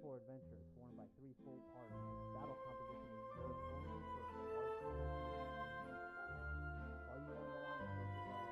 24 adventures formed by 3 full parties. Battle composition is good only for large. Are you on the line? I don't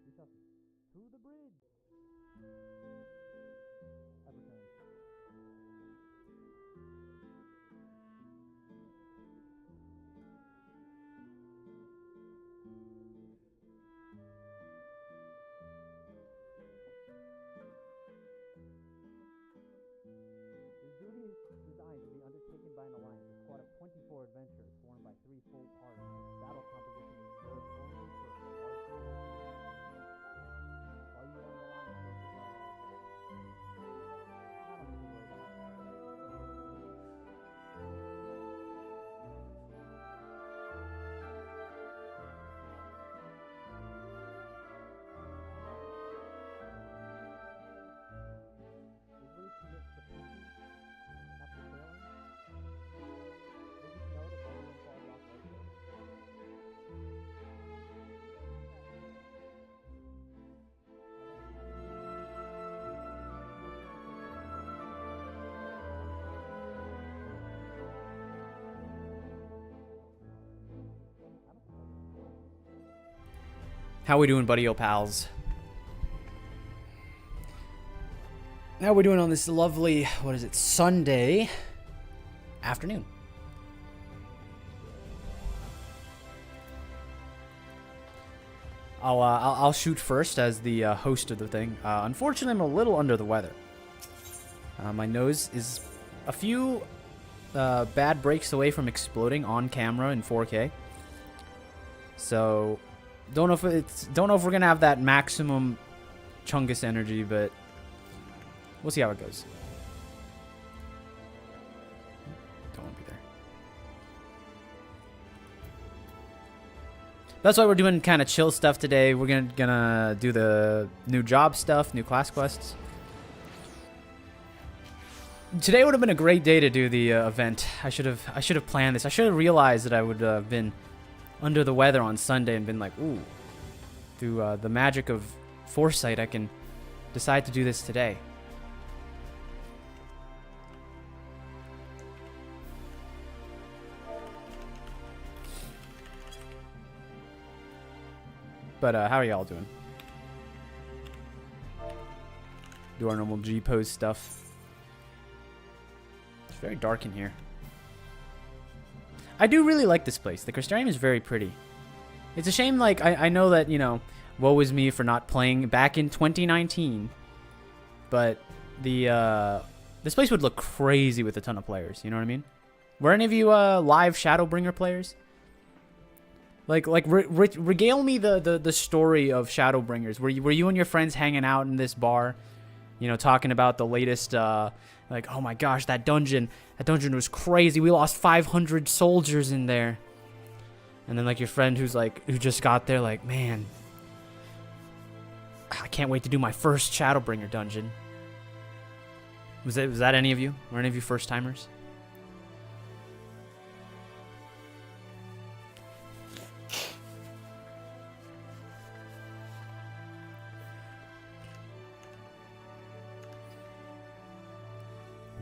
think we're to the bridge. Everton. This duty is designed to be undertaken by an alliance. A squad of 24 adventurers formed by 3 full parties. Battle composition is good only for large. Are you on the line? I don't think we're How we doing, buddy-o pals? How we doing on this lovely, what is it, Sunday afternoon? I'll shoot first as the host of the thing. Unfortunately, I'm a little under the weather. My nose is a few bad breaks away from exploding on camera in 4K. So don't know if we're gonna have that maximum Chungus energy, but we'll see how it goes. Don't want to be there. That's why we're doing kind of chill stuff today. We're gonna do the new job stuff, new class quests. Today would have been a great day to do the event. I should have planned this. I should have realized that I would have been under the weather on Sunday and been like, ooh, through the magic of foresight, I can decide to do this today. But how are y'all doing? Do our normal G pose stuff. It's very dark in here. I do really like this place. The Crystarium is very pretty. It's a shame, like, I know that, you know, woe is me for not playing back in 2019. But this place would look crazy with a ton of players, you know what I mean? Were any of you live Shadowbringer players? Regale me the story of Shadowbringers. Were you and your friends hanging out in this bar, you know, talking about the latest, like, oh my gosh, that dungeon was crazy. We lost 500 soldiers in there. And then, like, your friend who just got there, like, man, I can't wait to do my first Shadowbringer dungeon. Was that any of you? Were any of you first timers?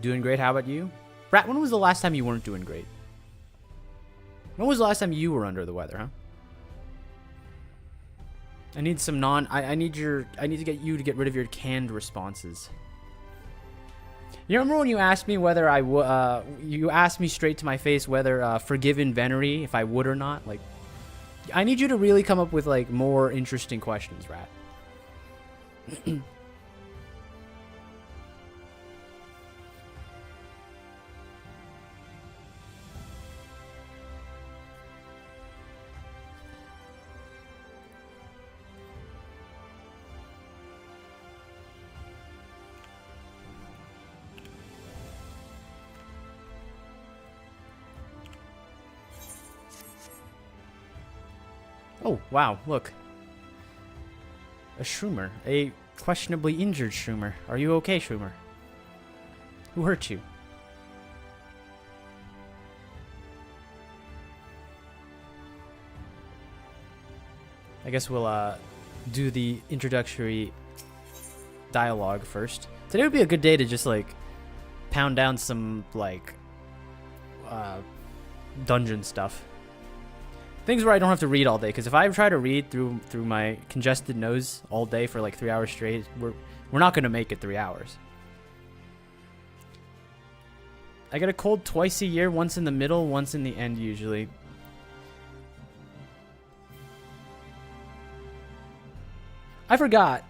Doing great. How about you? Brat, when was the last time you weren't doing great? When was the last time you were under the weather, huh? I need some I need to get you to get rid of your canned responses. You remember when you asked me whether you asked me straight to my face whether Forgiven Venery, if I would or not? Like, I need you to really come up with, like, more interesting questions, Rat. Oh, wow, look. A Shroomer. A questionably injured Shroomer. Are you okay, Shroomer? Who hurt you? I guess we'll do the introductory dialogue first. Today would be a good day to just, like, pound down some, like, dungeon stuff. Things where I don't have to read all day, because if I try to read through my congested nose all day for like 3 hours straight, we're not going to make it 3 hours. I get a cold twice a year, once in the middle, once in the end usually. I forgot.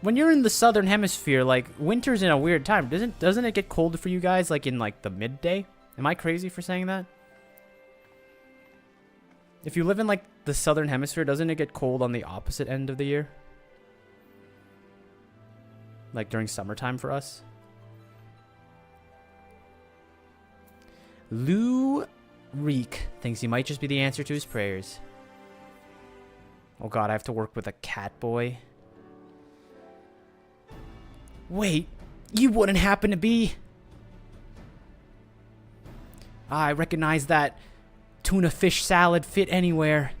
When you're in the southern hemisphere, like, winter's in a weird time. Doesn't it get cold for you guys, like, in, like, the midday? Am I crazy for saying that? If you live in, like, the southern hemisphere, doesn't it get cold on the opposite end of the year? Like, during summertime for us? Lou Reek thinks he might just be the answer to his prayers. Oh god, I have to work with a cat boy. Wait, you wouldn't happen to be... I recognize that tuna fish salad fit anywhere.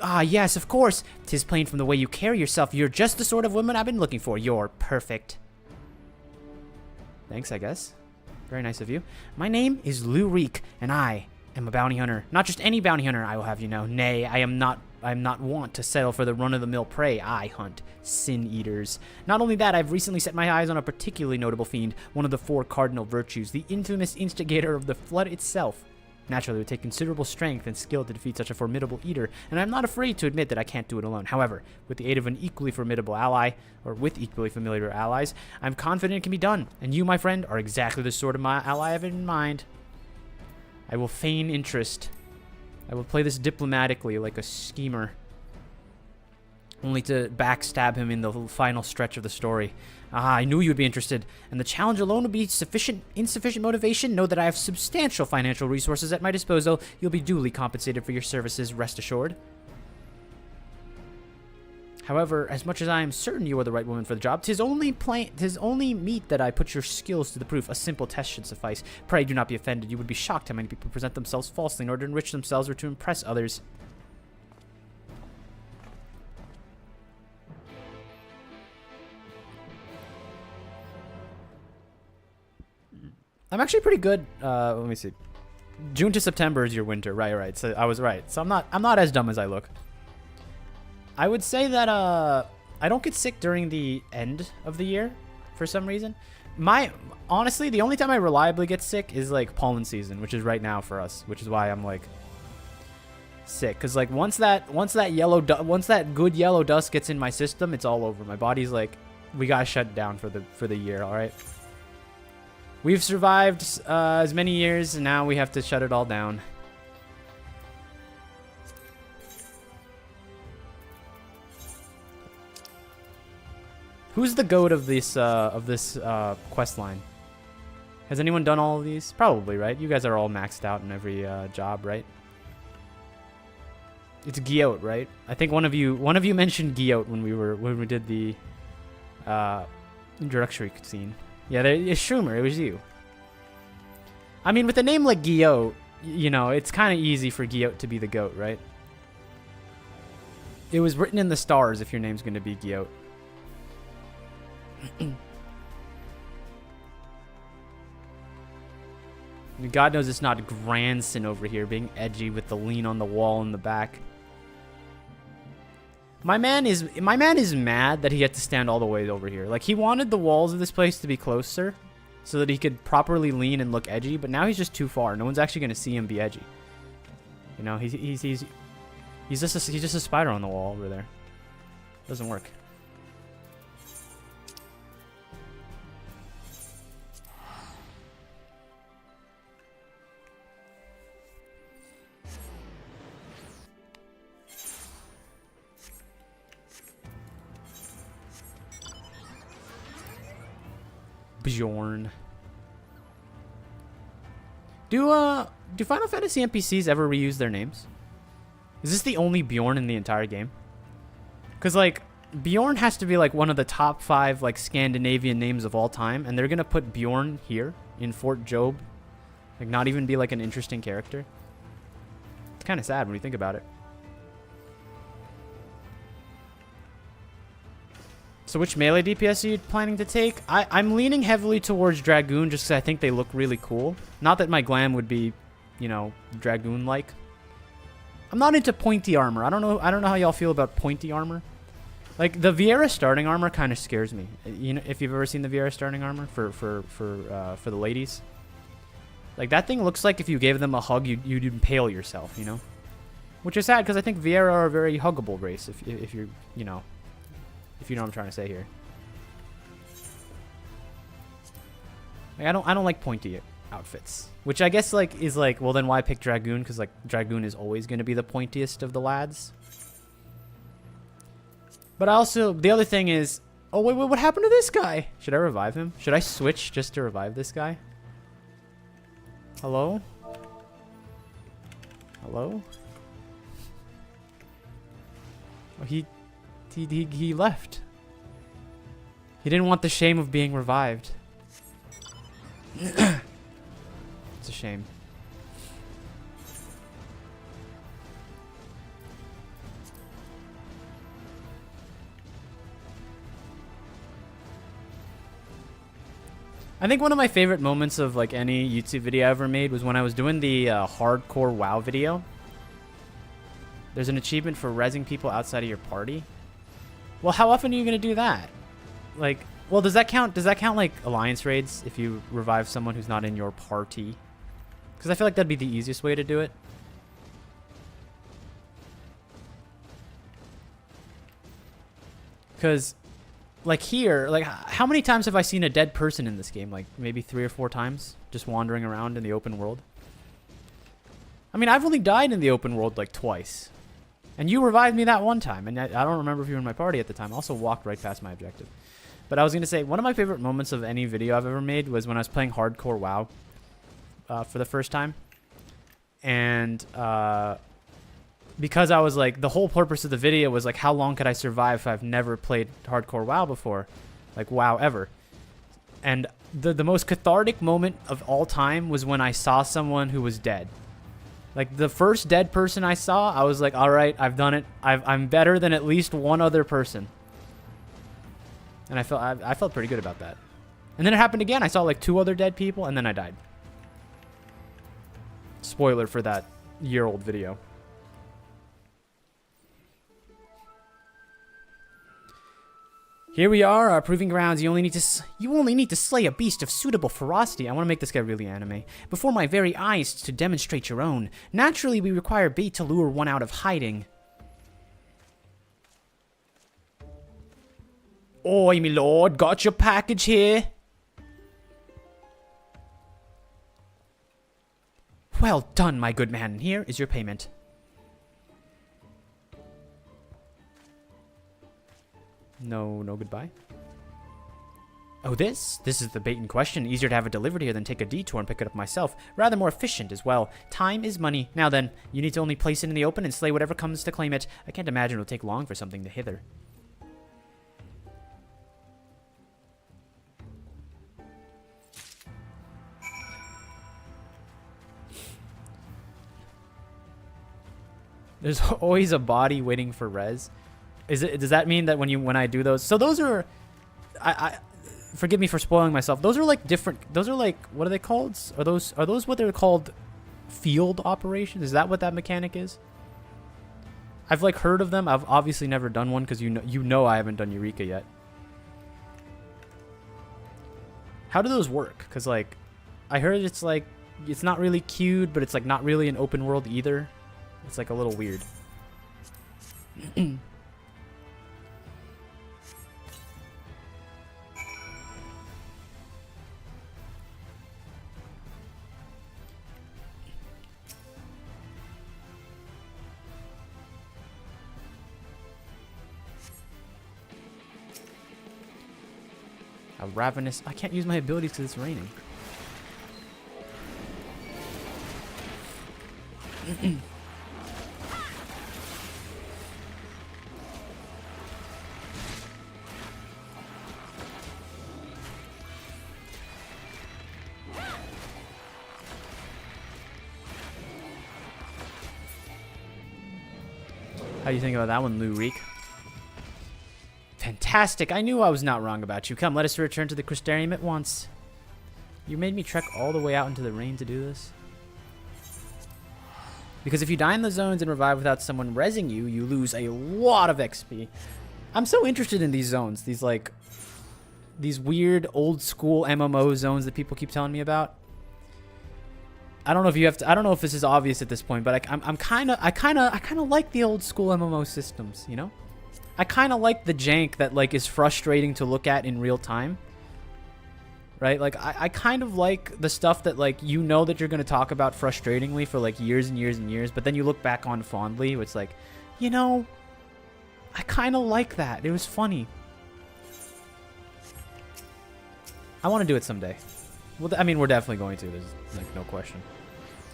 Ah, yes, of course. 'Tis plain from the way you carry yourself. You're just the sort of woman I've been looking for. You're perfect. Thanks, I guess. Very nice of you. My name is Lou Reek, and I am a bounty hunter. Not just any bounty hunter, I will have you know. Nay, I am not wont to settle for the run-of-the-mill prey. I hunt sin eaters. Not only that, I've recently set my eyes on a particularly notable fiend, one of the 4 cardinal virtues, the infamous instigator of the flood itself. Naturally, it would take considerable strength and skill to defeat such a formidable eater, and I'm not afraid to admit that I can't do it alone. However, with the aid of an equally formidable ally, or with equally familiar allies, I'm confident it can be done, and you, my friend, are exactly the sort of my ally I have in mind. I will feign interest. I will play this diplomatically like a schemer, only to backstab him in the final stretch of the story. Ah, I knew you would be interested, and the challenge alone would be insufficient motivation. Know that I have substantial financial resources at my disposal. You'll be duly compensated for your services, rest assured. However, as much as I am certain you are the right woman for the job, 'tis only meet that I put your skills to the proof. A simple test should suffice. Pray do not be offended. You would be shocked how many people present themselves falsely in order to enrich themselves or to impress others. I'm actually pretty good. Let me see. June to September is your winter. Right. So I was right. So I'm not as dumb as I look. I would say that I don't get sick during the end of the year for some reason. Honestly, the only time I reliably get sick is like pollen season, which is right now for us, which is why I'm like sick. Cause like once that good yellow dust gets in my system, it's all over. My body's like, we gotta shut down for the year. All right. We've survived as many years, and now we have to shut it all down. Who's the goat of this quest line? Has anyone done all of these? Probably, right? You guys are all maxed out in every job, right? It's Giote, right? I think one of you mentioned Giote when we did the introductory scene. Yeah, it's Schumer. It was you. I mean, with a name like Giote, you know, it's kind of easy for Giote to be the goat, right? It was written in the stars if your name's going to be Giote. God knows it's not Grandson over here being edgy with the lean on the wall in the back. My man is mad that he had to stand all the way over here. Like, he wanted the walls of this place to be closer so that he could properly lean and look edgy, but now he's just too far. No one's actually going to see him be edgy. You know, he's just a spider on the wall over there. Doesn't work. Bjorn. Do Final Fantasy NPCs ever reuse their names? Is this the only Bjorn in the entire game? Because, like, Bjorn has to be, like, one of the top 5, like, Scandinavian names of all time, and they're gonna put Bjorn here in Fort Job. Like, not even be, like, an interesting character. It's kind of sad when you think about it. So which melee DPS are you planning to take? I'm leaning heavily towards Dragoon just because I think they look really cool. Not that my glam would be, you know, Dragoon-like. I'm not into pointy armor. I don't know how y'all feel about pointy armor. Like, the Viera starting armor kind of scares me. You know, if you've ever seen the Viera starting armor for the ladies. Like, that thing looks like if you gave them a hug, you'd impale yourself, you know? Which is sad because I think Viera are a very huggable race if you're, you know... If you know what I'm trying to say here. Like, I don't like pointy outfits. Which I guess, like, is like, well, then why pick Dragoon? Because, like, Dragoon is always going to be the pointiest of the lads. But also, the other thing is... Oh, wait, what happened to this guy? Should I revive him? Should I switch just to revive this guy? Hello? Hello? Oh, he left. He didn't want the shame of being revived. It's a shame. I think one of my favorite moments of like any YouTube video I ever made was when I was doing the hardcore WoW video. There's an achievement for rezzing people outside of your party. Well, how often are you going to do that? Like, well, does that count like alliance raids if you revive someone who's not in your party? Because I feel like that'd be the easiest way to do it. Because, like here, like how many times have I seen a dead person in this game? Like maybe 3 or 4 times, just wandering around in the open world. I mean, I've only died in the open world like twice. And you revived me that one time, and I don't remember if you were in my party at the time. I also walked right past my objective. But I was going to say, one of my favorite moments of any video I've ever made was when I was playing hardcore WoW for the first time. And because I was like, the whole purpose of the video was like, how long could I survive if I've never played hardcore WoW before? Like, WoW ever. And the most cathartic moment of all time was when I saw someone who was dead. Like, the first dead person I saw, I was like, all right, I've done it. I'm better than at least one other person. And I felt pretty good about that. And then it happened again. I saw like 2 other dead people, and then I died. Spoiler for that year-old video. Here we are, our proving grounds. You only need to slay a beast of suitable ferocity. I want to make this guy really anime. Before my very eyes to demonstrate your own. Naturally, we require bait to lure one out of hiding. Oi, me lord, got your package here. Well done, my good man. Here is your payment. No goodbye. Oh, this is the bait in question. Easier to have it delivered here than take a detour and pick it up myself. Rather more efficient as well. Time is money. Now then, you need to only place it in the open and slay whatever comes to claim it. I can't imagine it'll take long for something to hither. There's always a body waiting for res. Does that mean that when I do those? So those are, I forgive me for spoiling myself. Those are like different. Those are like, what are they called? Are those what they're called? Field operations? Is that what that mechanic is? I've like heard of them. I've obviously never done one because you know I haven't done Eureka yet. How do those work? Because like, I heard it's like it's not really queued, but it's like not really an open world either. It's like a little weird. A ravenous... I can't use my abilities because it's raining. How do you think about that one, Lou Reek? Fantastic! I knew I was not wrong about you. Come, let us return to the Crystarium at once. You made me trek all the way out into the rain to do this. Because if you die in the zones and revive without someone rezzing you, you lose a lot of XP. I'm so interested in these zones. These weird old school MMO zones that people keep telling me about. I don't know if you have to. I don't know if this is obvious at this point, but I kind of like the old school MMO systems. You know, I kind of like the jank that like is frustrating to look at in real time. Right? Like I kind of like the stuff that like you know that you're gonna talk about frustratingly for like years and years and years, but then you look back on fondly. It's like, you know, I kind of like that. It was funny. I want to do it someday. Well, I mean, we're definitely going to. There's like no question.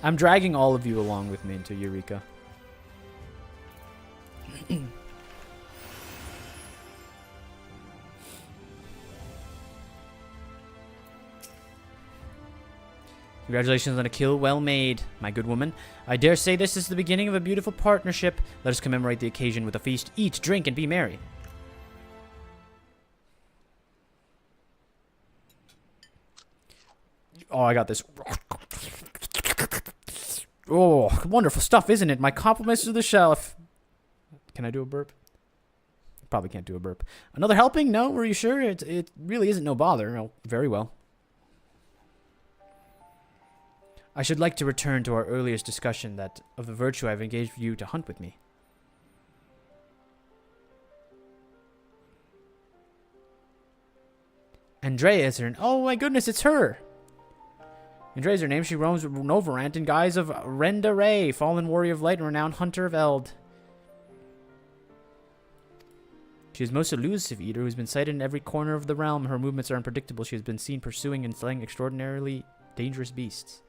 I'm dragging all of you along with me into Eureka. Congratulations on a kill well made, my good woman. I dare say this is the beginning of a beautiful partnership. Let us commemorate the occasion with a feast. Eat, drink, and be merry. Oh, I got this. Oh, wonderful stuff, isn't it? My compliments to the chef. Can I do a burp? Probably can't do a burp. Another helping? No? Were you sure? It really isn't no bother. Oh, very well. I should like to return to our earliest discussion that of the virtue I've engaged you to hunt with me. Andrea is her... Oh my goodness, it's her! Andrea is her name. She roams Novarant in guise of Renda Ray, fallen warrior of light and renowned hunter of Eld. She is most elusive eater who's been sighted in every corner of the realm. Her movements are unpredictable. She has been seen pursuing and slaying extraordinarily dangerous beasts.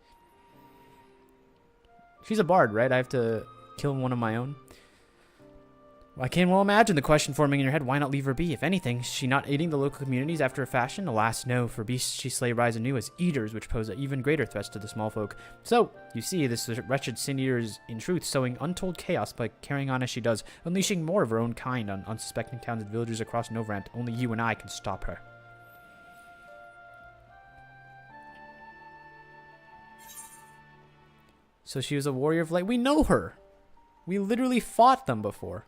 She's a bard, right? I have to kill one of my own. Well, I can well imagine the question forming in your head. Why not leave her be? If anything, is she not aiding the local communities after a fashion? Alas, no. For beasts she slay rise anew as eaters, which pose even greater threats to the small folk. So, you see, this wretched sin eater is, in truth, sowing untold chaos by carrying on as she does, unleashing more of her own kind on unsuspecting towns and villagers across Novarant. Only you and I can stop her. So she was a warrior of light. We know her. We literally fought them before.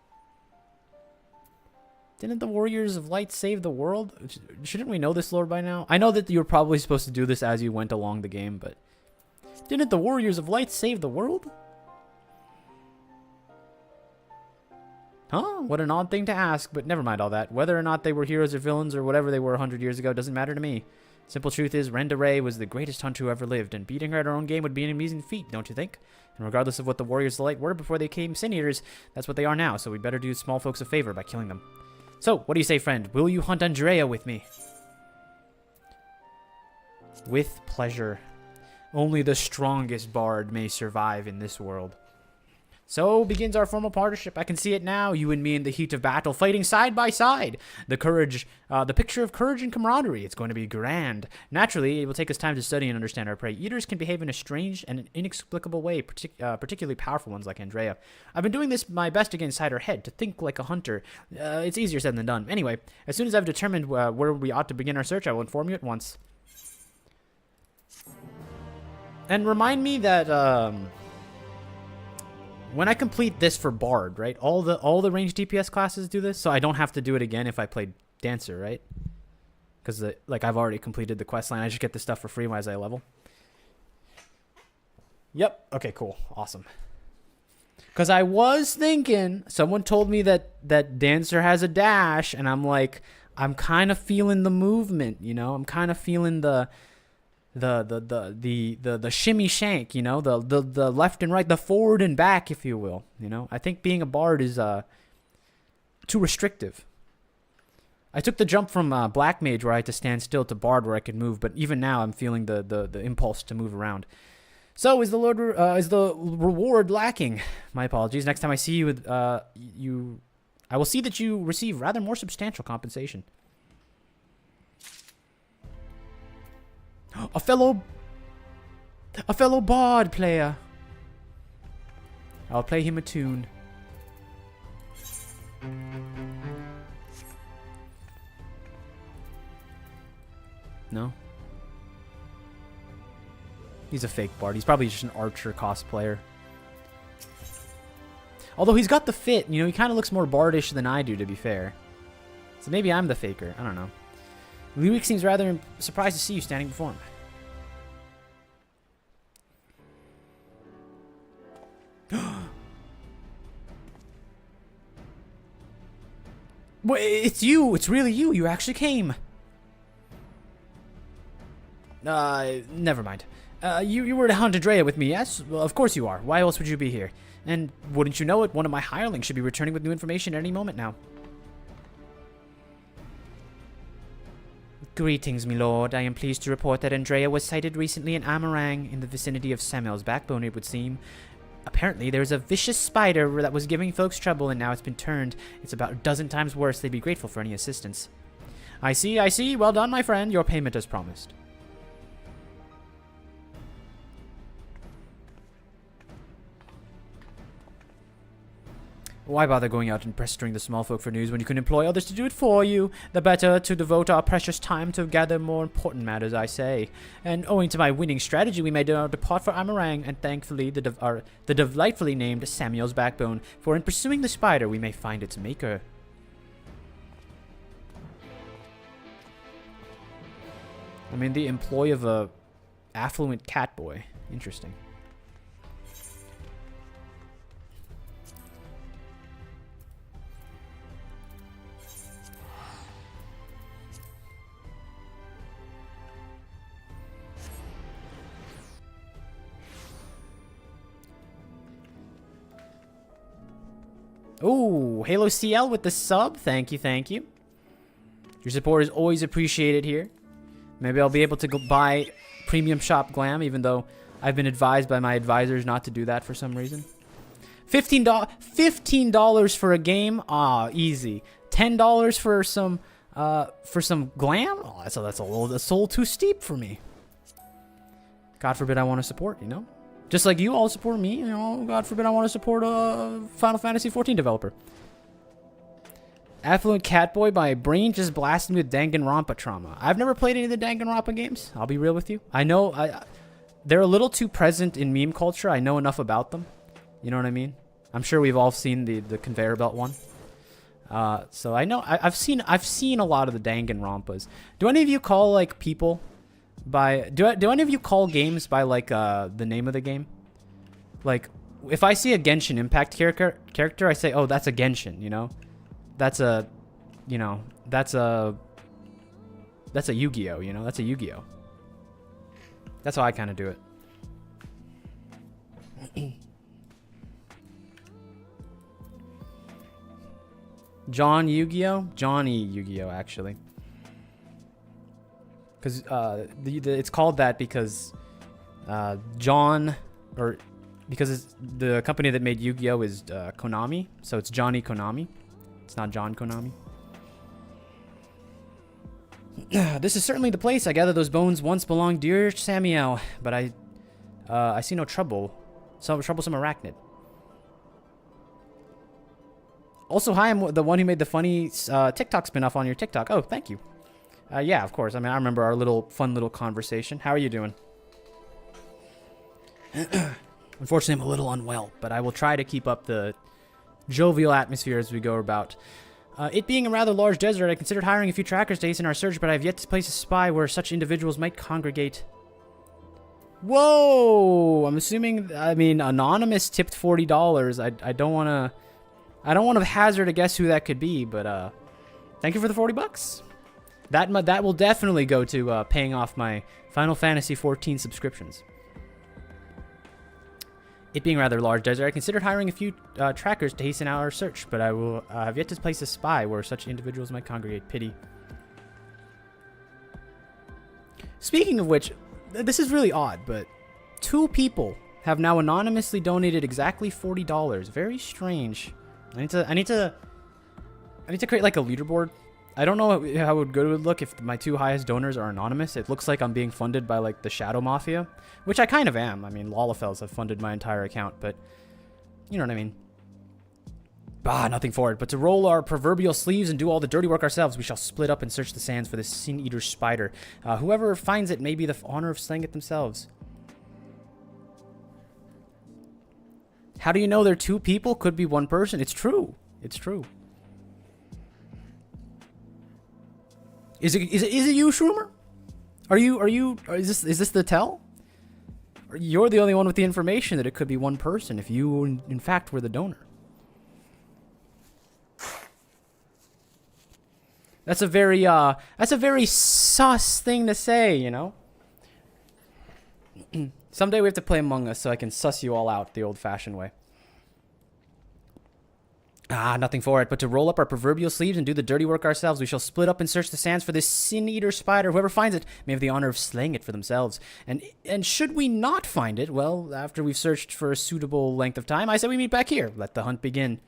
Didn't the warriors of light save the world? Shouldn't we know this lore by now? I know that you were probably supposed to do this as you went along the game, but... Didn't the warriors of light save the world? Huh? What an odd thing to ask, but never mind all that. Whether or not they were heroes or villains or whatever they were 100 years ago doesn't matter to me. Simple truth is, Rendere was the greatest hunter who ever lived, and beating her at her own game would be an amazing feat, don't you think? And regardless of what the Warriors of the Light were before they became Sin Eaters, that's what they are now, so we better do small folks a favor by killing them. So, what do you say, friend? Will you hunt Andrea with me? With pleasure. Only the strongest bard may survive in this world. So begins our formal partnership. I can see it now, you and me in the heat of battle, fighting side by side. The picture of courage and camaraderie. It's going to be grand. Naturally, it will take us time to study and understand our prey. Eaters can behave in a strange and inexplicable way, particularly powerful ones like Andrea. I've been doing this my best to get inside her head, to think like a hunter. It's easier said than done. Anyway, as soon as I've determined where we ought to begin our search, I will inform you at once. And remind me that, when I complete this for Bard, right? All the ranged DPS classes do this, so I don't have to do it again if I play Dancer, right? Because like I've already completed the quest line. I just get this stuff for free as I level. Yep. Okay, cool. Awesome. Because I was thinking, someone told me that Dancer has a dash, and I'm like, I'm kind of feeling the movement, you know? I'm kind of feeling the shimmy shank, you know, the left and right, the forward and back, if you will, you know. I think being a bard is too restrictive. I took the jump from black mage where I had to stand still to bard where I could move, but even now I'm feeling the impulse to move around. So is the reward lacking? My apologies. Next time I see you with I will see that you receive rather more substantial compensation. A fellow bard player. I'll play him a tune. No? He's a fake bard. He's probably just an archer cosplayer. Although he's got the fit, you know, he kind of looks more bardish than I do, to be fair. So maybe I'm the faker. I don't know. Luik seems rather surprised to see you standing before him. Wait, it's you! It's really you! You actually came! Never mind. You were to hunt Andrea with me, yes? Well, of course you are. Why else would you be here? And wouldn't you know it, one of my hirelings should be returning with new information at any moment now. Greetings, my lord. I am pleased to report that Andrea was sighted recently in Amarang, in the vicinity of Samuel's backbone, it would seem. Apparently, there's a vicious spider that was giving folks trouble, and now it's been turned. It's about a dozen times worse. They'd be grateful for any assistance. I see, I see. Well done, my friend. Your payment as promised. Why bother going out and pestering the small folk for news when you can employ others to do it for you? The better to devote our precious time to gather more important matters, I say. And owing to my winning strategy, we may now depart for Amarang, and thankfully the delightfully named Samuel's backbone, for in pursuing the spider, we may find its maker. I mean, the employ of a affluent cat boy. Interesting. Oh, Halo CL with the sub. Thank you, thank you. Your support is always appreciated here. Maybe I'll be able to go buy Premium Shop Glam, even though I've been advised by my advisors not to do that for some reason. $15 for a game? Ah, easy. $10 for some glam? Oh, that's a little too steep for me. God forbid I want to support, you know? Just like you all support me, you know, God forbid I want to support a Final Fantasy XIV developer. Affluent Catboy, my brain just blasted me with Danganronpa trauma. I've never played any of the Danganronpa games, I'll be real with you. I know they're a little too present in meme culture. I know enough about them. You know what I mean? I'm sure we've all seen the conveyor belt one. So I know I've seen a lot of the Danganronpas. Do any of you call like people by do any of you call games by like the name of the game? Like if I see a Genshin Impact character, I say, "Oh, that's a Genshin," you know? That's a that's a Yu-Gi-Oh, you know? That's a Yu-Gi-Oh. That's how I kind of do it. John Yu-Gi-Oh? Johnny Yu-Gi-Oh, actually. Because it's called that because John, or because it's, the company that made Yu-Gi-Oh is Konami, so it's Johnny Konami. It's not John Konami. This is certainly the place. I gather those bones once belonged dear Samuel, but I see no trouble. Some troublesome arachnid. Also, hi, I'm the one who made the funny TikTok spin-off on your TikTok. Oh, thank you. Yeah, of course. I mean, I remember our fun little conversation. How are you doing? Unfortunately, I'm a little unwell, but I will try to keep up the jovial atmosphere as we go about. It being a rather large desert, I considered hiring a few trackers to hasten our search, but I have yet to place a spy where such individuals might congregate. Whoa! I'm assuming, I mean, Anonymous tipped $40. I don't want to hazard a guess who that could be, but thank you for the $40. That will definitely go to paying off my Final Fantasy XIV subscriptions. It being a rather large desert, I considered hiring a few trackers to hasten our search, but I will have yet to place a spy where such individuals might congregate. Pity. Speaking of which, this is really odd, but 2 people have now anonymously donated exactly $40. Very strange. I need to create like a leaderboard. I don't know how it would look if my 2 highest donors are anonymous. It looks like I'm being funded by like the Shadow Mafia, which I kind of am. I mean, Lalafels have funded my entire account, but you know what I mean. Nothing for it but to roll our proverbial sleeves and do all the dirty work ourselves. We shall split up and search the sands for this sin-eater spider. Whoever finds it may be the honor of slaying it themselves. How do you know they're 2 people? Could be 1 person. It's true. It's true. Is it you, Shroomer? Is this the tell? Or you're the only one with the information that it could be 1 person if you in fact were the donor. That's a very sus thing to say, you know? Someday we have to play Among Us so I can suss you all out the old-fashioned way. Nothing for it but to roll up our proverbial sleeves and do the dirty work ourselves. We shall split up and search the sands for this sin-eater spider. Whoever finds it may have the honor of slaying it for themselves. And should we not find it, well, after we've searched for a suitable length of time, I say we meet back here. Let the hunt begin.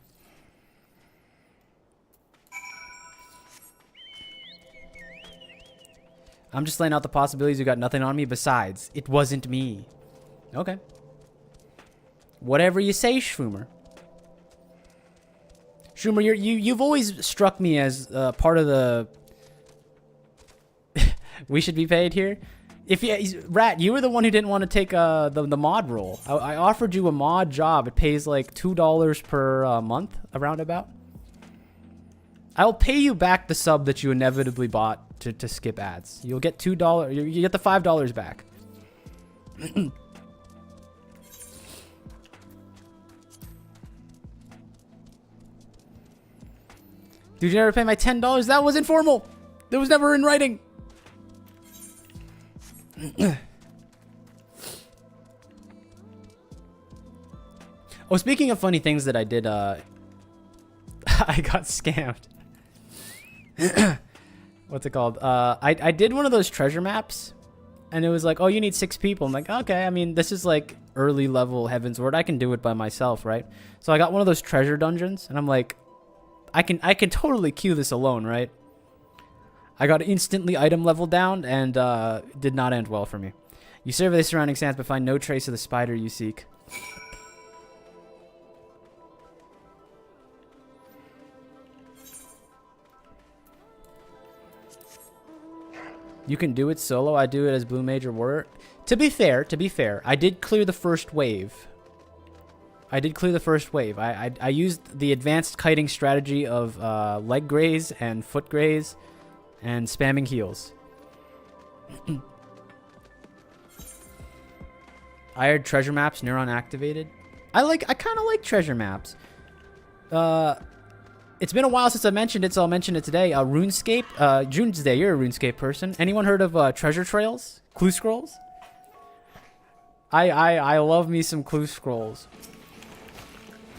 I'm just laying out the possibilities. You got nothing on me besides. It wasn't me. Okay. Whatever you say, Shroomer. Schumer, you've always struck me as part of the we should be paid here. Rat, you were the one who didn't want to take the mod role. I offered you a mod job. It pays like $2 per month, around about. I'll pay you back the sub that you inevitably bought to skip ads. You'll get $2. You get the $5 back. Dude, you never pay my $10? That was informal. That was never in writing. Oh, speaking of funny things that I did, I got scammed. What's it called? I did one of those treasure maps, and it was like, oh, you need 6 people. I'm like, okay, I mean, this is like early level Heaven's Word. I can do it by myself, right? So I got one of those treasure dungeons, and I'm like, I can totally queue this alone, right? I got instantly item level down, and did not end well for me. You survey the surrounding sands, but find no trace of the spider you seek. You can do it solo. I do it as Blue Mage or Warrior. To be fair, I did clear the first wave. I used the advanced kiting strategy of leg graze and foot graze and spamming heals. I heard treasure maps, Neuron activated. I kind of like treasure maps. It's been a while since I mentioned it, so I'll mention it today. RuneScape. June's you're a RuneScape person. Anyone heard of treasure trails? Clue scrolls? I love me some clue scrolls.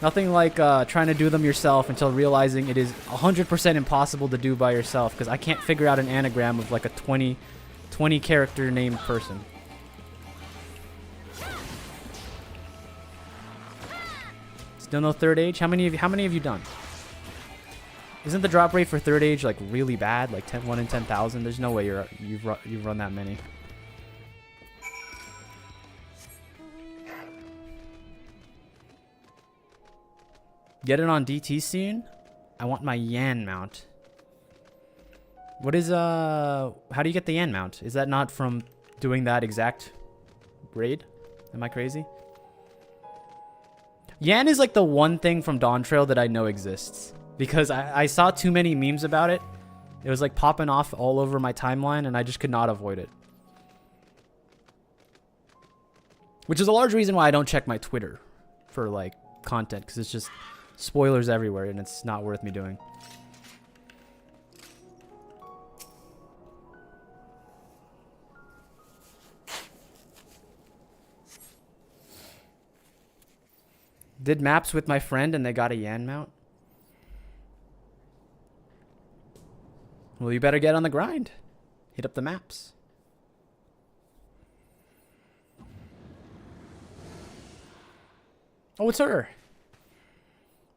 Nothing like trying to do them yourself until realizing it is 100% impossible to do by yourself, because I can't figure out an anagram of like a 20 character named person. Still no third age? How many have you done? Isn't the drop rate for third age like really bad? Like 1 in 10,000? There's no way you've run that many. Get it on DT soon? I want my Yan mount. What is how do you get the Yan mount? Is that not from doing that exact raid? Am I crazy? Yan is like the one thing from Dawn Trail that I know exists. Because I saw too many memes about it. It was like popping off all over my timeline and I just could not avoid it. Which is a large reason why I don't check my Twitter for like content. Because it's just spoilers everywhere and it's not worth me doing. Did maps with my friend and they got a Yan mount. Well, you better get on the grind. Hit up the maps. Oh, it's her.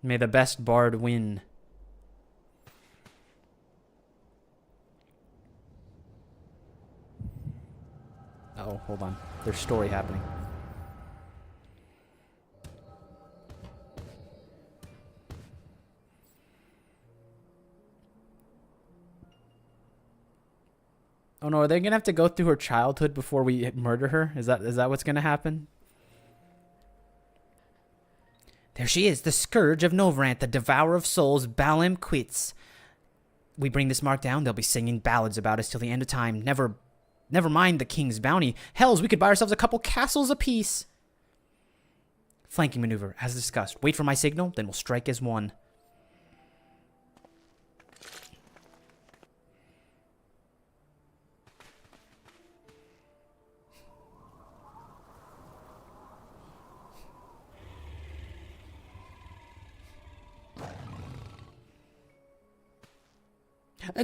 May the best bard win. Oh, hold on. There's story happening. Oh no, are they gonna have to go through her childhood before we murder her? Is that what's gonna happen? There she is, the Scourge of Novrant, the Devourer of Souls, Balim quits. We bring this mark down, they'll be singing ballads about us till the end of time. Never mind the king's bounty. Hells, we could buy ourselves a couple castles apiece. Flanking maneuver, as discussed. Wait for my signal, then we'll strike as one.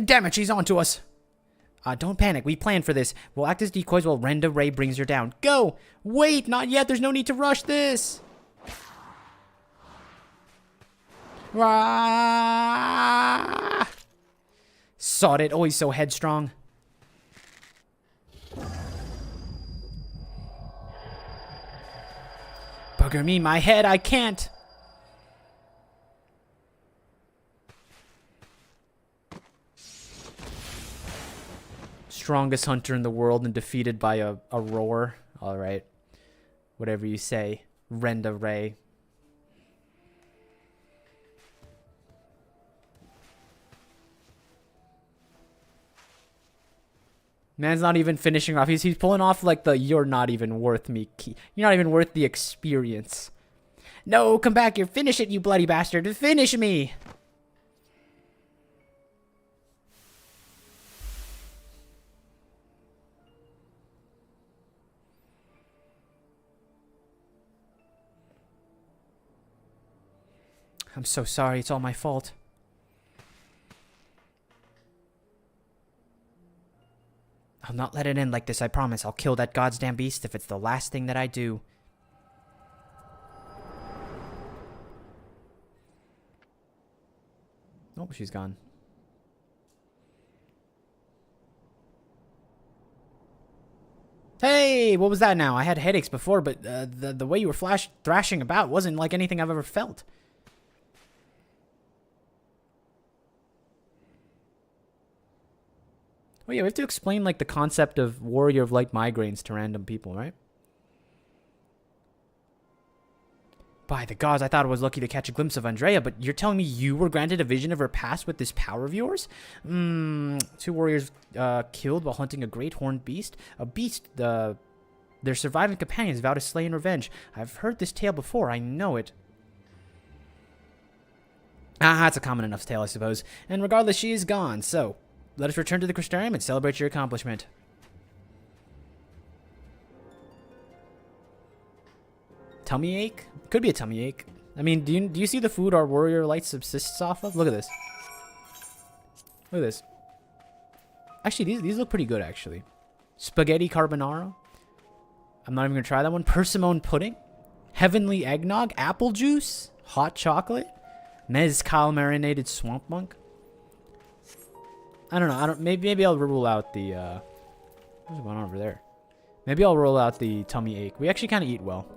Damn it, she's onto us. Don't panic. We planned for this. We'll act as decoys while Renda Ray brings her down. Go! Wait, not yet. There's no need to rush this. Ah! Sod it. Always so headstrong. Bugger me, my head. I can't. Strongest hunter in the world and defeated by a roar. Alright. Whatever you say. Renda Ray. Man's not even finishing off. He's pulling off like the you're not even worth me. You're not even worth the experience. No, come back here. Finish it, you bloody bastard. Finish me. I'm so sorry, it's all my fault. I'll not let it end like this, I promise. I'll kill that goddamn beast if it's the last thing that I do. Oh, she's gone. Hey, what was that now? I had headaches before, but the way you were thrashing about wasn't like anything I've ever felt. Oh yeah, we have to explain like the concept of Warrior of Light migraines to random people, right? By the gods, I thought I was lucky to catch a glimpse of Andrea, but you're telling me you were granted a vision of her past with this power of yours? 2 warriors killed while hunting a great horned beast. A beast their surviving companions vow to slay in revenge. I've heard this tale before, I know it. Ah, it's a common enough tale, I suppose. And regardless, she is gone, so let us return to the Crystarium and celebrate your accomplishment. Tummy ache? Could be a tummy ache. I mean, do you see the food our warrior light subsists off of? Look at this. Look at this. Actually, these look pretty good, actually. Spaghetti carbonara. I'm not even going to try that one. Persimmon pudding. Heavenly eggnog. Apple juice. Hot chocolate. Mezcal marinated swamp monk. I don't know. Maybe I'll rule out the... what's going on over there? Maybe I'll rule out the tummy ache. We actually kind of eat well.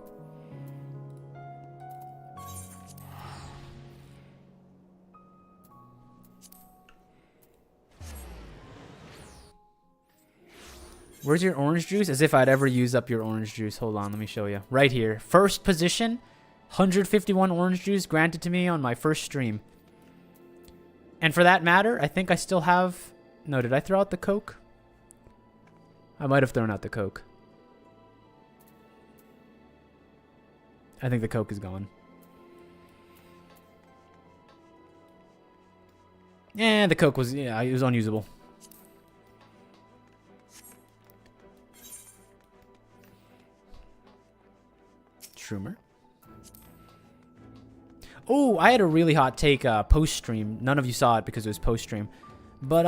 Where's your orange juice? As if I'd ever use up your orange juice. Hold on, let me show you. Right here. First position. 151 orange juice granted to me on my first stream. And for that matter, I think I still have... No, did I throw out the Coke? I might have thrown out the Coke. I think the Coke is gone. Yeah, the Coke was... Yeah, it was unusable. Shroomer. Oh, I had a really hot take post-stream. None of you saw it because it was post-stream. But,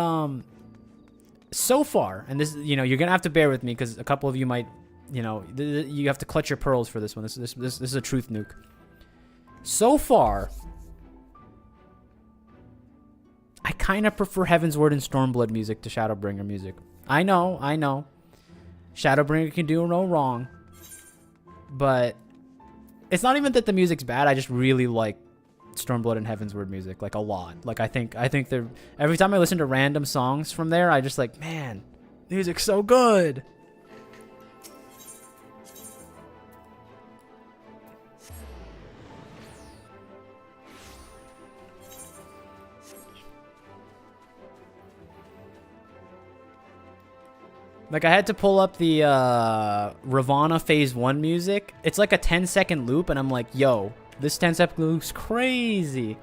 so far, and this, you know, you're going to have to bear with me because a couple of you might, you know, you have to clutch your pearls for this one. This is a truth nuke. So far, I kind of prefer Heavensward and Stormblood music to Shadowbringer music. I know. Shadowbringer can do no wrong. But it's not even that the music's bad. I just really like Stormblood and Heavensward music, like, a lot. Like, I think they're... Every time I listen to random songs from there, I just like, man, music's so good. Like, I had to pull up the Ravana Phase 1 music. It's like a 10-second loop, and I'm like, yo, this 10-second loop's crazy.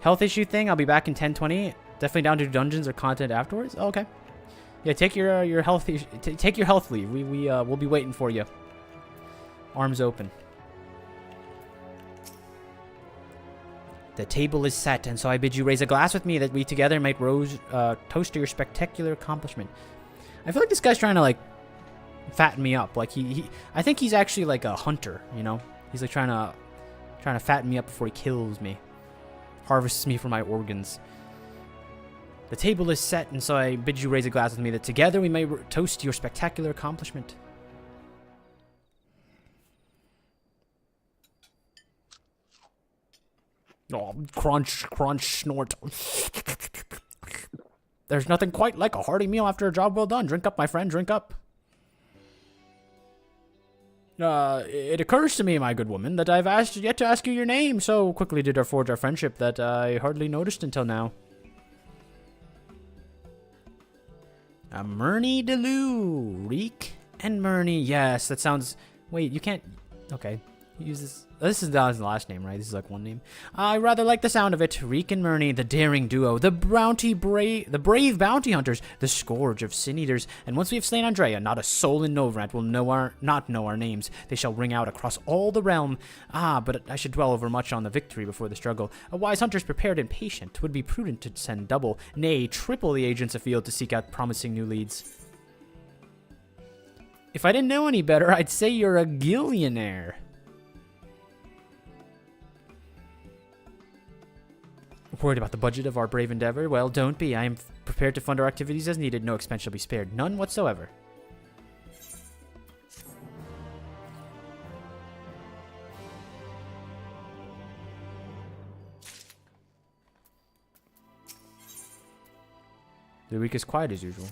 Health issue thing, I'll be back in 1020. Definitely down to dungeons or content afterwards. Oh, okay. Yeah, take your health take your health leave. We'll be waiting for you. Arms open. The table is set, and so I bid you raise a glass with me that we together might toast to your spectacular accomplishment. I feel like this guy's trying to, like, fatten me up. Like, I think he's actually like a hunter, you know? He's like trying to fatten me up before he kills me. Harvests me for my organs. The table is set, and so I bid you raise a glass with me that together we may toast to your spectacular accomplishment. Oh, crunch, crunch, snort. There's nothing quite like a hearty meal after a job well done. Drink up, my friend, drink up. It occurs to me, my good woman, that I've yet to ask you your name. So quickly did our forge our friendship that I hardly noticed until now. Murney Deleu. Reek and Murney. Yes, that sounds... Wait, you can't... Okay. Use this... This is not his last name, right? This is like one name. I rather like the sound of it. Reek and Murney, the daring duo, the brave bounty hunters, the scourge of sin eaters. And once we have slain Andrea, not a soul in Novrant will not know our names. They shall ring out across all the realm. Ah, but I should dwell over much on the victory before the struggle. A wise hunter is prepared and patient. Would be prudent to send double, nay, triple the agents afield to seek out promising new leads. If I didn't know any better, I'd say you're a gillionaire. Worried about the budget of our brave endeavor? Well, don't be. I am prepared to fund our activities as needed. No expense shall be spared. None whatsoever. The week is quiet as usual.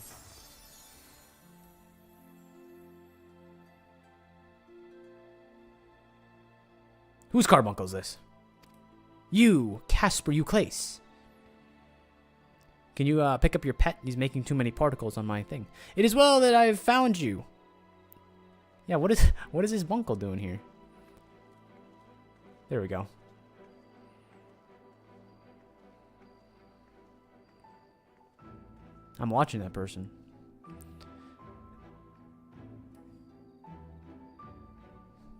Whose carbuncle is this? You, Casper Euclase. Can you pick up your pet? He's making too many particles on my thing. It is well that I have found you. Yeah, what is his bunkle doing here? There we go. I'm watching that person.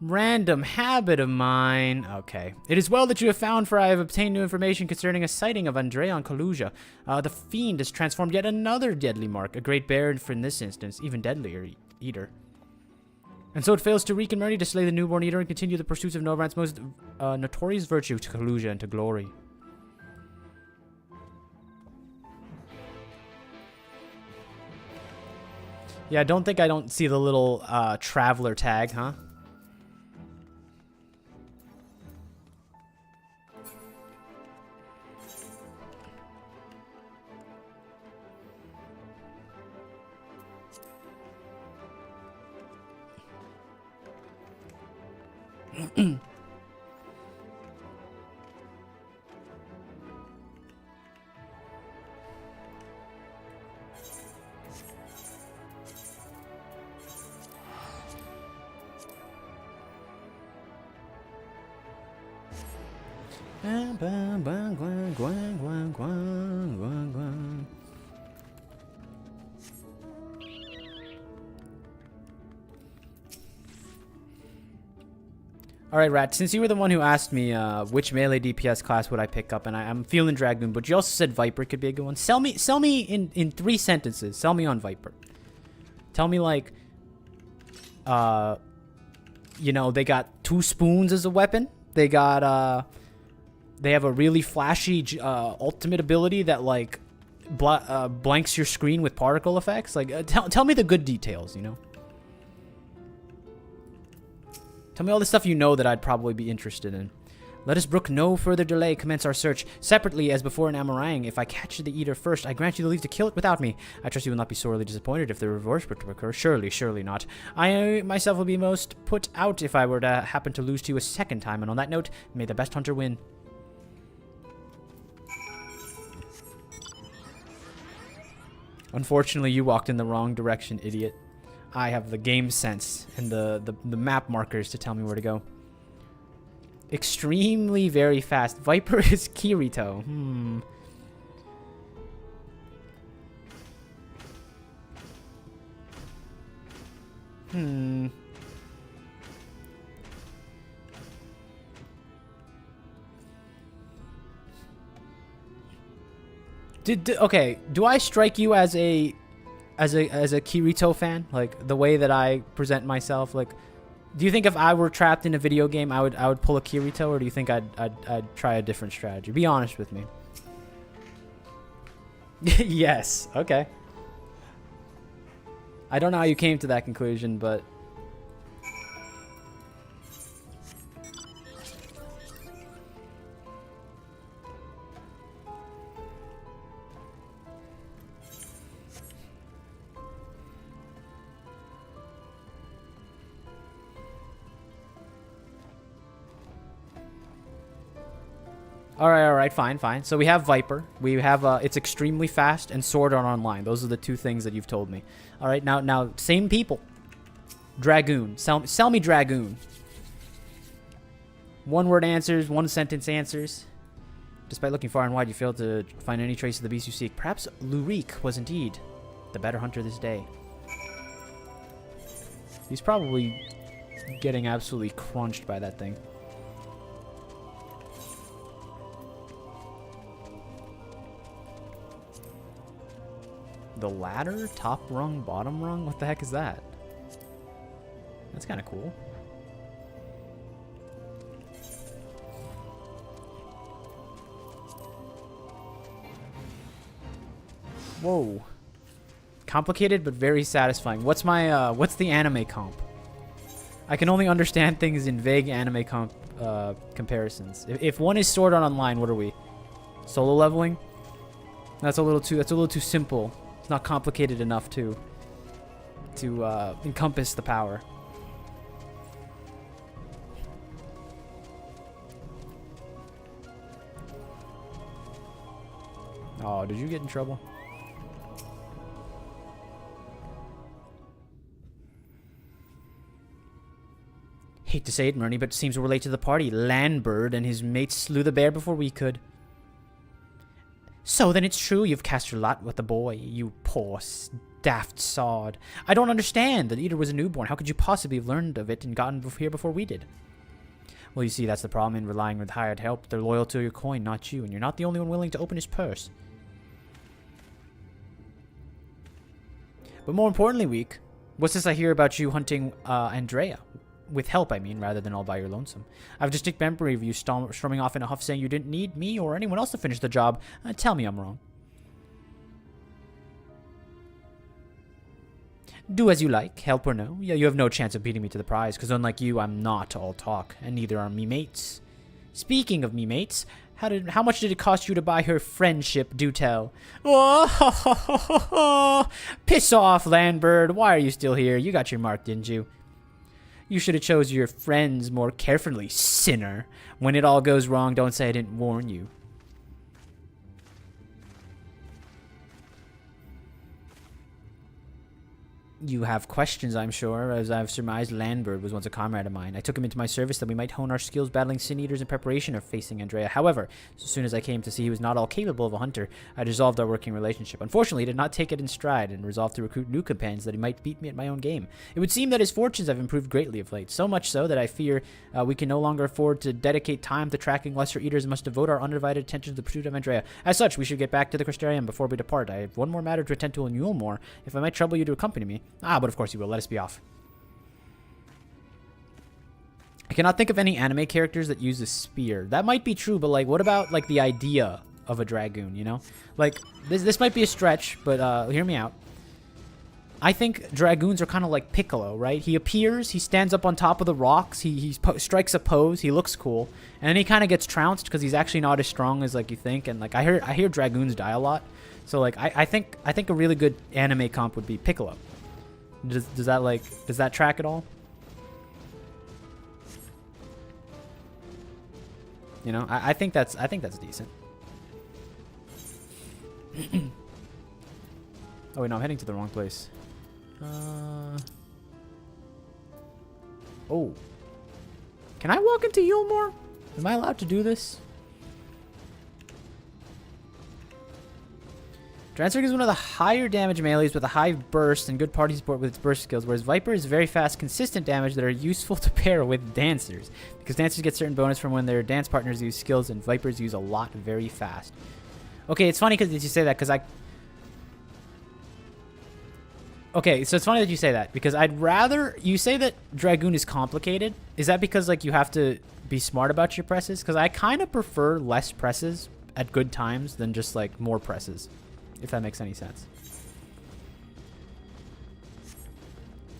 Random habit of mine. Okay. It is well that you have found, for I have obtained new information concerning a sighting of Andrea on Kaluja. The fiend has transformed yet another deadly mark, a great bear for in this instance, even deadlier eater. And so it fails to wreak and murder to slay the newborn eater and continue the pursuits of Novrant's most notorious virtue to Kaluja and to glory. Yeah, don't think I don't see the little traveler tag, huh? Alright, Rat, since you were the one who asked me which melee DPS class would I pick up, and I'm feeling Dragoon, but you also said Viper could be a good one. Sell me in 3 sentences. Sell me on Viper. Tell me, like, you know, they got 2 spoons as a weapon. They got, they have a really flashy ultimate ability that, like, blanks your screen with particle effects. Like, tell me the good details, you know? Tell me all the stuff you know that I'd probably be interested in. Let us brook no further delay, commence our search. Separately, as before in Amarang, if I catch the eater first, I grant you the leave to kill it without me. I trust you will not be sorely disappointed if the reverse were to occur. Surely, surely not. I myself will be most put out if I were to happen to lose to you a second time, and on that note, may the best hunter win. Unfortunately, you walked in the wrong direction, idiot. I have the game sense and the map markers to tell me where to go. Extremely very fast. Viper is Kirito. Okay, do I strike you as a Kirito fan? Like, the way that I present myself? Like, do you think if I were trapped in a video game, I would pull a Kirito, or do you think I'd try a different strategy? Be honest with me. Yes. Okay. I don't know how you came to that conclusion, but Alright, fine. So we have Viper. We have, it's extremely fast, and Sword Art Online. Those are the 2 things that you've told me. Alright, now, same people. Dragoon. Sell me Dragoon. 1-word answers, 1-sentence answers. Despite looking far and wide, you failed to find any trace of the beast you seek. Perhaps Lurik was indeed the better hunter this day. He's probably getting absolutely crunched by that thing. The ladder? Top rung, bottom rung? What the heck is that? That's kind of cool. Whoa. Complicated but very satisfying. What's my, what's the anime comp? I can only understand things in vague anime comp, comparisons. If one is Sword Art Online, what are we? Solo leveling? That's a little too simple. It's not complicated enough to encompass the power. Oh, did you get in trouble? Hate to say it, Murney, but it seems we're late to the party. Landbird and his mates slew the bear before we could. So then it's true you've cast your lot with the boy, you poor daft sod. I don't understand. The leader was a newborn. How could you possibly have learned of it and gotten here before we did? Well, you see, that's the problem in relying with hired help. They're loyal to your coin, not you, and you're not the only one willing to open his purse. But more importantly, Week, what's this I hear about you hunting Andrea? With help, I mean, rather than all by your lonesome. I have a distinct memory of you storming off in a huff saying you didn't need me or anyone else to finish the job. Tell me I'm wrong. Do as you like, help or no. You have no chance of beating me to the prize, because unlike you, I'm not all talk, and neither are me mates. Speaking of me mates, how much did it cost you to buy her friendship, do tell? Oh, piss off, Landbird. Why are you still here? You got your mark, didn't you? You should have chose your friends more carefully, sinner. When it all goes wrong, don't say I didn't warn you. You have questions, I'm sure. As I've surmised, Landbird was once a comrade of mine. I took him into my service that we might hone our skills battling sin eaters in preparation of facing Andrea. However, as soon as I came to see he was not all capable of a hunter, I dissolved our working relationship. Unfortunately, he did not take it in stride and resolved to recruit new companions that he might beat me at my own game. It would seem that his fortunes have improved greatly of late, so much so that I fear we can no longer afford to dedicate time to tracking lesser eaters and must devote our undivided attention to the pursuit of Andrea. As such, we should get back to the Crystarium before we depart. I have one more matter to attend to in Yulmore, if I might trouble you to accompany me. But of course you will. Let us be off. I cannot think of any anime characters that use a spear. That might be true, but like, what about like the idea of a dragoon, you know? Like, this might be a stretch, but hear me out. I think dragoons are kind of like Piccolo, right? He appears, he stands up on top of the rocks, he strikes a pose, he looks cool, and then he kind of gets trounced because he's actually not as strong as like you think. And like I hear dragoons die a lot, so like I think a really good anime comp would be Piccolo. Does that track at all? You know, I think that's decent. Oh wait, no, I'm heading to the wrong place. Oh, can I walk into Yulmore? Am I allowed to do this? Dransberg is one of the higher damage melees with a high burst and good party support with its burst skills, whereas Viper is very fast, consistent damage that are useful to pair with dancers, because dancers get certain bonus from when their dance partners use skills, and Vipers use a lot very fast. Okay, it's funny because you say that, because Okay, so it's funny that you say that, because I'd rather... You say that Dragoon is complicated. Is that because, like, you have to be smart about your presses? Because I kind of prefer less presses at good times than just, like, more presses. If that makes any sense.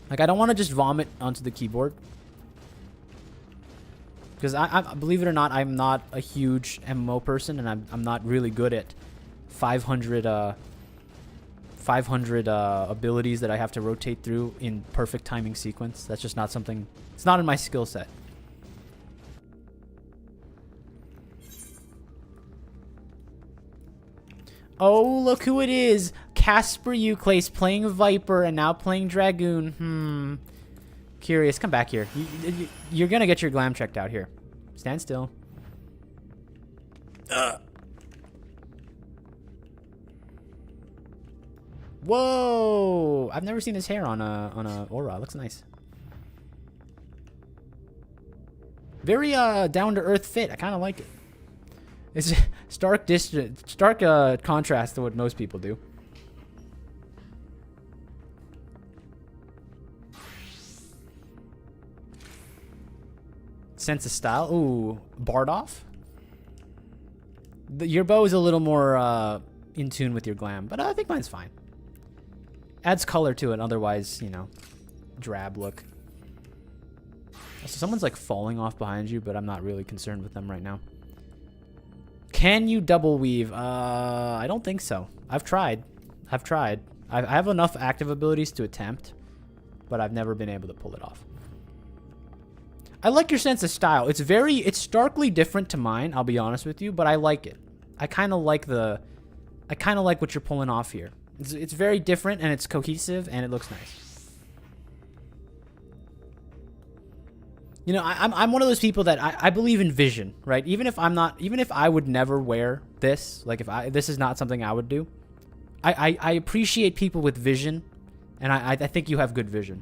Like, I don't want to just vomit onto the keyboard. Because I believe it or not, I'm not a huge MMO person, and I'm not really good at 500 abilities that I have to rotate through in perfect timing sequence. That's just not something... It's not in my skill set. Oh, look who it is. Casper Euclase playing Viper and now playing Dragoon. Curious. Come back here. You're going to get your glam checked out here. Stand still. Whoa. I've never seen his hair on a aura. It looks nice. Very down-to-earth fit. I kind of like it. It's stark contrast to what most people do. Sense of style. Ooh, Bardoff. Your bow is a little more in tune with your glam, but I think mine's fine. Adds color to it, otherwise, you know, drab look. So someone's like falling off behind you, but I'm not really concerned with them right now. Can you double weave? I don't think so. I've tried. I have enough active abilities to attempt, but I've never been able to pull it off. I like your sense of style. It's starkly different to mine, I'll be honest with you, but I like it. I kind of like what you're pulling off here. It's very different, and it's cohesive, and it looks nice. You know, I'm one of those people that I believe in vision, right? Even if I would never wear this, like this is not something I would do. I appreciate people with vision, and I think you have good vision.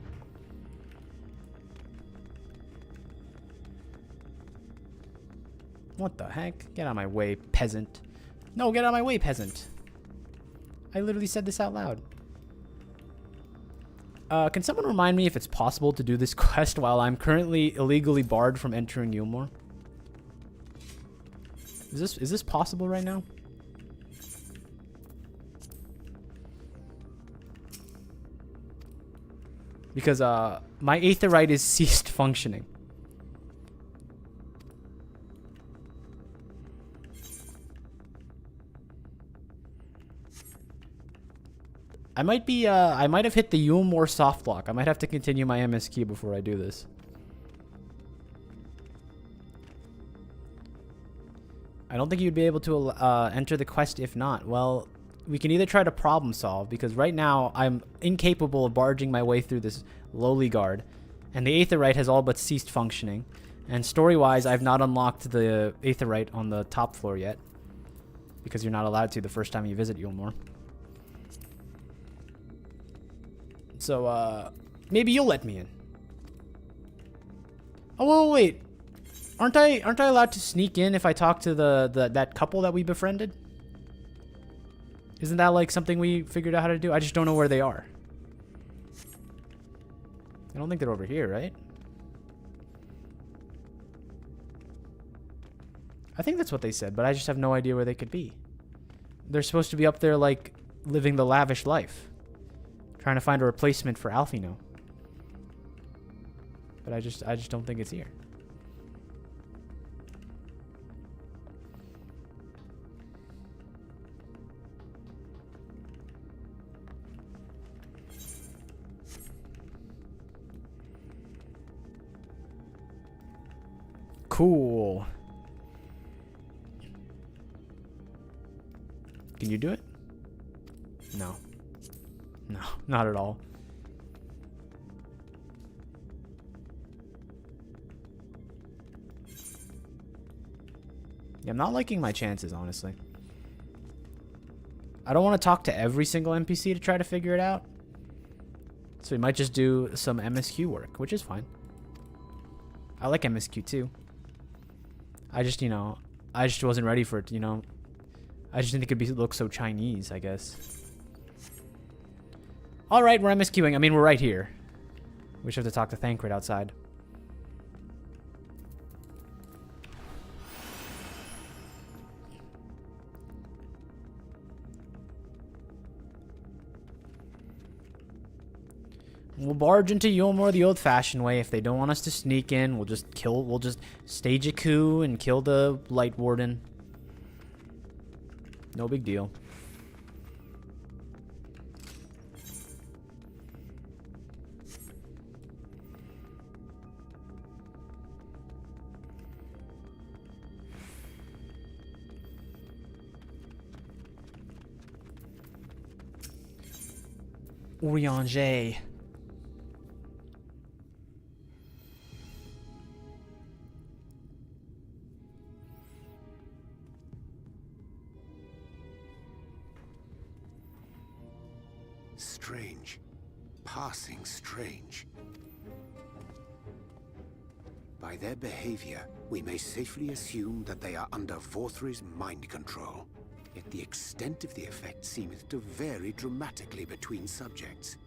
What the heck? Get out of my way, peasant. No, get out of my way, peasant. I literally said this out loud. Can someone remind me if it's possible to do this quest while I'm currently illegally barred from entering Yulmore? Is this possible right now? Because my aetherite is ceased functioning. I might have hit the Yulmore soft lock. I might have to continue my MSQ before I do this. I don't think you'd be able to enter the quest if not. Well, we can either try to problem solve, because right now I'm incapable of barging my way through this lowly guard, and the aetherite has all but ceased functioning. And story-wise, I've not unlocked the aetherite on the top floor yet, because you're not allowed to the first time you visit Yulmore. So, maybe you'll let me in. Oh, wait. Aren't I allowed to sneak in if I talk to that couple that we befriended? Isn't that like something we figured out how to do? I just don't know where they are. I don't think they're over here, right? I think that's what they said, but I just have no idea where they could be. They're supposed to be up there, like, living the lavish life. Trying to find a replacement for Alfino. But I just don't think it's here. Cool. Can you do it? No. No, not at all. Yeah, I'm not liking my chances, honestly. I don't want to talk to every single NPC to try to figure it out. So we might just do some MSQ work, which is fine. I like MSQ too. I just, you know, I just wasn't ready for it, you know. I just didn't think it look so Chinese, I guess. Alright, we're MSQing. I mean, we're right here. We should have to talk to Thancred outside. We'll barge into Yulmore the old-fashioned way. If they don't want us to sneak in, we'll just stage a coup and kill the Light Warden. No big deal. Urianger. Strange. Passing strange. By their behavior, we may safely assume that they are under Vorthry's mind control. Yet the extent of the effect seemeth to vary dramatically between subjects.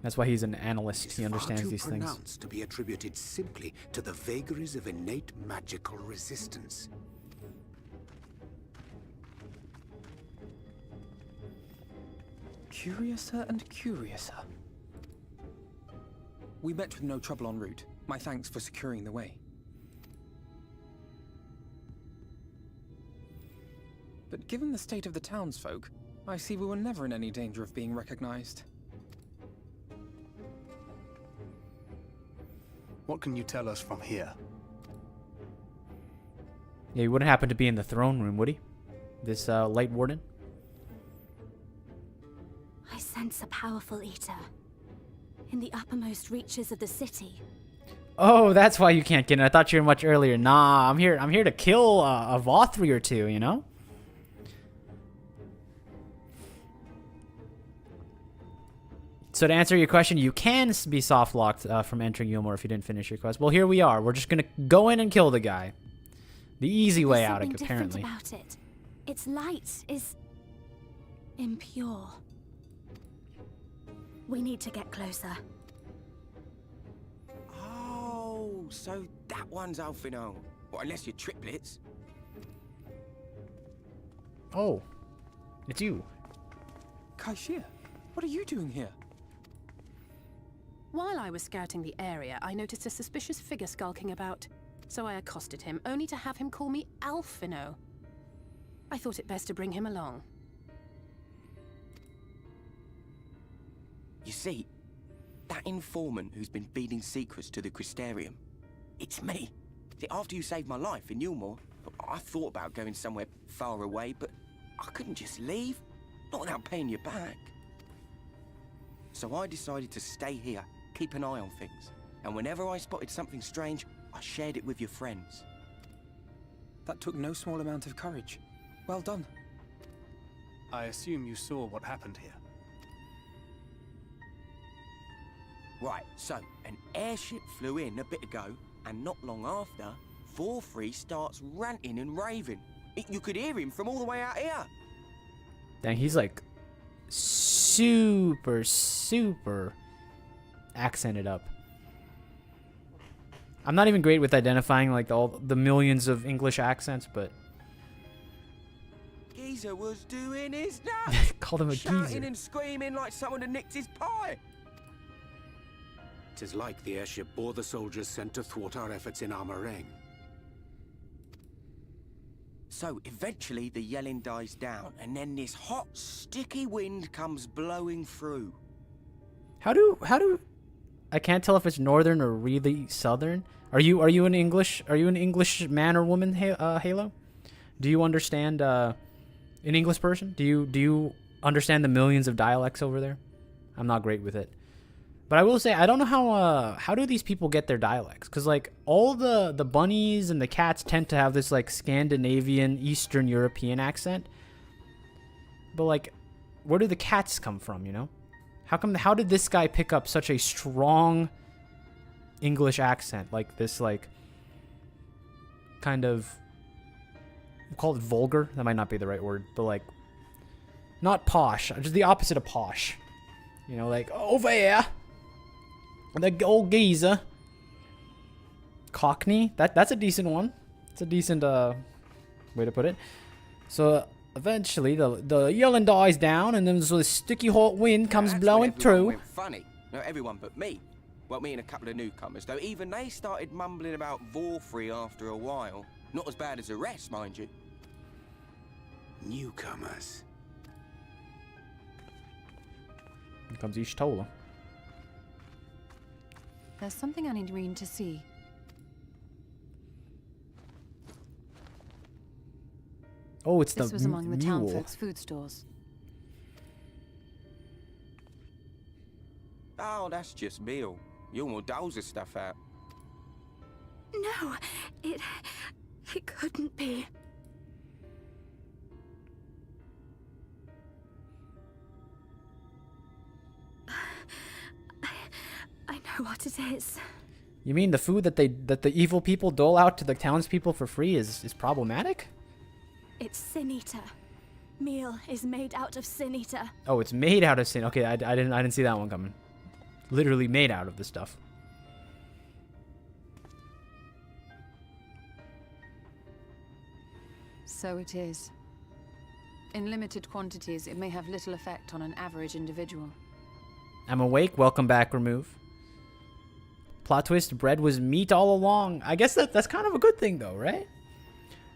That's why he's an analyst. He understands these It's far too things. pronounced to be attributed simply to the vagaries of innate magical resistance. Curiouser and curiouser. We met with no trouble en route. My thanks for securing the way. But given the state of the townsfolk, I see we were never in any danger of being recognized. What can you tell us from here? Yeah, he wouldn't happen to be in the throne room, would he? This Light Warden? I sense a powerful eater in the uppermost reaches of the city. Oh, that's why you can't get in. I thought you were much earlier. Nah, I'm here to kill a Vothri or two, you know? So to answer your question, you can be soft locked from entering Yulmore if you didn't finish your quest. Well, here we are. We're just gonna go in and kill the guy. The easy way out, apparently. About it. Its light is impure. We need to get closer. Oh, so that one's Alphino. Well, unless you're triplets. Oh, it's you. Kaishir, what are you doing here? While I was scouting the area, I noticed a suspicious figure skulking about. So I accosted him, only to have him call me Alphino. I thought it best to bring him along. You see, that informant who's been feeding secrets to the Crystarium, it's me. See, after you saved my life in Yulmore, I thought about going somewhere far away, but I couldn't just leave, not without paying you back. So I decided to stay here, keep an eye on things, and whenever I spotted something strange, I shared it with your friends. That took no small amount of courage. Well done. I assume you saw what happened here. Right, so an airship flew in a bit ago, and not long after, Vothri starts ranting and raving. You could hear him from all the way out here. Dang, he's like super accented up. I'm not even great with identifying like all the millions of English accents, but Geezer was doing his nuts. called him a shouting geezer. and screaming like someone had nicked his pie. 'Tis like the airship bore the soldiers sent to thwart our efforts in Armorang. So eventually the yelling dies down, and then this hot, sticky wind comes blowing through. How do I can't tell if it's northern or really southern. Are you an English man or woman, Halo? Do you understand an English person? Do you understand the millions of dialects over there? I'm not great with it. But I will say, I don't know how do these people get their dialects? Because, like, all the bunnies and the cats tend to have this, like, Scandinavian, Eastern European accent. But, like, where do the cats come from, you know? How did this guy pick up such a strong English accent? Like, this, like, kind of, we'll call it vulgar? That might not be the right word. But, like, not posh. Just the opposite of posh. You know, like, over here. The old geezer. Cockney. That's a decent one. It's a decent way to put it. So eventually the yelling dies down, and then so the sticky hot wind comes blowing through. Went funny. No, everyone but me. Well, me and a couple of newcomers, though even they started mumbling about Vothri after a while. Not as bad as the rest, mind you. Newcomers. Here comes Ishtola. There's something I need Reen to see. Oh, it's This the was among the mule. town folks' food stores. Oh, that's just meal. Yulmore doles his stuff out. No, it couldn't be. I know what it is. You mean the food that the evil people dole out to the townspeople for free is problematic? It's sin eater. Meal is made out of sin eater. Oh, it's made out of sin. Okay, I didn't see that one coming. Literally made out of the stuff. So it is. In limited quantities, it may have little effect on an average individual. I'm awake. Welcome back, Remove. Plot twist, bread was meat all along. I guess that's kind of a good thing, though, right?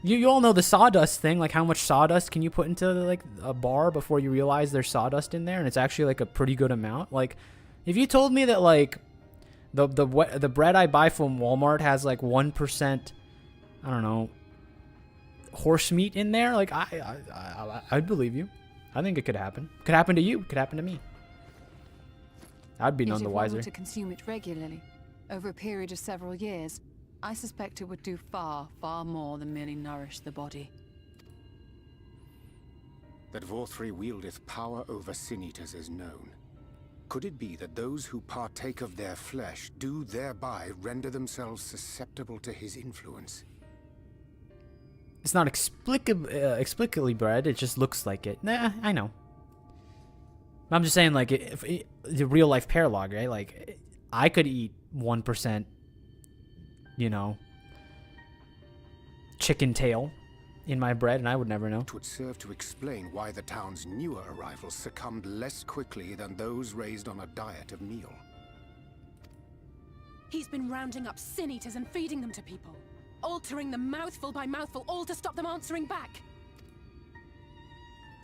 You all know the sawdust thing. Like, how much sawdust can you put into, like, a bar before you realize there's sawdust in there? And it's actually, like, a pretty good amount. Like, if you told me that, like, the bread I buy from Walmart has, like, 1%, I don't know, horse meat in there, like, I'd believe you. I think it could happen. Could happen to you. Could happen to me. I'd be none the wiser. To consume it regularly, over a period of several years, I suspect it would do far, far more than merely nourish the body. That Vorthri wieldeth power over Sin Eaters is known. Could it be that those who partake of their flesh do thereby render themselves susceptible to his influence? It's not explicitly bred, it just looks like it. Nah, I know. I'm just saying, like, if the real life paralog, right? Like, I could eat 1%, you know, chicken tail in my bread, and I would never know. It would serve to explain why the town's newer arrivals succumbed less quickly than those raised on a diet of meal. He's been rounding up Sin Eaters and feeding them to people. Altering them mouthful by mouthful, all to stop them answering back.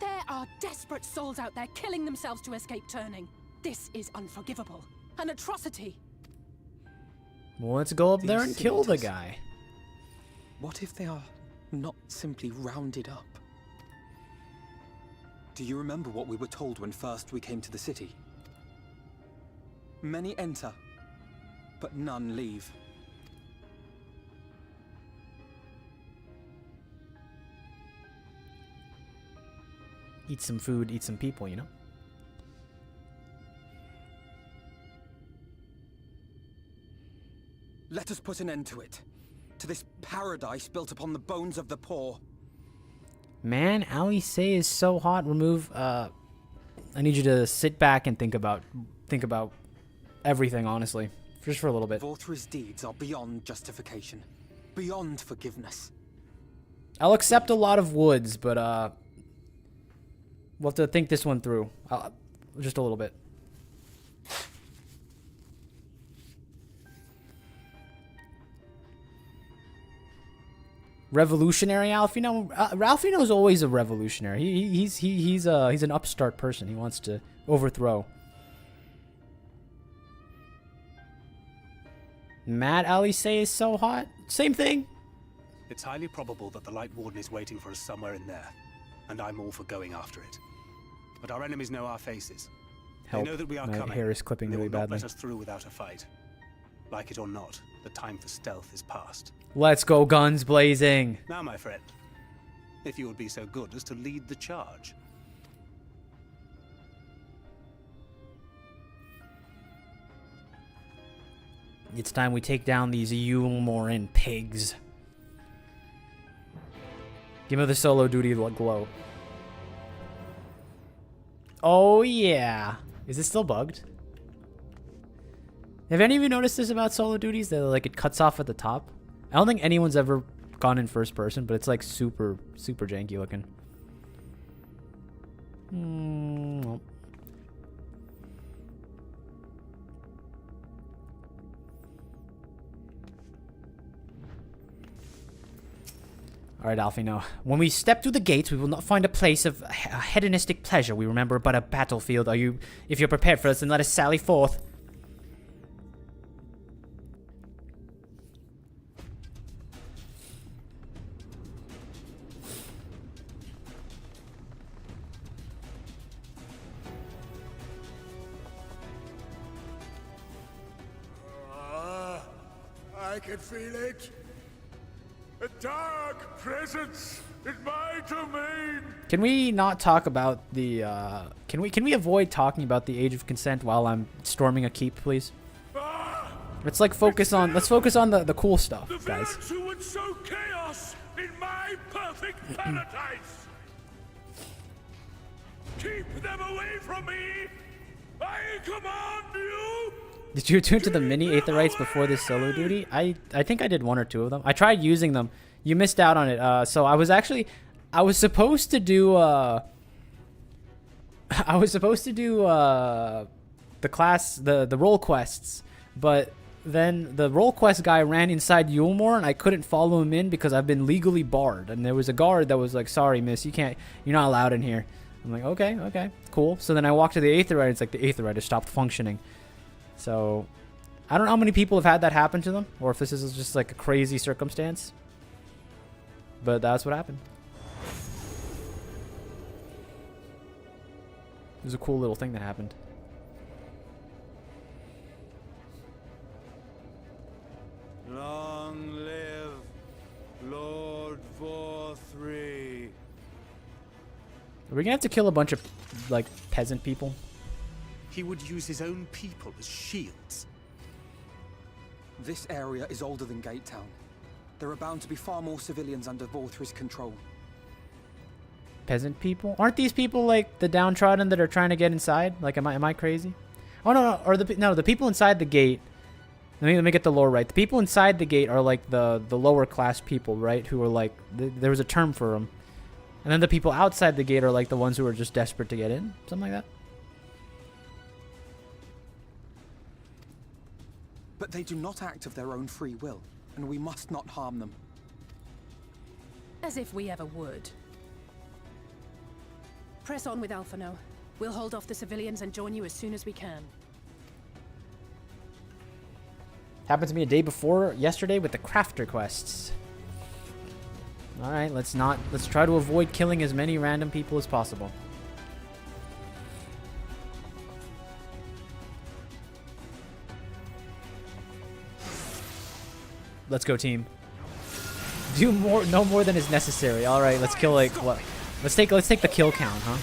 There are desperate souls out there killing themselves to escape turning. This is unforgivable. An atrocity. Well, let's go up there and kill the guy. What if they are not simply rounded up? Do you remember what we were told when first we came to the city? Many enter, but none leave. Eat some food, eat some people, you know? Let us put an end to it. To this paradise built upon the bones of the poor. Man, Ali Say is so hot. Remove, I need you to sit back and think about everything, honestly. Just for a little bit. Vorthri's deeds are beyond justification. Beyond forgiveness. I'll accept a lot of woods, but, we'll have to think this one through. Just a little bit. Revolutionary Alfino? Alfino's always a revolutionary. He's an upstart person. He wants to overthrow. Mad Ali Say is so hot. Same thing. It's highly probable that the Light Warden is waiting for us somewhere in there, and I'm all for going after it. But our enemies know our faces. Help. They know that we are My coming. hair is clipping They really will not badly. let us through without a fight. Like it or not, the time for stealth is past. Let's go guns blazing. Now, my friend, if you would be so good as to lead the charge. It's time we take down these Yulmoran pigs. Give me the solo duty glow. Oh yeah. Is it still bugged? Have any of you noticed this about solo duties? That like it cuts off at the top? I don't think anyone's ever gone in first person, but it's like super janky looking. Nope. Alright, Alfino. When we step through the gates, we will not find a place of hedonistic pleasure we remember but a battlefield. If you're prepared for us, then let us sally forth. I can feel it. A dark presence in my domain. Can we not talk about the can we avoid talking about the age of consent while I'm storming a keep, please? Let's like focus on the cool stuff, The guys. villains who would sow chaos in my perfect paradise. Keep them away from me. I command you. Did you attune to the mini Aetherites before this solo duty? I think I did one or two of them. I tried using them. You missed out on it. So I was supposed to do the class the role quests, but then the role quest guy ran inside Yulmore and I couldn't follow him in because I've been legally barred. And there was a guard that was like, "Sorry, miss, you're not allowed in here." I'm like, okay, cool. So then I walked to the Aetherite. It's like the Aetherite has stopped functioning. So, I don't know how many people have had that happen to them, or if this is just like a crazy circumstance. But that's what happened. It was a cool little thing that happened. three. Are we gonna have to kill a bunch of, like, peasant people? He would use his own people as shields. This area is older than Gate Town. There are bound to be far more civilians under Vorthris control. Peasant people? Aren't these people like the downtrodden that are trying to get inside? Like, am I crazy? Oh no, or the people inside the gate. Let me get the lore right. The people inside the gate are like the lower class people, right? Who are like there was a term for them, and then the people outside the gate are like the ones who are just desperate to get in, something like that. But they do not act of their own free will, and we must not harm them. As if we ever would. Press on with Alphino. We'll hold off the civilians and join you as soon as we can. Happened to me a day before yesterday with the crafter quests. All right, let's try to avoid killing as many random people as possible. Let's go, team. Do no more than is necessary. All right, let's kill like what? Let's take the kill count, huh?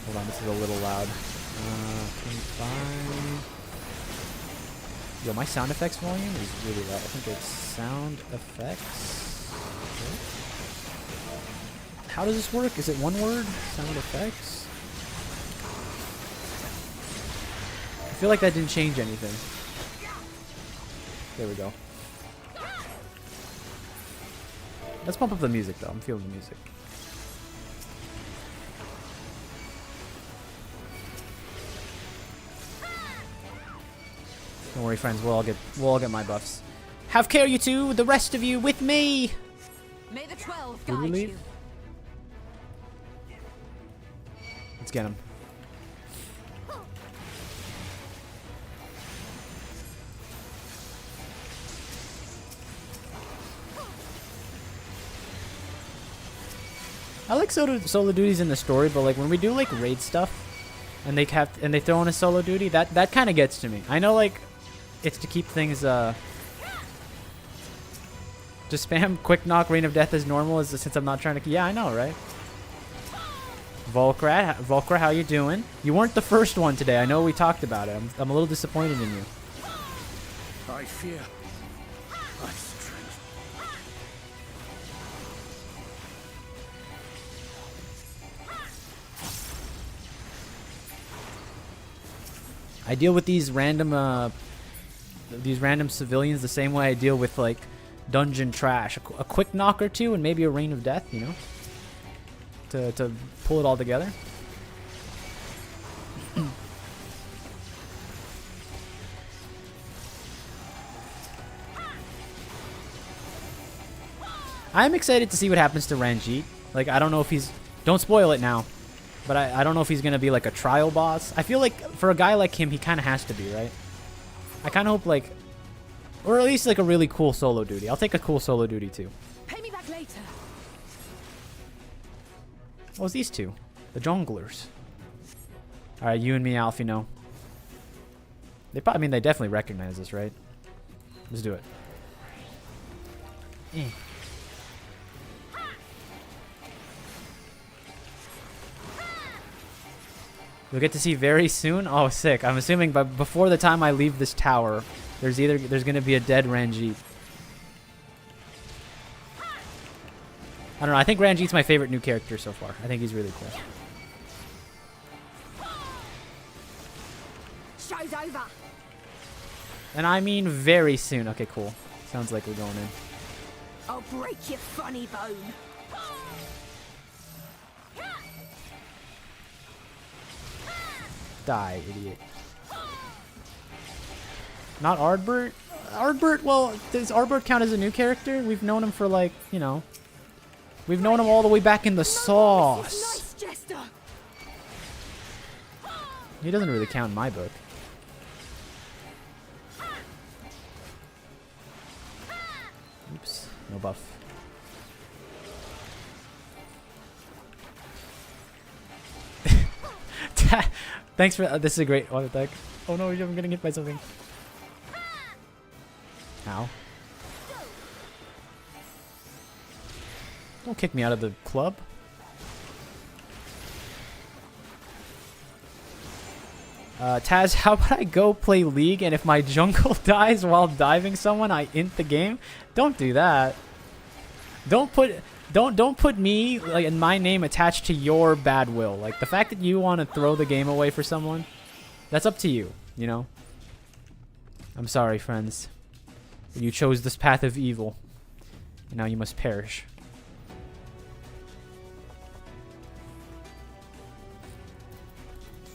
Hold on, this is a little loud. 25. Yo, my sound effects volume is really loud. I think it's sound effects. Okay. How does this work? Is it one word? Sound effects? I feel like that didn't change anything. There we go. Let's pump up the music, though. I'm feeling the music. Don't worry, friends. We'll all get my buffs. Have care, you two. The rest of you with me. May the 12 Did we guide leave? you. Let's get him. I like solo duties in the story, but like when we do like raid stuff, and they throw in a solo duty, that kind of gets to me. I know like it's to keep things to spam quick knock Reign of Death as normal since I'm not trying to. Yeah, I know, right? Volkra, how you doing? You weren't the first one today. I know we talked about it. I'm a little disappointed in you. I fear my strength. I deal with these random civilians the same way I deal with like dungeon trash. A quick knock or two and maybe a Reign of Death, you know, to pull it all together. I'm excited to see what happens to Ranjit. Like, I don't know if he's... Don't spoil it now. But I don't know if he's going to be like a trial boss. I feel like for a guy like him, he kind of has to be, right? I kind of hope like... Or at least like a really cool solo duty. I'll take a cool solo duty too. Pay me back later. What was these two? The jonglers. Alright, you and me, Alf, you know. They probably... I mean, they definitely recognize us, right? Let's do it. You'll get to see very soon. Oh, sick. I'm assuming but before the time I leave this tower, there's going to be a dead Ranjit. I don't know. I think Ranjit's my favorite new character so far. I think he's really cool. Show's over. And I mean very soon. Okay, cool. Sounds like we're going in. I'll break your funny bone. Die, idiot. Not Ardbert? Ardbert, well, does Ardbert count as a new character? We've known him for like, you know. We've known him all the way back in the sauce. He doesn't really count in my book. Oops, no buff. Thanks for this is a great auto attack. Oh no, I'm getting hit by something. Ow. Don't kick me out of the club. Taz, how about I go play League and if my jungle dies while diving someone, I int the game? Don't do that. Don't put me like and my name attached to your bad will. Like the fact that you want to throw the game away for someone, that's up to you, you know? I'm sorry, friends. You chose this path of evil. And now you must perish.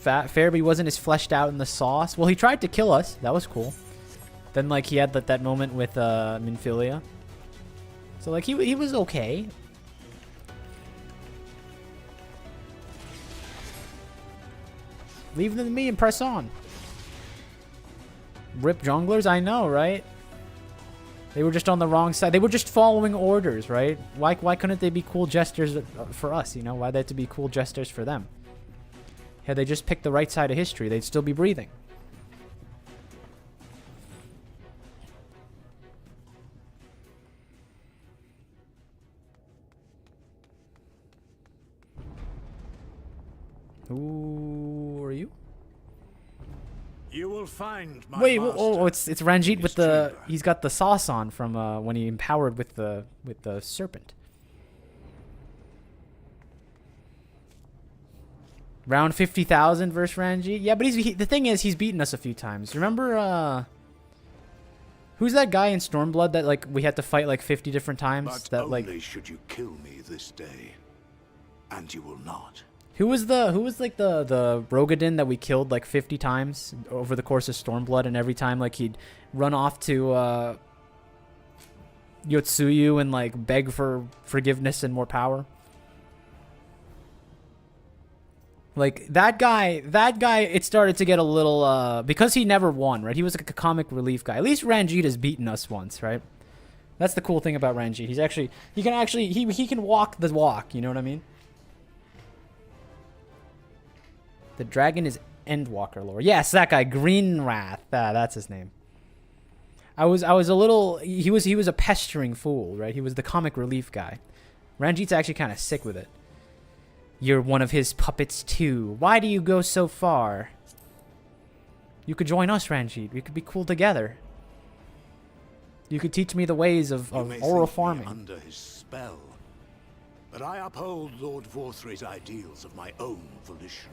Fairby wasn't as fleshed out in the sauce. Well, he tried to kill us. That was cool. Then, like, he had that moment with Minfilia. So, like, he was okay. Leave them to me and press on. Rip junglers? I know, right? They were just on the wrong side. They were just following orders, right? Why couldn't they be cool jesters for us, you know? Why they had to be cool jesters for them? Had they just picked the right side of history, they'd still be breathing. Who are you? You will find my Wait, master. oh, it's Ranjit with the. He's got the sauce on from when he empowered with the serpent. Round 50,000 versus Ranjit. Yeah, but the thing is, he's beaten us a few times. Remember, who's that guy in Stormblood that like we had to fight like 50 different times? But that only like. should you kill me this day, and you will not. Who was like the Rogadin that we killed like 50 times over the course of Stormblood, and every time like he'd run off to Yotsuyu and like beg for forgiveness and more power? Like that guy, it started to get a little because he never won, right? He was like a comic relief guy. At least Ranjit has beaten us once, right? That's the cool thing about Ranjit. He can walk the walk, you know what I mean? The dragon is Endwalker lore. Yes, that guy, Greenwrath. That's his name. I was a little. He was a pestering fool, right? He was the comic relief guy. Ranjit's actually kind of sick with it. You're one of his puppets too. Why do you go so far? You could join us, Ranjit. We could be cool together. You could teach me the ways of oral farming. Under his spell, but I uphold Lord Vorthry's ideals of my own volition.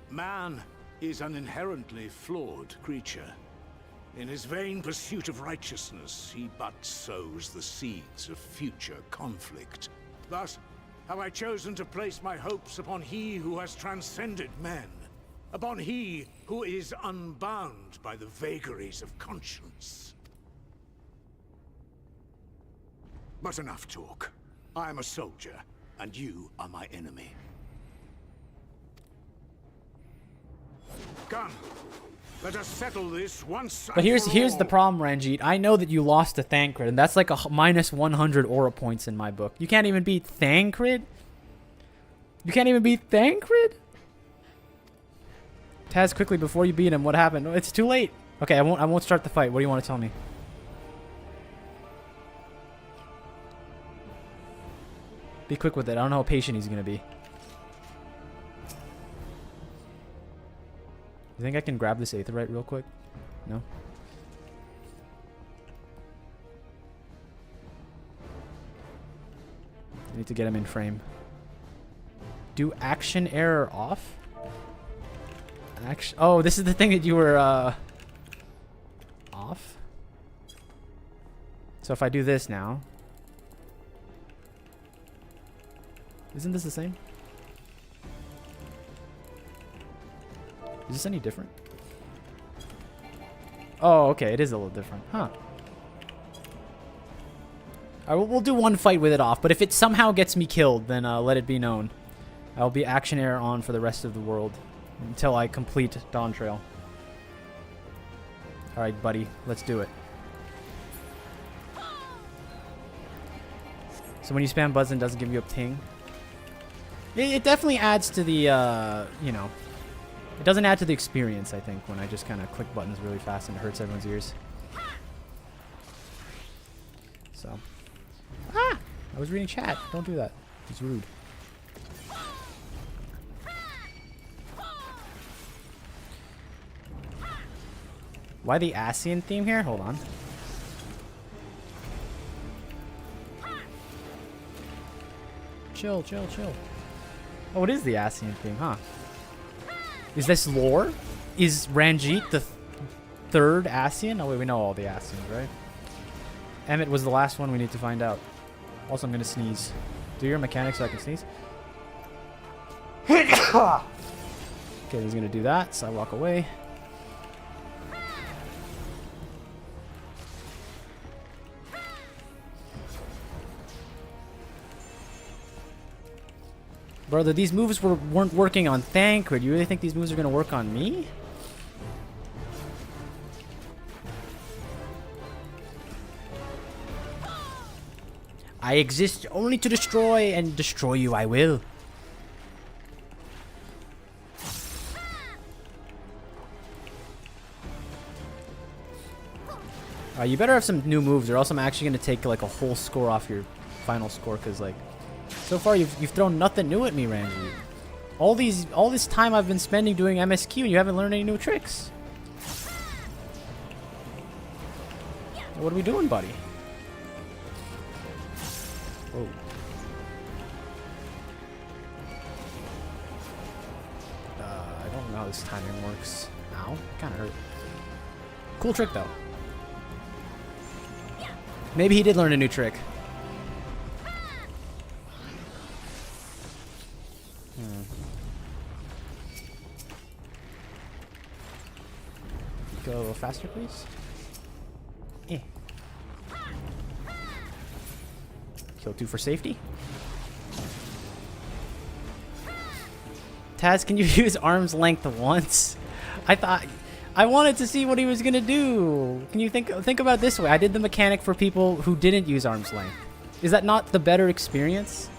Man is an inherently flawed creature. In his vain pursuit of righteousness, he but sows the seeds of future conflict. Thus, have I chosen to place my hopes upon he who has transcended men, upon he who is unbound by the vagaries of conscience. But enough talk. I am a soldier, and you are my enemy. Come, let us settle this once. But here's the problem, Ranjit. I know that you lost to Thancred, and that's like a minus 100 aura points in my book. You can't even beat Thancred? You can't even beat Thancred? Taz, quickly before you beat him, what happened? It's too late. Okay, I won't start the fight. What do you want to tell me? Be quick with it. I don't know how patient he's gonna be. You think I can grab this Aetherite real quick? No? I need to get him in frame. Do action error off? Oh, this is the thing that you were off? So if I do this now, isn't this the same? Is this any different? Oh, okay. It is a little different. Huh. Alright, we'll do one fight with it off, but if it somehow gets me killed, then let it be known. I'll be action error on for the rest of the world until I complete Dawn Trail. Alright, buddy. Let's do it. So when you spam buzz, it doesn't give you a ping. It definitely adds to the, you know... It doesn't add to the experience, I think, when I just kind of click buttons really fast and it hurts everyone's ears. So. Ah! I was reading chat. Don't do that. It's rude. Why the Asian theme here? Hold on. Chill, chill, chill. Oh, it is the Asian theme, huh? Is this lore? Is Ranjit the third Asian? Oh, wait, we know all the Asians, right? Emmett was the last one we need to find out. Also, I'm going to sneeze. Do your mechanics so I can sneeze. Okay, he's going to do that, so I walk away. Brother, these moves weren't working on Thancred. You really think these moves are going to work on me? I exist only to destroy, and destroy you I will. You better have some new moves, or else I'm actually going to take like a whole score off your final score, because like, so far you've thrown nothing new at me, Ranji. All this time I've been spending doing MSQ, and you haven't learned any new tricks. What are we doing, buddy? Whoa. I don't know how this timing works. Ow, kind of hurt. Cool trick though. Maybe he did learn a new trick. Go a little faster, please. Eh. Kill 2 for safety. Taz, can you use arm's length once? I wanted to see what he was gonna do. Can you think about it this way? I did the mechanic for people who didn't use arm's length. Is that not the better experience?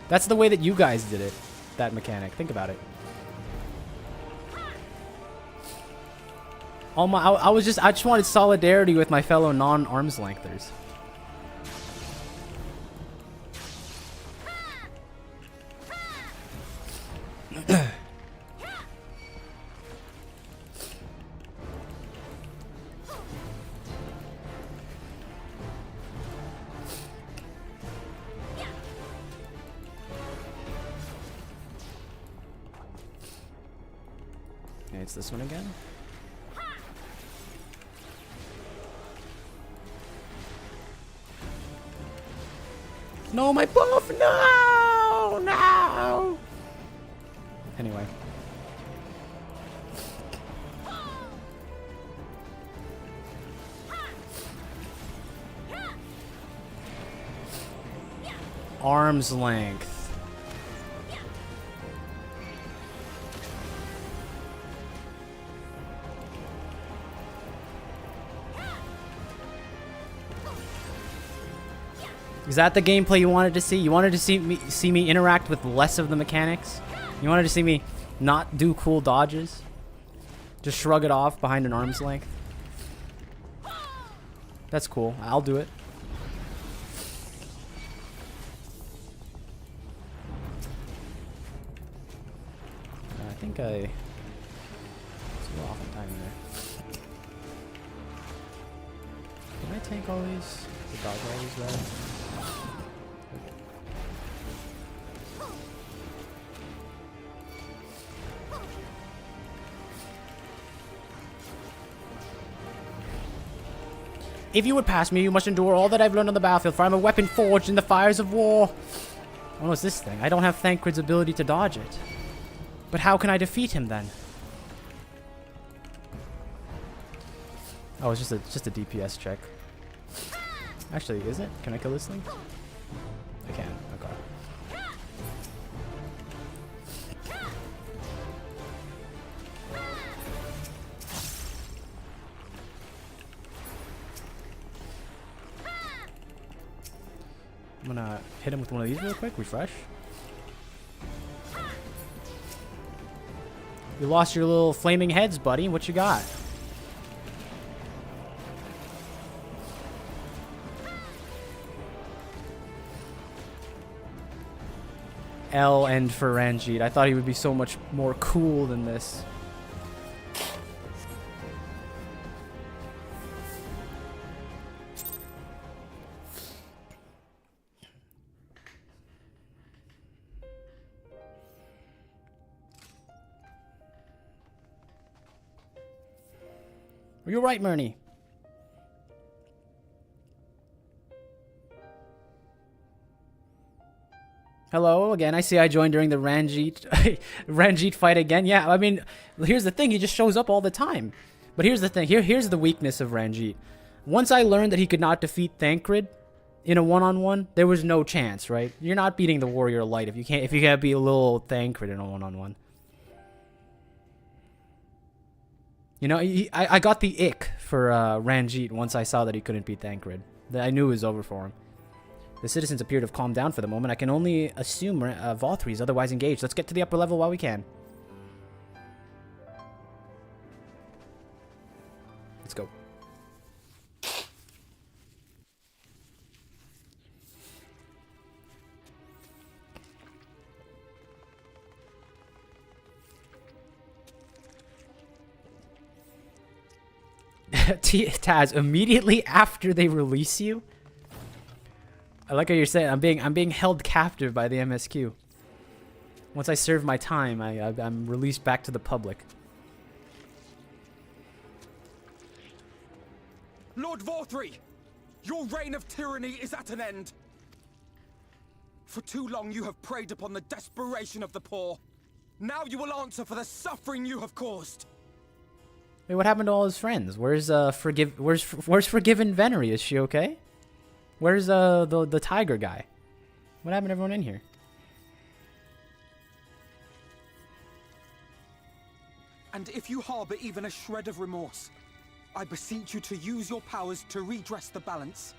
That's the way that you guys did it. That mechanic. Think about it. I just wanted solidarity with my fellow non-arm's lengthers. Okay, it's this one again. No, my buff! No! No! Anyway. Arm's length. Is that the gameplay you wanted to see? You wanted to see me interact with less of the mechanics? You wanted to see me not do cool dodges? Just shrug it off behind an arm's length? That's cool. I'll do it. I think it's a little off in timing there. Can I tank all these? To dodge all these guys? If you would pass me, you must endure all that I've learned on the battlefield, for I'm a weapon forged in the fires of war. Oh, what's this thing? I don't have Thancred's ability to dodge it. But how can I defeat him then? Oh, it's just a DPS check. Actually, is it? Can I kill this thing? I can. Okay. I'm gonna hit him with one of these real quick. Refresh. You lost your little flaming heads, buddy. What you got? L end for Ranjit. I thought he would be so much more cool than this. You're right, Murney. Hello again. I see I joined during the Ranjit fight again. Yeah, I mean, here's the thing. He just shows up all the time. But here's the thing. Here's the weakness of Ranjit. Once I learned that he could not defeat Thancred in a one-on-one, there was no chance, right? You're not beating the Warrior Light if you can't beat a little Thancred in a one-on-one. You know, I got the ick for Ranjit once I saw that he couldn't beat Thancred. I knew it was over for him. The citizens appear to have calmed down for the moment. I can only assume Valtteri is otherwise engaged. Let's get to the upper level while we can. Let's go. Taz, immediately after they release you? I like how you're saying I'm being held captive by the MSQ. Once I serve my time, I'm released back to the public. Lord Valtteri, your reign of tyranny is at an end. For too long you have preyed upon the desperation of the poor. Now you will answer for the suffering you have caused. Wait, what happened to all his friends? Where's Forgiven Venery? Is she okay? Where's the tiger guy? What happened to everyone in here? And if you harbor even a shred of remorse, I beseech you to use your powers to redress the balance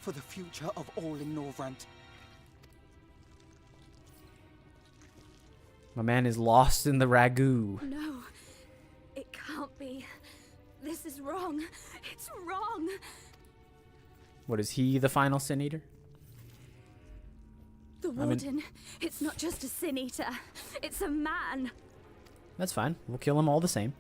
for the future of all in Norvrant. My man is lost in the ragu. No, it can't be. This is wrong. It's wrong. What, is he the final Sin Eater? The Warden, it's not just a Sin Eater. It's a man. That's fine. We'll kill him all the same.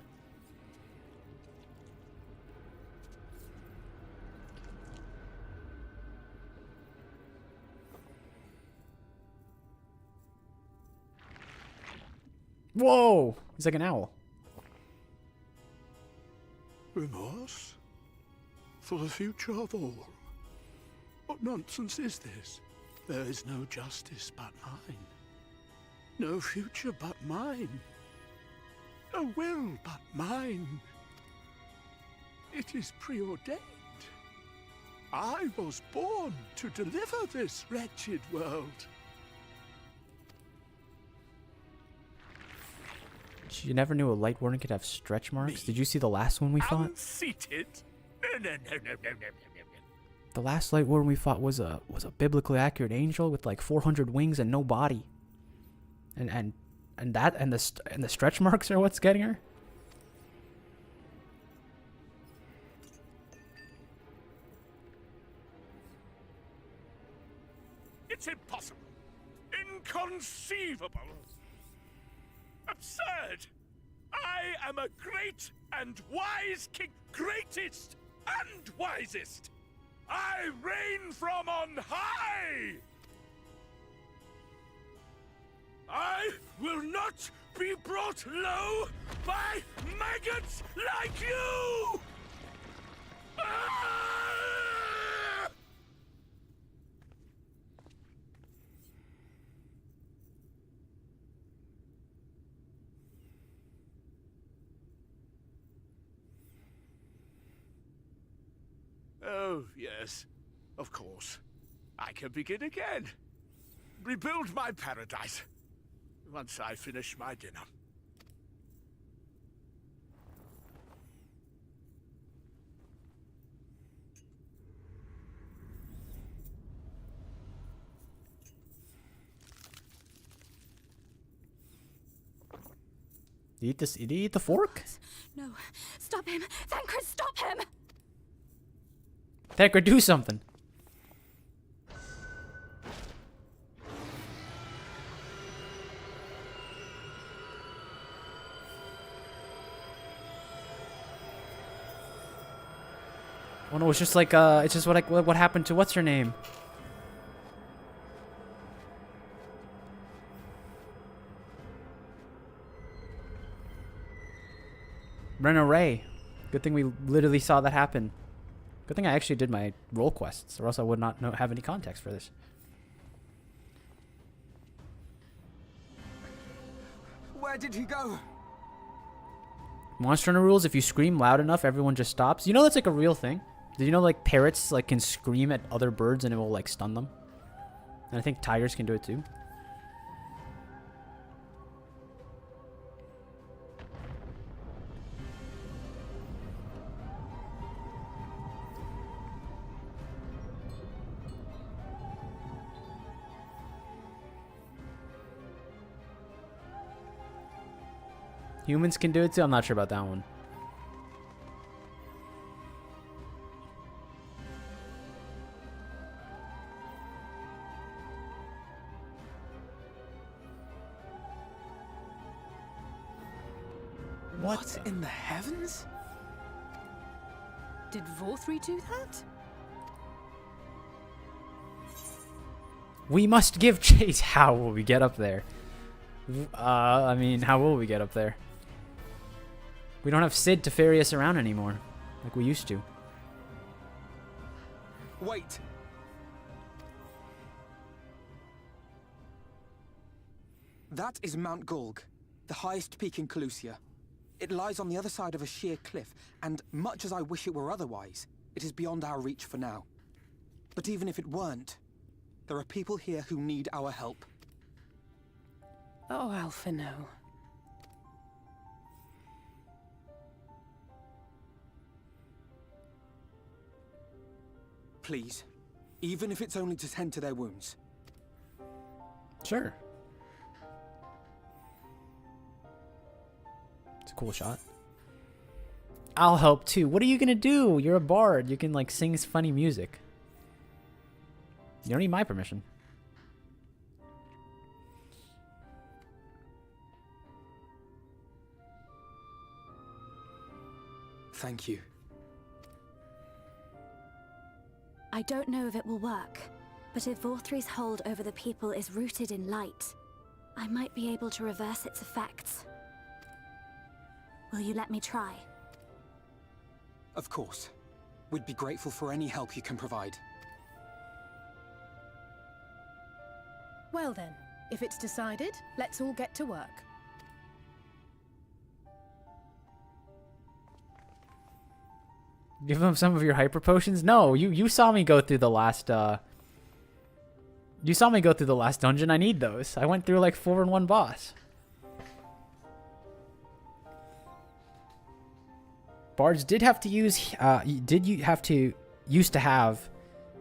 Whoa! He's like an owl. Remorse? For the future of all? What nonsense is this? There is no justice but mine. No future but mine. No will but mine. It is preordained. I was born to deliver this wretched world. You never knew a Light Warden could have stretch marks? Did you see the last one we fought? Unseated? No. The last Light Warden we fought was a biblically accurate angel with like 400 wings and no body. And the stretch marks are what's getting her? It's impossible. Inconceivable. Absurd. I am a great and wise king. Greatest and wisest. I reign from on high. I will not be brought low by maggots like you! Ah! Oh, yes, of course. I can begin again. Rebuild my paradise. Once I finish my dinner. Did he eat the fork? No, stop him! Thancred, stop him! Thancred, do something. Oh no, it's just like it's just what happened to what's her name? Brenna Ray. Good thing we literally saw that happen. Good thing I actually did my role quests, or else I would not have any context for this. Where did he go? Monster Hunter rules, if you scream loud enough, everyone just stops. You know that's like a real thing? Did you know like parrots like can scream at other birds and it will like stun them? And I think tigers can do it too. Humans can do it too? I'm not sure about that one. What in the heavens? Did Vorthri do that? We must give chase. How will we get up there? I mean, how will we get up there? We don't have Sid to ferry us around anymore, like we used to. Wait. That is Mount Golg, the highest peak in Calusia. It lies on the other side of a sheer cliff, and much as I wish it were otherwise, it is beyond our reach for now. But even if it weren't, there are people here who need our help. Oh, Alphino. Please, even if it's only to tend to their wounds. Sure. It's a cool shot. I'll help too. What are you gonna do? You're a bard. You can like sing funny music. You don't need my permission. Thank you. I don't know if it will work, but if Vorthri's hold over the people is rooted in light, I might be able to reverse its effects. Will you let me try? Of course. We'd be grateful for any help you can provide. Well then, if it's decided, let's all get to work. Give them some of your hyper potions? No, you saw me go through the last you saw me go through the last dungeon. I need those. I went through like 4 in 1 boss. Bards did have to use used to have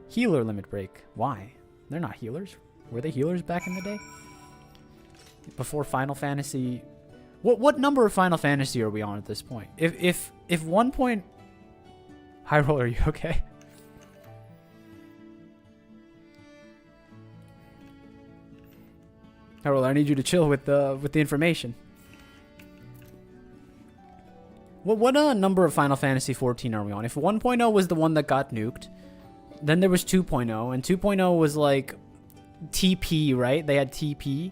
healer limit break. Why? They're not healers. Were they healers back in the day? Before Final Fantasy. What number of Final Fantasy are we on at this point? If 1 point. High roll, are you okay? High roll, I need you to chill with the information. What number of Final Fantasy 14 are we on? If 1.0 was the one that got nuked, then there was 2.0, and 2.0 was like TP, right? They had TP.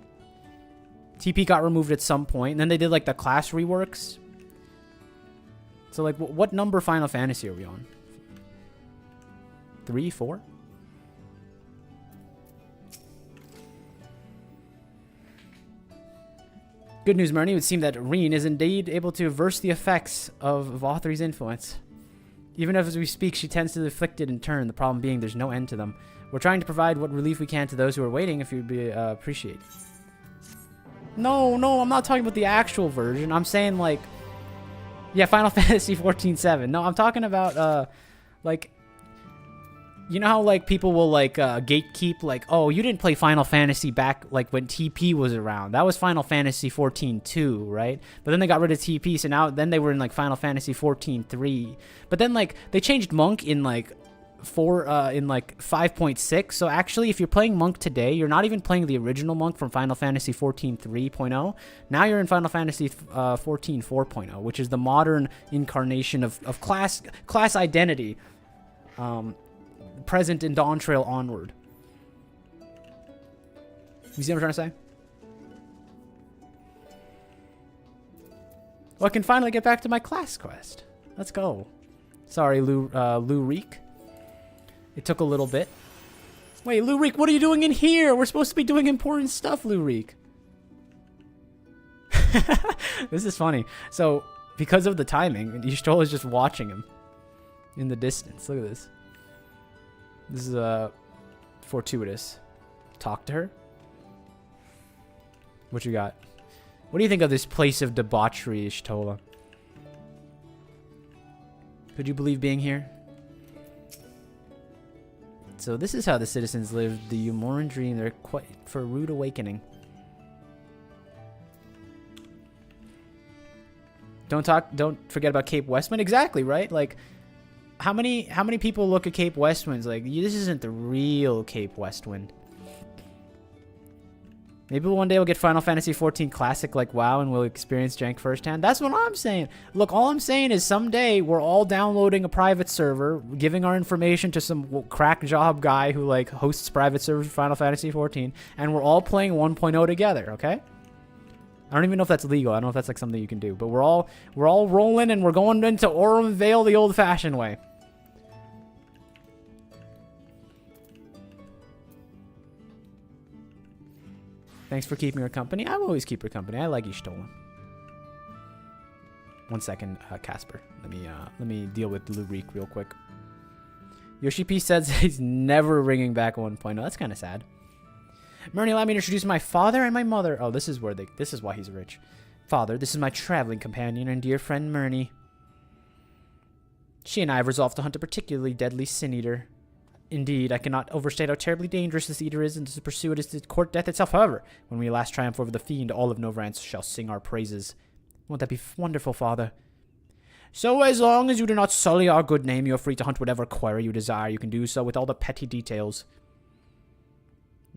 TP got removed at some point, and then they did like the class reworks. So, like, what number Final Fantasy are we on? 3, 4? Good news, Marnie. It would seem that Reen is indeed able to reverse the effects of Vothri's influence. Even as we speak, she tends to afflict it in turn, the problem being there's no end to them. We're trying to provide what relief we can to those who are waiting, if you'd be appreciate. No, I'm not talking about the actual version. I'm saying, like... Yeah, Final Fantasy 14-7. No, I'm talking about, like, you know how, like, people will, like, gatekeep, like, oh, you didn't play Final Fantasy back, like, when TP was around. That was Final Fantasy 14-2, right? But then they got rid of TP, so now, then they were in, like, Final Fantasy 14-3. But then, like, they changed Monk in, like, 5.6. So actually, if you're playing Monk today, you're not even playing the original Monk from Final Fantasy 14 3.0. Now you're in Final Fantasy 14 4.0, which is the modern incarnation of class identity. present in Dawn Trail onward. You see what I'm trying to say? Well, I can finally get back to my class quest. Let's go. Sorry, Lou Reek. It took a little bit. Wait, Lou Reek, what are you doing in here? We're supposed to be doing important stuff, Lou Reek. This is funny. So, because of the timing, Y'shtola is just watching him in the distance. Look at this. This is fortuitous. Talk to her. What you got? What do you think of this place of debauchery, Y'shtola? Could you believe being here? So this is how the citizens lived the Umoran dream. They're quite for a rude awakening. Don't forget about Cape Westwind. Exactly, right? Like, how many people look at Cape Westwind like, this isn't the real Cape Westwind? Maybe one day we'll get Final Fantasy XIV Classic like WoW and we'll experience jank firsthand. That's what I'm saying. Look, all I'm saying is someday we're all downloading a private server, giving our information to some crack job guy who like hosts private servers for Final Fantasy XIV, and we're all playing 1.0 together, okay? I don't even know if that's legal. I don't know if that's like something you can do, but we're all rolling and we're going into Aurum Vale the old-fashioned way. Thanks for keeping her company. I will always keep her company. I like Y'shtola. 1 second, Casper. Let me deal with Lou Reek real quick. Yoshi P says he's never bringing back 1.0. That's kind of sad. Murney, allow me to introduce my father and my mother. Oh, this is why he's rich. Father, this is my traveling companion and dear friend Murney. She and I have resolved to hunt a particularly deadly sin eater. Indeed, I cannot overstate how terribly dangerous this eater is, and to pursue it is to court death itself. However, when we last triumph over the fiend, all of Novrance shall sing our praises. Won't that be wonderful, Father? So as long as you do not sully our good name, you are free to hunt whatever quarry you desire. You can do so with all the petty details.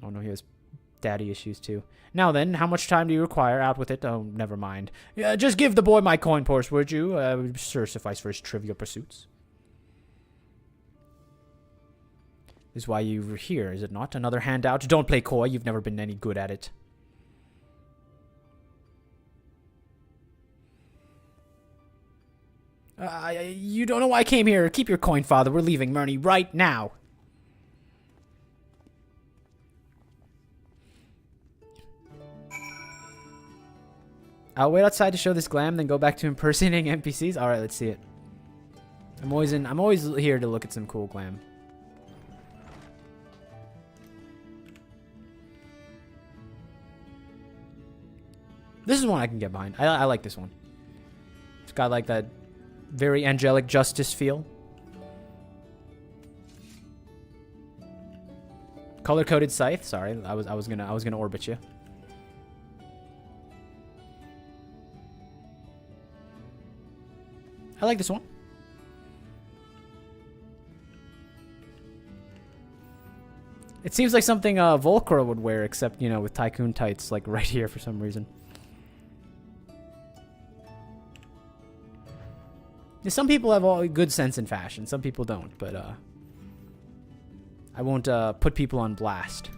Oh no, he has daddy issues too. Now then, how much time do you require? Out with it. Oh, never mind. Just give the boy my coin purse, would you? Would sure suffice for his trivial pursuits. This is why you're here, is it not? Another handout? Don't play coy. You've never been any good at it. You don't know why I came here. Keep your coin, Father. We're leaving Murney right now. I'll wait outside to show this glam, then go back to impersonating NPCs. All right, let's see it. I'm always here to look at some cool glam. This is one I can get behind. I like this one. It's got like that very angelic justice feel. Color-coded scythe. Sorry, I was gonna orbit you. I like this one. It seems like something Volcra would wear, except, you know, with tycoon tights, like right here for some reason. Some people have all good sense in fashion. Some people don't, but I won't put people on blast.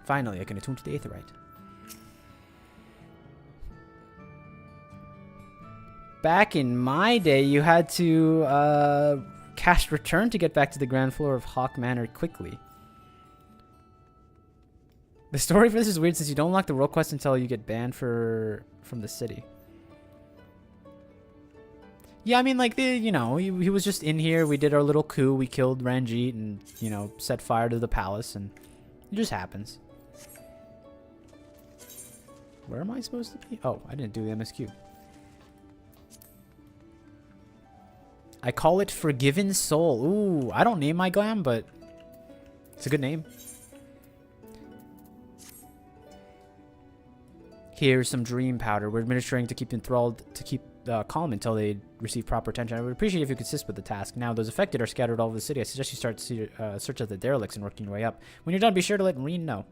Finally, I can attune to the Aetherite. Back in my day, you had to cast Return to get back to the ground floor of Hawk Manor quickly. The story for this is weird since you don't unlock the role quest until you get banned from the city. Yeah, I mean, like, you know, he was just in here. We did our little coup. We killed Ranjit and, you know, set fire to the palace, and it just happens. Where am I supposed to be? Oh, I didn't do the MSQ. I call it Forgiven Soul. Ooh, I don't name my glam, but it's a good name. Here's some dream powder. We're administering to keep enthralled, to keep calm until they receive proper attention. I would appreciate if you could assist with the task. Now, those affected are scattered all over the city. I suggest you start to search of the derelicts and working your way up. When you're done, be sure to let Marine know.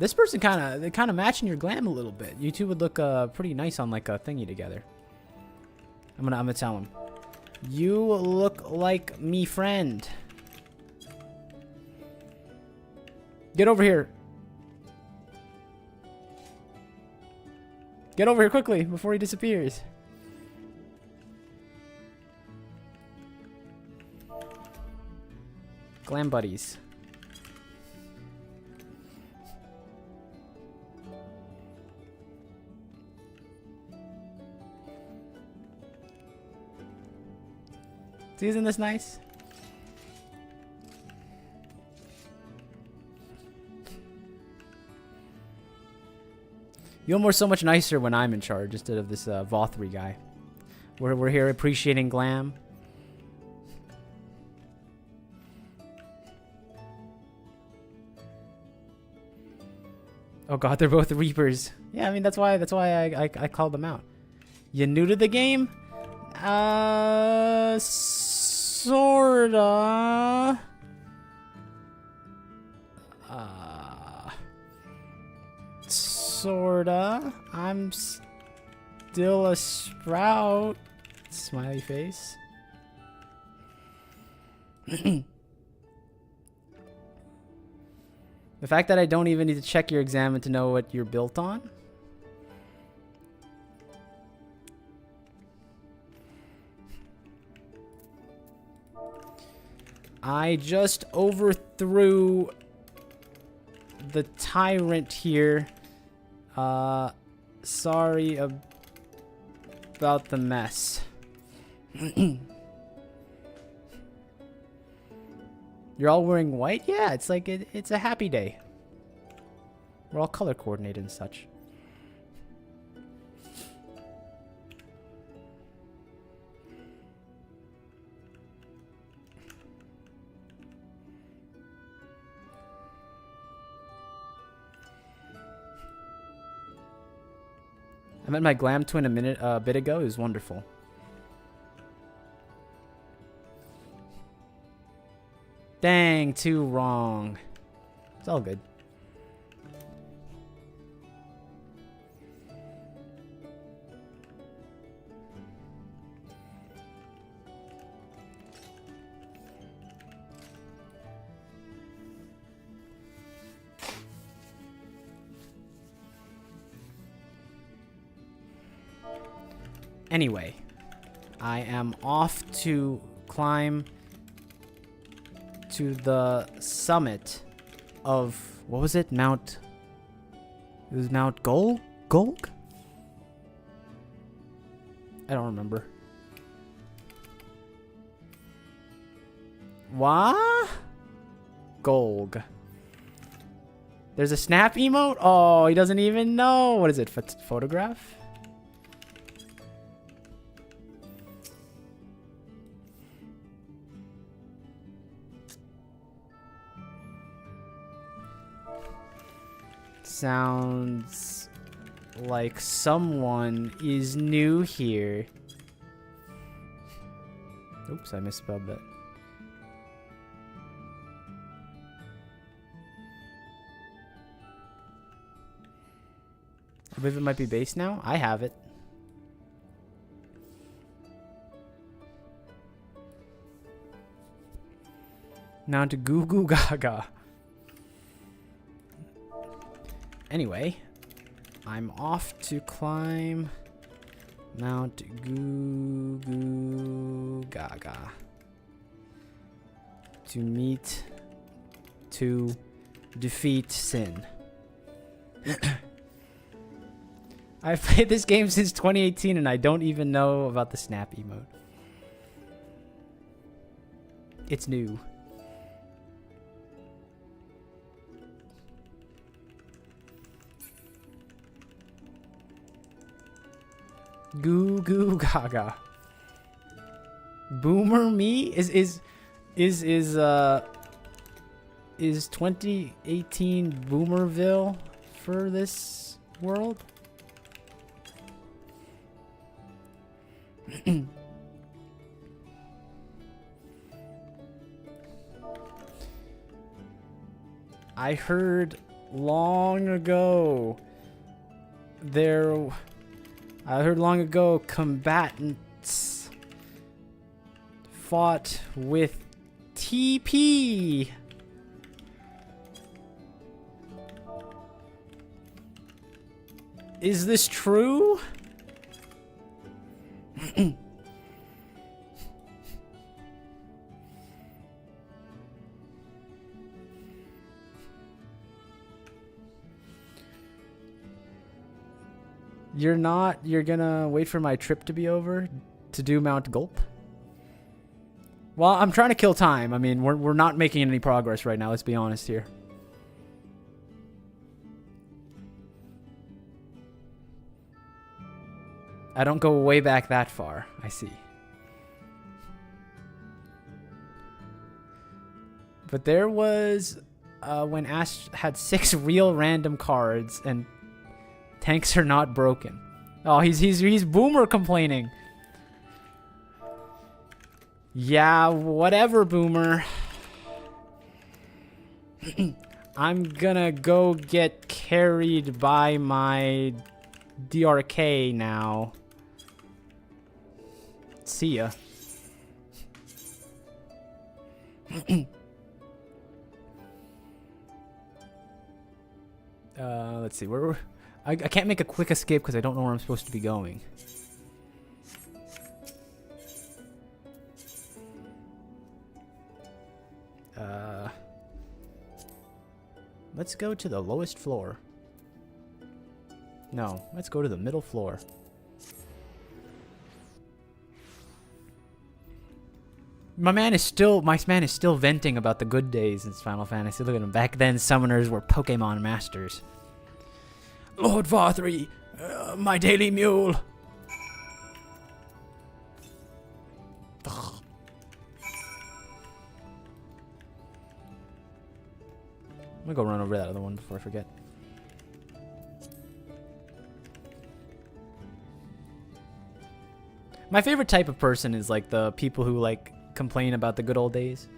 This person kind of matching your glam a little bit. You two would look pretty nice on like a thingy together. I'm gonna tell him. You look like me friend. Get over here. Get over here quickly before he disappears. Glam buddies. See, isn't this nice? Yulmor's so much nicer when I'm in charge instead of this Vothri guy. We're here appreciating glam. Oh god, they're both Reapers. Yeah, I mean that's why I called them out. You new to the game? Sorta. Sorta. I'm still a sprout. Smiley face. The fact that I don't even need to check your exam to know what you're built on. I just overthrew the tyrant here. Sorry about the mess. You're all wearing white? Yeah, it's like it's a happy day. We're all color coordinated and such. I met my glam twin a bit ago. It was wonderful. Dang, too wrong. It's all good. Anyway, I am off to climb to the summit of, what was it? It was Mount Golg? I don't remember. What? Golg. There's a snap emote? Oh, he doesn't even know. What is it? Photograph? Sounds like someone is new here. Oops, I misspelled that. I believe it might be base now. I have it. Now to Goo Goo Gaga. Anyway, I'm off to climb Mount Goo Goo Gaga to defeat sin. I've played this game since 2018 and I don't even know about the snap emote. It's new. Goo Goo Gaga. Boomer me? Is 2018 Boomerville for this world? I heard long ago, I heard long ago combatants fought with TP. Is this true? You're gonna wait for my trip to be over to do Mount Gulp? Well, I'm trying to kill time. I mean, we're not making any progress right now, let's be honest here. I don't go way back that far, I see. But there was when Ash had 6 real random cards and tanks are not broken. Oh, he's boomer complaining. Yeah, whatever, boomer. I'm gonna go get carried by my DRK now. See ya. Let's see. I can't make a quick escape because I don't know where I'm supposed to be going. Let's go to the lowest floor. No, let's go to the middle floor. My man is still venting about the good days in Final Fantasy. Look at him. Back then, summoners were Pokemon masters. Lord Varthree, my daily mule. Ugh. I'm gonna go run over that other one before I forget. My favorite type of person is like the people who like complain about the good old days.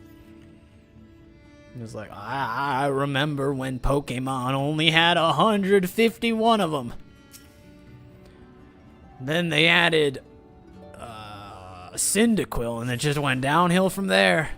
It was like, I remember when Pokemon only had 151 of them. Then they added Cyndaquil, and it just went downhill from there.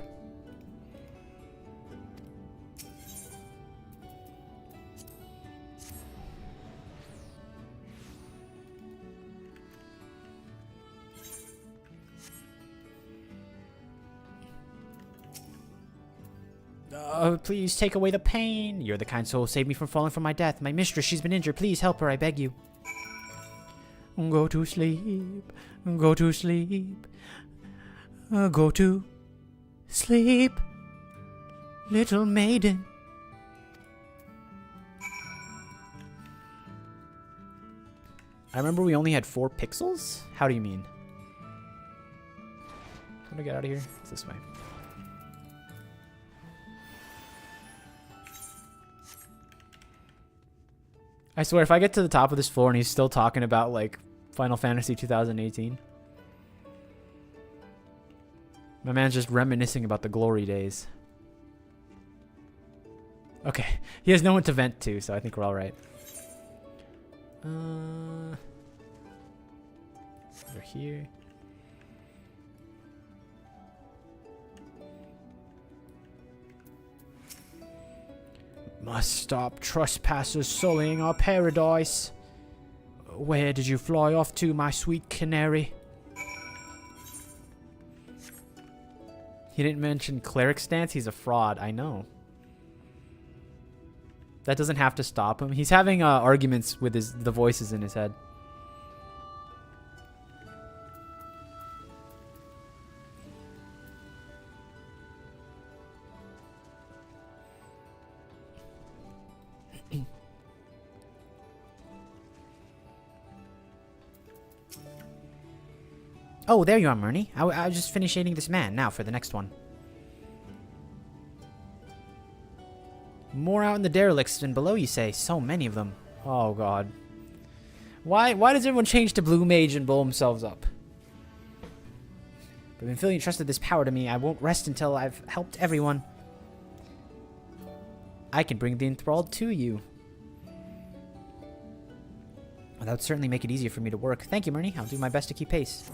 Please take away the pain. You're the kind soul who saved me from falling from my death. My mistress, she's been injured. Please help her, I beg you. Go to sleep. Go to sleep. Go to sleep, little maiden. I remember we only had 4 pixels? How do you mean? How do I get out of here? It's this way. I swear, if I get to the top of this floor and he's still talking about, like, Final Fantasy 2018. My man's just reminiscing about the glory days. Okay. He has no one to vent to, so I think we're alright. Over here. Must stop trespassers sullying our paradise. Where did you fly off to, my sweet canary? He didn't mention cleric stance. He's a fraud. I know. That doesn't have to stop him. He's having arguments with the voices in his head. Oh, there you are, Murney. I was just finished aiding this man. Now for the next one. More out in the derelicts than below, you say? So many of them. Oh, God. Why does everyone change to Blue Mage and blow themselves up? But when Phil entrusted this power to me, I won't rest until I've helped everyone. I can bring the enthralled to you. That would certainly make it easier for me to work. Thank you, Myrnie. I'll do my best to keep pace.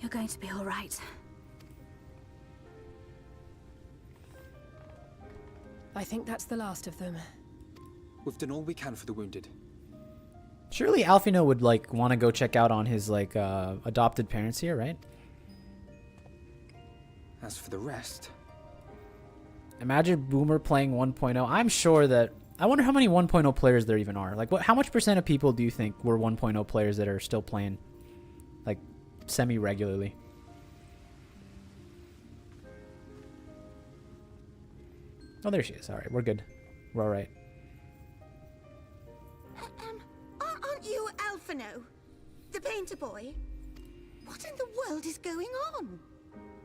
You're going to be all right. I think that's the last of them. We've done all we can for the wounded. Surely Alfino would, like, want to go check out on his, like, adopted parents here, right? As for the rest... Imagine Boomer playing 1.0. I'm sure that... I wonder how many 1.0 players there even are. Like, how much % of people do you think were 1.0 players that are still playing, like, semi-regularly? Oh, there she is. All right, we're good. We're all right. Aren't you Alphino? The painter boy? What in the world is going on?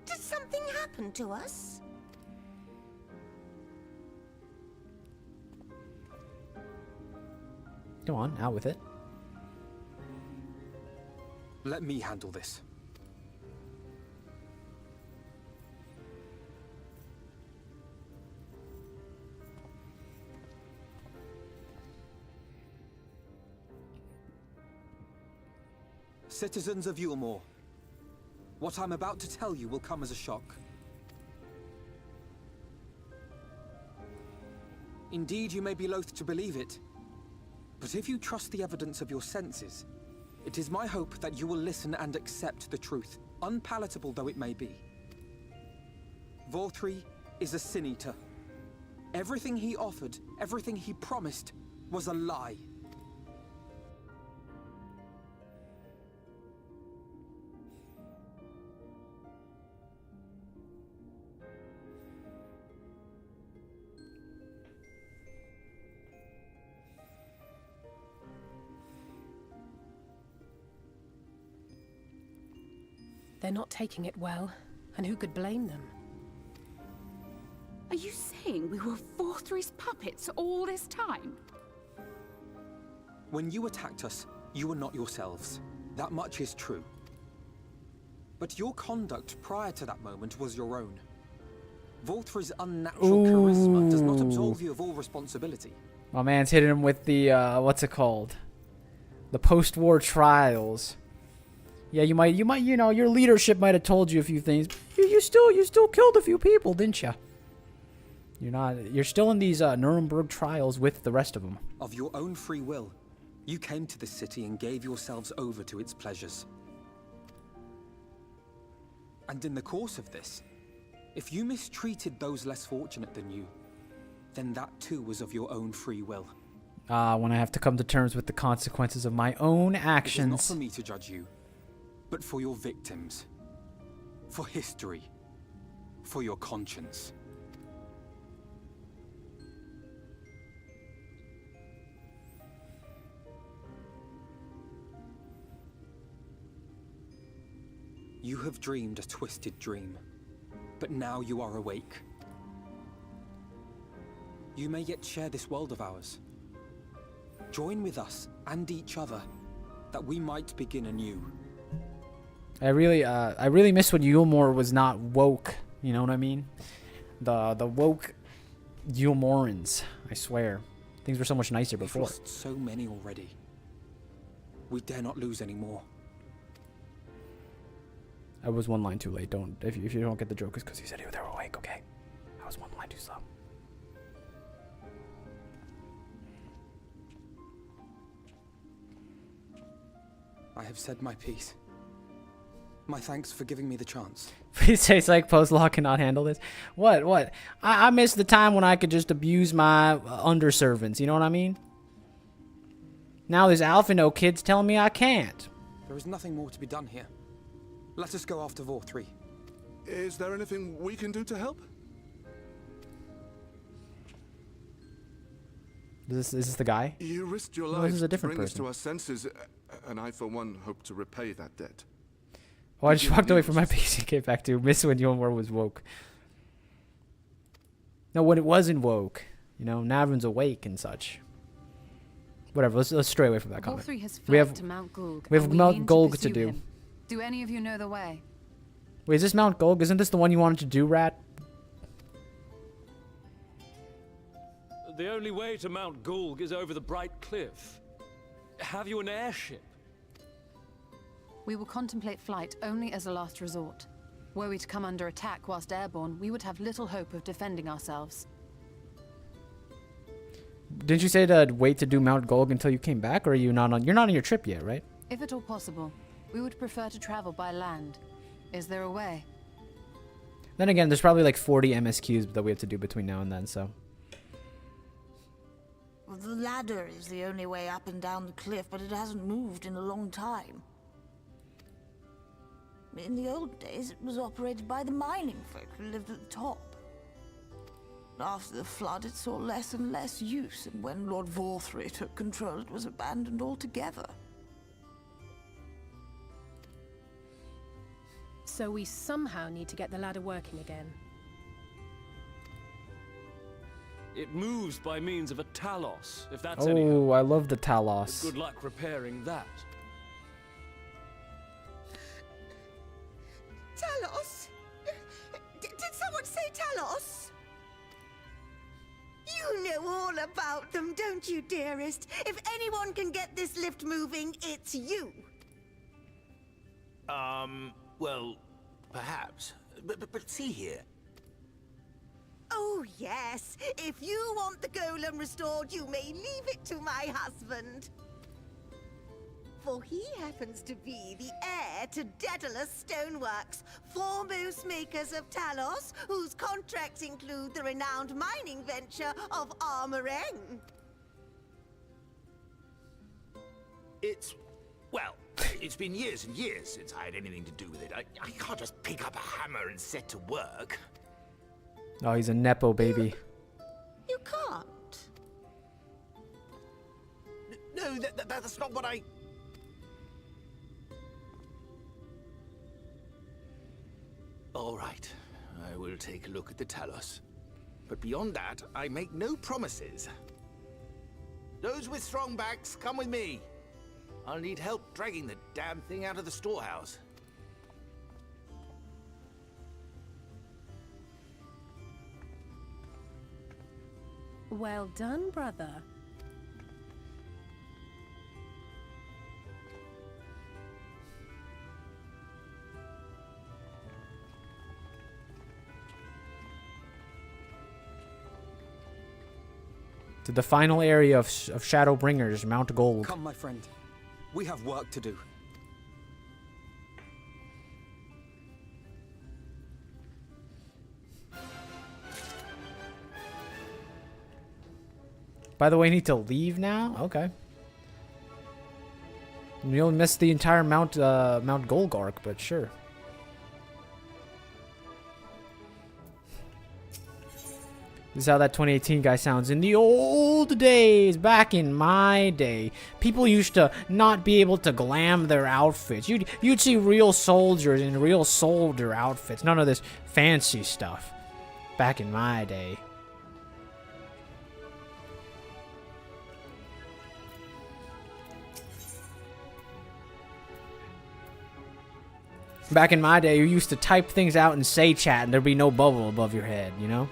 Did something happen to us? Go on, out with it. Let me handle this. Citizens of Yulmore, what I'm about to tell you will come as a shock. Indeed, you may be loath to believe it, but if you trust the evidence of your senses, it is my hope that you will listen and accept the truth, unpalatable though it may be. Vorthri is a sin-eater. Everything he offered, everything he promised, was a lie. They're not taking it well, and who could blame them? Are you saying we were Vorthri's puppets all this time? When you attacked us, you were not yourselves. That much is true. But your conduct prior to that moment was your own. Vorthri's unnatural charisma does not absolve you of all responsibility. My man's hitting him with the, what's it called? The post-war trials. Yeah, you might, you know, your leadership might have told you a few things. You still killed a few people, didn't you? You're still in these Nuremberg trials with the rest of them. Of your own free will, you came to this city and gave yourselves over to its pleasures. And in the course of this, if you mistreated those less fortunate than you, then that too was of your own free will. When I have to come to terms with the consequences of my own actions. It is not for me to judge you, but for your victims, for history, for your conscience. You have dreamed a twisted dream, but now you are awake. You may yet share this world of ours. Join with us and each other, that we might begin anew. I really miss when Yulmore was not woke. You know what I mean? The woke Yulmorans. I swear, things were so much nicer before. We've lost so many already. We dare not lose any more. I was one line too late. If you don't get the joke, it's because he said they were awake. Okay, I was one line too slow. I have said my piece. My thanks for giving me the chance. Please say Psych Postlaw cannot handle this. What? I miss the time when I could just abuse my underservants. You know what I mean? Now there's Alphino kids telling me I can't. There is nothing more to be done here. Let us go after Vorthri. Is there anything we can do to help? Is this the guy? You risked your No, life this is a to different bring us person. to our senses, and I, for one, hope to repay that debt. Oh, I just walked away from my PC. Came back to miss when Yulmore was woke. No, when it wasn't woke. You know, now everyone's awake and such. Whatever. Let's stray away from that comment. All three has We have fled to Mount Gulg. we have and Mount mean Gulg pursue to do. him. Do any of you know the way? Wait, is this Mount Gulg? Isn't this the one you wanted to do, Rat? The only way to Mount Gulg is over the Bright Cliff. Have you an airship? We will contemplate flight only as a last resort. Were we to come under attack whilst airborne, we would have little hope of defending ourselves. Didn't you say to wait to do Mount Gulg until you came back, or are you not on? You're not on your trip yet, right? If at all possible, we would prefer to travel by land. Is there a way? Then again, there's probably like 40 MSQs that we have to do between now and then, so. Well, the ladder is the only way up and down the cliff, but it hasn't moved in a long time. In the old days, it was operated by the mining folk who lived at the top. After the flood, it saw less and less use, and when Lord Vorthry took control, it was abandoned altogether. So we somehow need to get the ladder working again. It moves by means of a talos, if that's any help. Oh, I love the Talos. Good luck repairing that. Talos? Did someone say Talos? You know all about them, don't you, dearest? If anyone can get this lift moving, it's you. Well, perhaps. But see here. Oh, yes. If you want the golem restored, you may leave it to my husband. For he happens to be the heir to Daedalus Stoneworks, foremost makers of Talos, whose contracts include the renowned mining venture of Armoreng. Well, it's been years and years since I had anything to do with it. I can't just pick up a hammer and set to work. Oh, he's a Nepo baby. You can't. No, that's not what I... All right, I will take a look at the Talos. But beyond that, I make no promises. Those with strong backs, come with me. I'll need help dragging the damn thing out of the storehouse. Well done, brother. To the final area of Shadowbringers, Mount Gold. Come, my friend. We have work to do. By the way, you need to leave now? Okay. You'll miss the entire Mount Gold arc, but sure. This is how that 2018 guy sounds. In the old days, back in my day, people used to not be able to glam their outfits. You'd see real soldiers in real soldier outfits. None of this fancy stuff. Back in my day. Back in my day, you used to type things out and say chat and there'd be no bubble above your head, you know?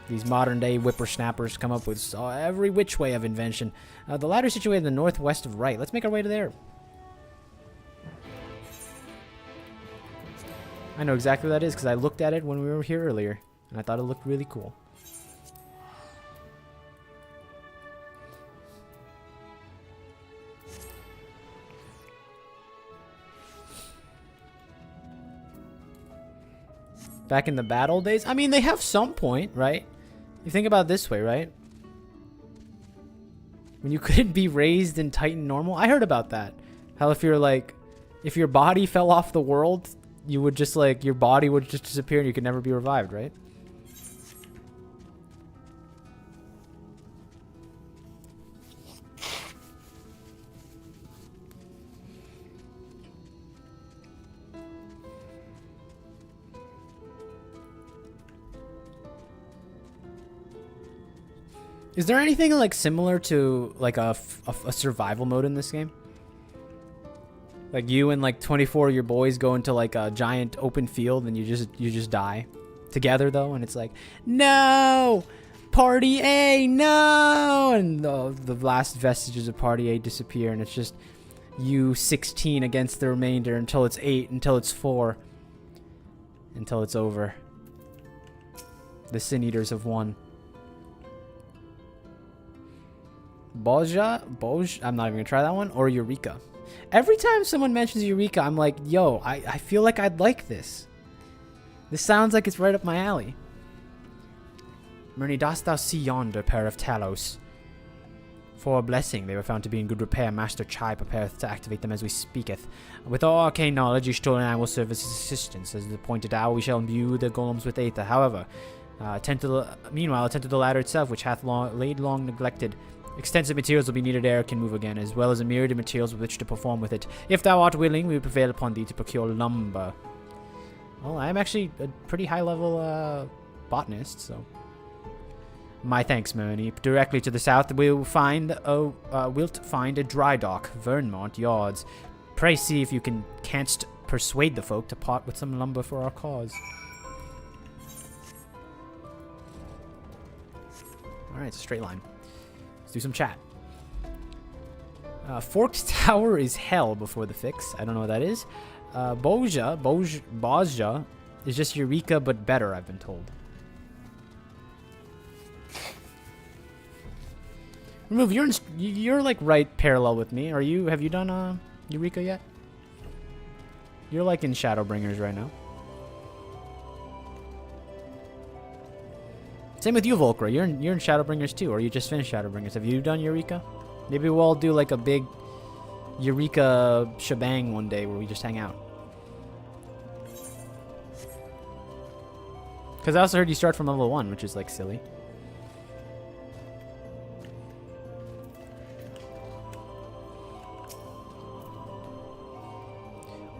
These modern day whippersnappers come up with every which way of invention. The ladder is situated in the northwest of Right. Let's make our way to there. I know exactly what that is because I looked at it when we were here earlier. And I thought it looked really cool. Back in the battle days? I mean, they have some point, right? You think about it this way, right? When you couldn't be raised in Titan normal? I heard about that. How if you're like... If your body fell off the world, you would just like... Your body would just disappear and you could never be revived, right? Is there anything like similar to like a survival mode in this game? Like you and like 24 of your boys go into like a giant open field and you just die together though, and it's like, no, Party A, no, and the last vestiges of Party A disappear, and it's just you 16 against the remainder until it's 8, until it's 4, until it's over. The Sin Eaters have won. Boj, I'm not even gonna try that one, or Eureka. Every time someone mentions Eureka, I'm like, yo, I feel like I'd like this. This sounds like it's right up my alley. Myrni, dost thou see yonder pair of Talos? For a blessing, they were found to be in good repair. Master Chai prepareth to activate them as we speaketh. With our arcane knowledge, Ishtor and I will serve as his assistants. As the appointed hour, we shall imbue the golems with aether. However, meanwhile, attend to the ladder itself, which hath laid long neglected. Extensive materials will be needed ere it can move again, as well as a myriad of materials with which to perform with it. If thou art willing, we will prevail upon thee to procure lumber. Well, I am actually a pretty high-level botanist, so... My thanks, Myrni. Directly to the south, wilt find a dry dock, Vermont Yards. Pray see if you canst persuade the folk to part with some lumber for our cause. Alright, it's a straight line. Let's do some chat. Forked Tower is hell before the fix. I don't know what that is. Bozja is just Eureka, but better, I've been told. Remove, you're like right parallel with me. Have you done Eureka yet? You're like in Shadowbringers right now. Same with you, Volcra. You're in Shadowbringers too, or you just finished Shadowbringers. Have you done Eureka? Maybe we'll all do like a big Eureka shebang one day where we just hang out. Because I also heard you start from level 1, which is like silly.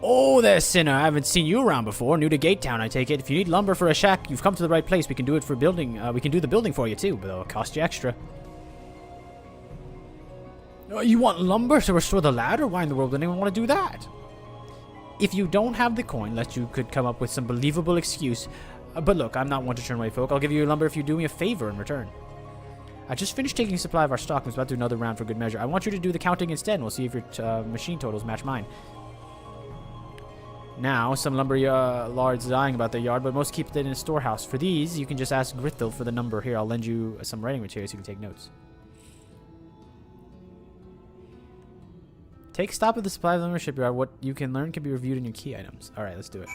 Oh, there, Sinner. I haven't seen you around before. New to Gate Town, I take it. If you need lumber for a shack, you've come to the right place. We can do it for building. We can do the building for you, too, but it'll cost you extra. You want lumber to restore the ladder? Why in the world would anyone want to do that? If you don't have the coin, unless you could come up with some believable excuse. But look, I'm not one to turn away folk. I'll give you your lumber if you do me a favor in return. I just finished taking a supply of our stock and was about to do another round for good measure. I want you to do the counting instead, and we'll see if your machine totals match mine. Now, some lumber lards dying about their yard, but most keep it in a storehouse. For these, you can just ask Grithil for the number. Here, I'll lend you some writing materials so you can take notes. Take stock of the supply of lumber shipyard. What you can learn can be reviewed in your key items. Alright, let's do it.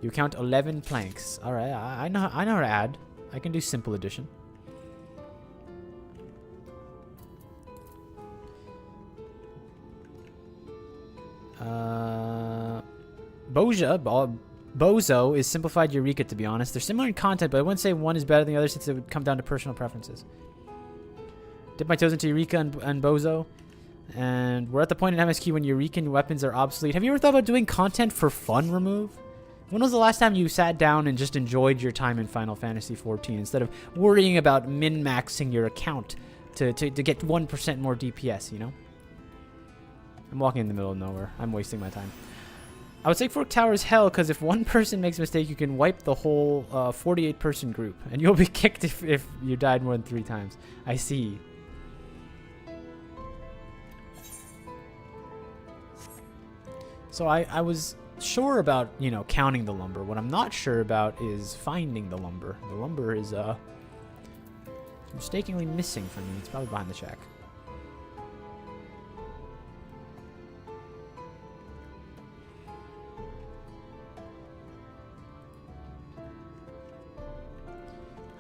You count 11 planks. All right, I know how to add. I can do simple addition. Bozo is simplified Eureka, to be honest. They're similar in content, but I wouldn't say one is better than the other since it would come down to personal preferences. Dip my toes into Eureka and Bozo. And we're at the point in MSQ when Eureka weapons are obsolete. Have you ever thought about doing content for fun remove? When was the last time you sat down and just enjoyed your time in Final Fantasy XIV instead of worrying about min-maxing your account to get 1% more DPS, you know? I'm walking in the middle of nowhere. I'm wasting my time. I would say Fork Tower is hell because if one person makes a mistake, you can wipe the whole 48-person group. And you'll be kicked if you died more than 3 times. I see. So I was... sure about, you know, counting the lumber. What I'm not sure about is finding the lumber. The lumber is mistakenly missing from me. It's probably behind the shack.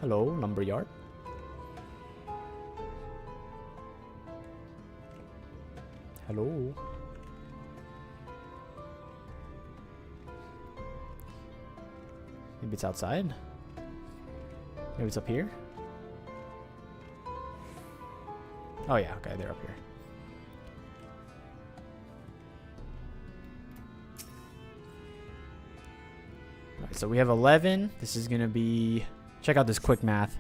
Hello, lumberyard. Hello. Maybe it's outside. Maybe it's up here. Oh yeah, okay, they're up here. So we have 11. This is going to be... Check out this quick math.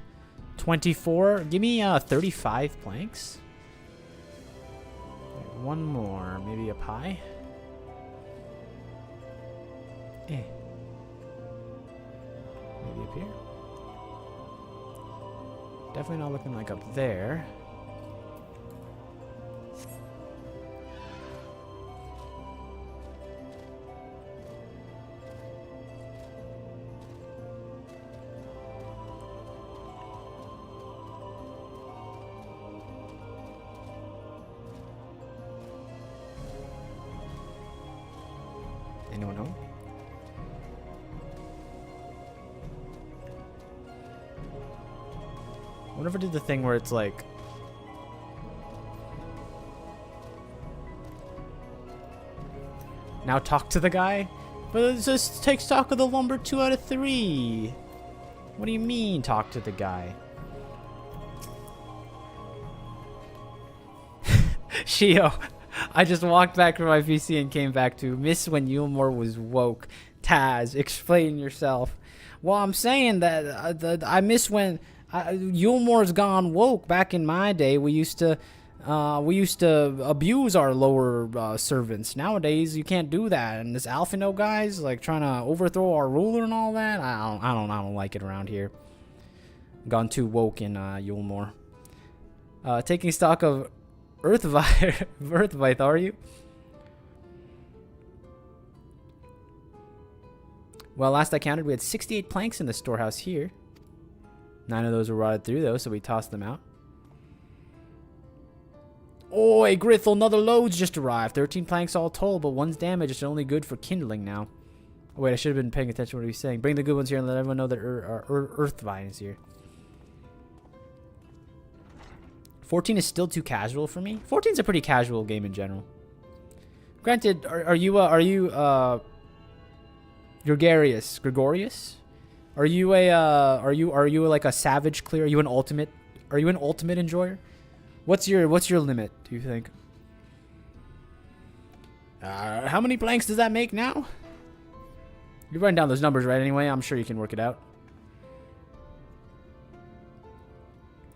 24. Give me 35 planks. One more. Maybe up high. Maybe up here. Definitely not looking like up there. Anyone home? I wonder if I did the thing where it's like... Now talk to the guy? But it just takes talk of the lumber 2 out of 3. What do you mean talk to the guy? Shio. I just walked back from my PC and came back to miss when Yulmore was woke. Taz, explain yourself. Well, I'm saying that I miss when Yulmore's gone woke. Back in my day, we used to abuse our lower servants. Nowadays, you can't do that. And this Alphino guy's like trying to overthrow our ruler and all that. I don't like it around here. Gone too woke in Yulmore. Taking stock of Earthvite, are you? Well, last I counted, we had 68 planks in the storehouse here. 9 of those were rotted through, though, so we tossed them out. Oi, Grithel, another load's just arrived. 13 planks all told, but one's damaged. It's only good for kindling now. Oh, wait, I should have been paying attention to what he was saying. Bring the good ones here and let everyone know that Earthvine is here. 14 is still too casual for me. 14's a pretty casual game in general. Granted, are you Gregorius? Are you like a savage clear? Are you an ultimate enjoyer? What's your limit, do you think? How many planks does that make now? You're writing down those numbers, right? Anyway, I'm sure you can work it out.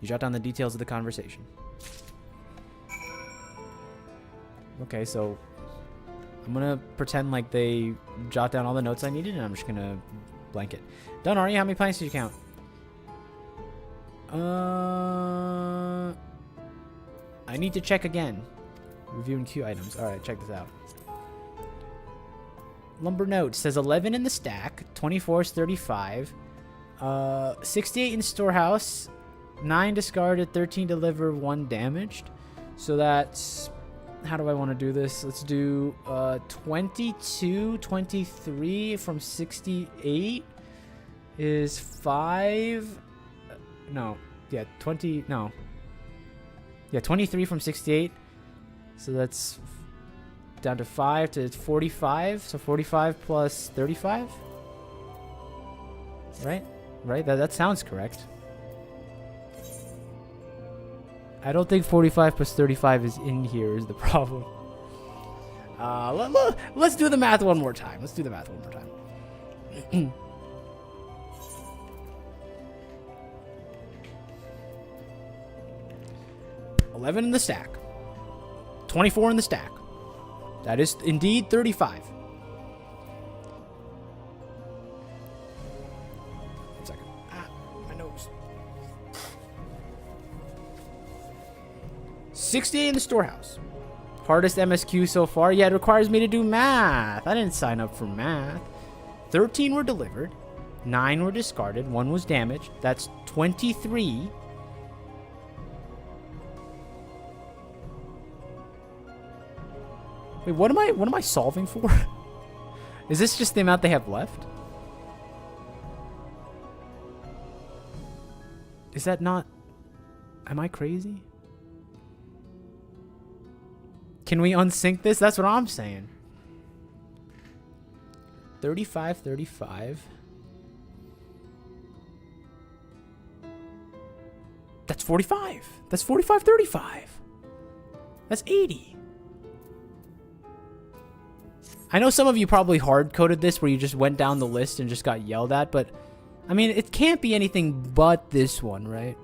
You jot down the details of the conversation. Okay, so I'm gonna pretend like they jot down all the notes I needed, and I'm just gonna blank it. Done, are you? How many planks did you count? I need to check again. Reviewing queue items. Alright, check this out. Lumber note says 11 in the stack, 24 is 35, 68 in storehouse, 9 discarded, 13 delivered, 1 damaged. So that's... How do I want to do this? Let's do 22, 23 from 68 is 5... No. Yeah, 20... No. Yeah, 23 from 68. So that's down to 5 to 45. So 45 plus 35? Right? Right? That sounds correct. I don't think 45 plus 35 is in here is the problem. Let's do the math one more time. Let's do the math one more time. $11 in the stack. 24 in the stack. That is indeed 35. One second. My nose. 68 in the storehouse. Hardest MSQ so far. Yeah, it requires me to do math. I didn't sign up for math. 13 were delivered. 9 were discarded. 1 was damaged. That's 23. Wait, what am I solving for? Is this just the amount they have left? Is that not... Am I crazy? Can we unsync this? That's what I'm saying. 35, 35. That's 45. That's 45, 35. That's 80. I know some of you probably hard-coded this where you just went down the list and just got yelled at, but I mean, it can't be anything but this one, right?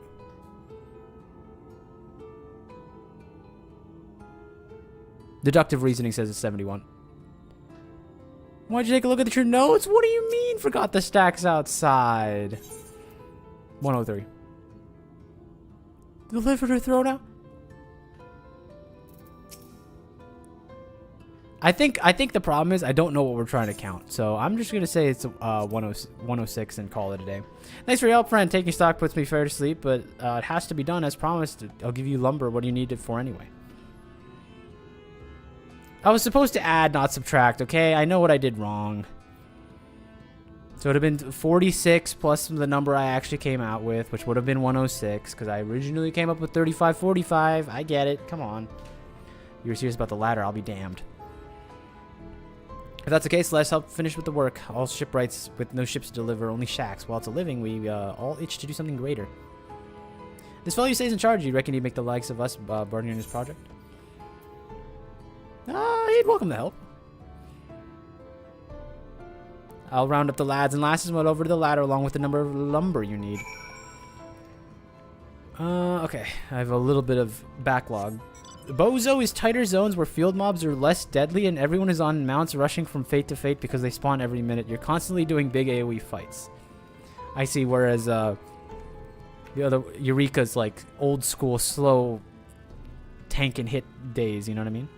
Deductive reasoning says it's 71. Why'd you take a look at your notes? What do you mean forgot the stacks outside? 103. Delivered or thrown out? I think the problem is I don't know what we're trying to count. So I'm just going to say it's 106 and call it a day. Thanks for your help, friend. Taking stock puts me fair to sleep, but it has to be done as promised. I'll give you lumber. What do you need it for anyway? I was supposed to add, not subtract, okay? I know what I did wrong. So it would have been 46 plus the number I actually came out with, which would have been 106, because I originally came up with 3545. I get it. Come on. You're serious about the ladder, I'll be damned. If that's the case, let's help finish with the work. All shipwrights with no ships to deliver, only shacks. While it's a living, we all itch to do something greater. This fellow you say is in charge. You reckon he'd make the likes of us burning in his project? He'd welcome the help. I'll round up the lads and lasses and went over to the ladder along with the number of lumber you need. Okay. I have a little bit of backlog. Bozo is tighter zones where field mobs are less deadly and everyone is on mounts rushing from fate to fate because they spawn every minute. You're constantly doing big AoE fights. I see, whereas the other Eureka's like old school slow tank and hit days, you know what I mean?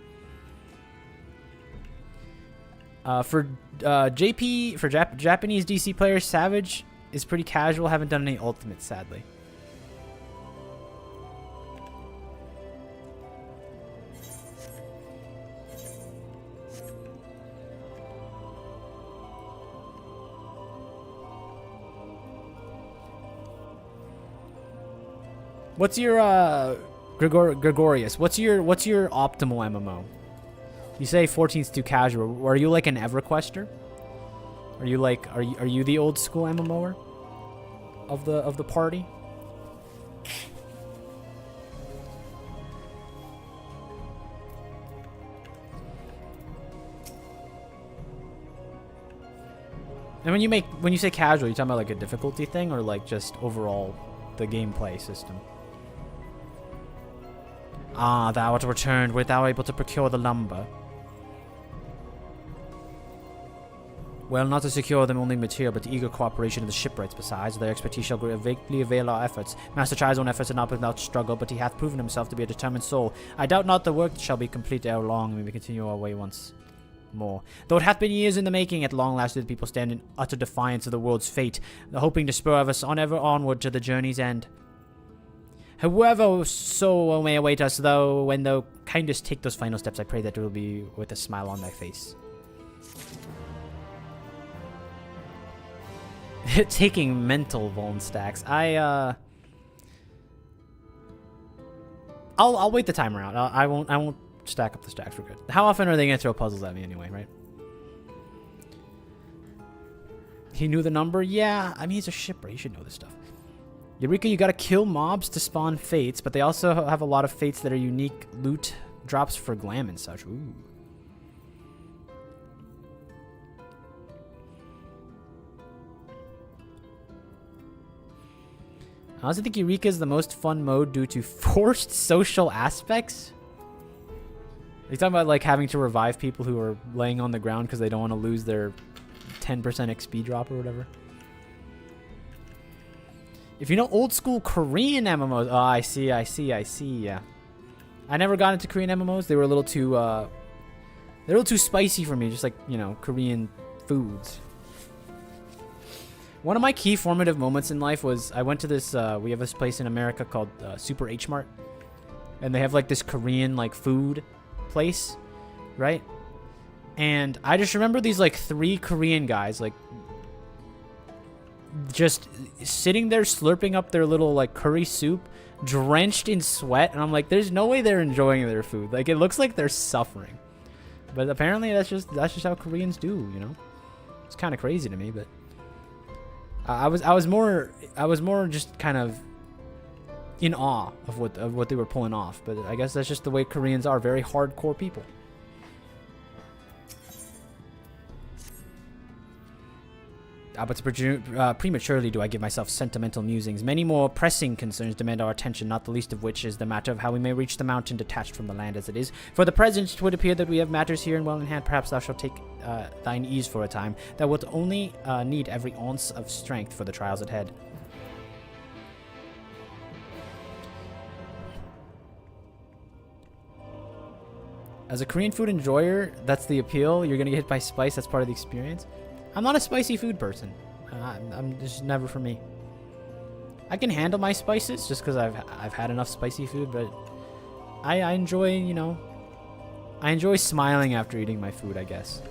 For Japanese DC players, Savage is pretty casual. Haven't done any ultimates, sadly. What's your Gregorius? What's your optimal MMO? You say 14's too casual. Are you like an EverQuester? Are you like are you the old school MMOer of the party? And when you say casual, you talking about like a difficulty thing or like just overall the gameplay system? Ah, thou art returned. Wert thou able to procure the lumber? Well, not to secure them only material, but the eager cooperation of the shipwrights. Besides, their expertise shall greatly avail our efforts. Master Chai's own efforts are not without struggle, but he hath proven himself to be a determined soul. I doubt not the work shall be complete ere long, and we may continue our way once more. Though it hath been years in the making, at long last did the people stand in utter defiance of the world's fate, hoping to spur us on ever onward to the journey's end. However, so may await us, though, when thou kindest take those final steps, I pray that it will be with a smile on thy face. Taking mental vuln stacks. I'll wait the timer out. I won't stack up the stacks. We're good. How often are they gonna throw puzzles at me anyway, right? He knew the number? Yeah, I mean he's a shipper. He should know this stuff. Eureka, you gotta kill mobs to spawn fates, but they also have a lot of fates that are unique loot drops for glam and such. Ooh. I also think Eureka is the most fun mode due to forced social aspects. Are you talking about like having to revive people who are laying on the ground because they don't want to lose their 10% XP drop or whatever? If you know old school Korean MMOs, oh, I see, yeah. I never got into Korean MMOs. They were a little too spicy for me, just like, you know, Korean foods. One of my key formative moments in life was I went to this, we have this place in America called Super H Mart. And they have like this Korean like food place, right? And I just remember these like 3 Korean guys like just sitting there slurping up their little like curry soup, drenched in sweat, and I'm like, there's no way they're enjoying their food. Like it looks like they're suffering. But apparently that's just how Koreans do, you know? It's kind of crazy to me, but I was more just kind of in awe of what they were pulling off. But I guess that's just the way Koreans are, very hardcore people. But prematurely do I give myself sentimental musings. Many more pressing concerns demand our attention, not the least of which is the matter of how we may reach the mountain detached from the land as it is. For the present, it would appear that we have matters here and well in hand. Perhaps thou shalt take thine ease for a time. Thou wilt only need every ounce of strength for the trials ahead. As a Korean food enjoyer, that's the appeal. You're gonna get hit by spice. That's part of the experience. I'm not a spicy food person. I'm just never for me. I can handle my spices just because I've had enough spicy food, but I enjoy, you know, I enjoy smiling after eating my food, I guess.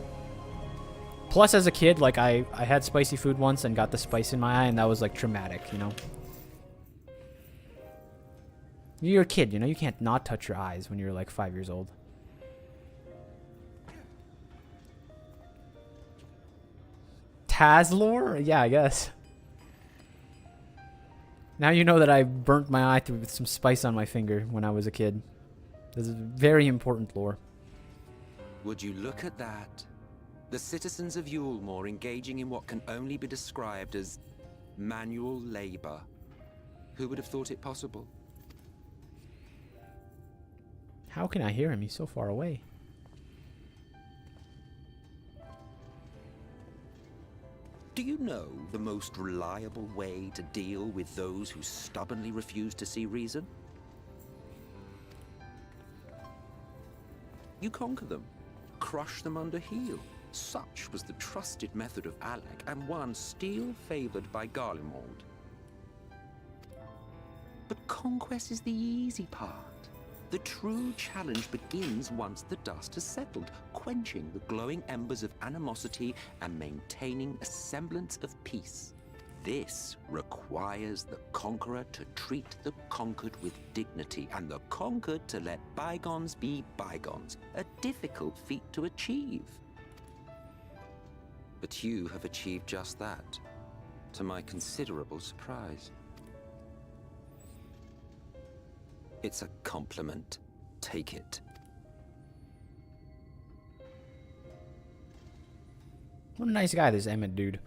Plus, as a kid, like I had spicy food once and got the spice in my eye, and that was like traumatic, you know. You're a kid, you know. You can't not touch your eyes when you're like 5 years old. Taz lore? Yeah, I guess. Now you know that I burnt my eye through with some spice on my finger when I was a kid. This is very important lore. Would you look at that? The citizens of Yulmore engaging in what can only be described as manual labor. Who would have thought it possible? How can I hear him? He's so far away. Do you know the most reliable way to deal with those who stubbornly refuse to see reason? You conquer them, crush them under heel. Such was the trusted method of Alec, and one still favored by Garlemald. But conquest is the easy part. The true challenge begins once the dust has settled, quenching the glowing embers of animosity and maintaining a semblance of peace. This requires the conqueror to treat the conquered with dignity, and the conquered to let bygones be bygones, a difficult feat to achieve. But you have achieved just that, to my considerable surprise. It's a compliment. Take it. What a nice guy, this Emmett dude.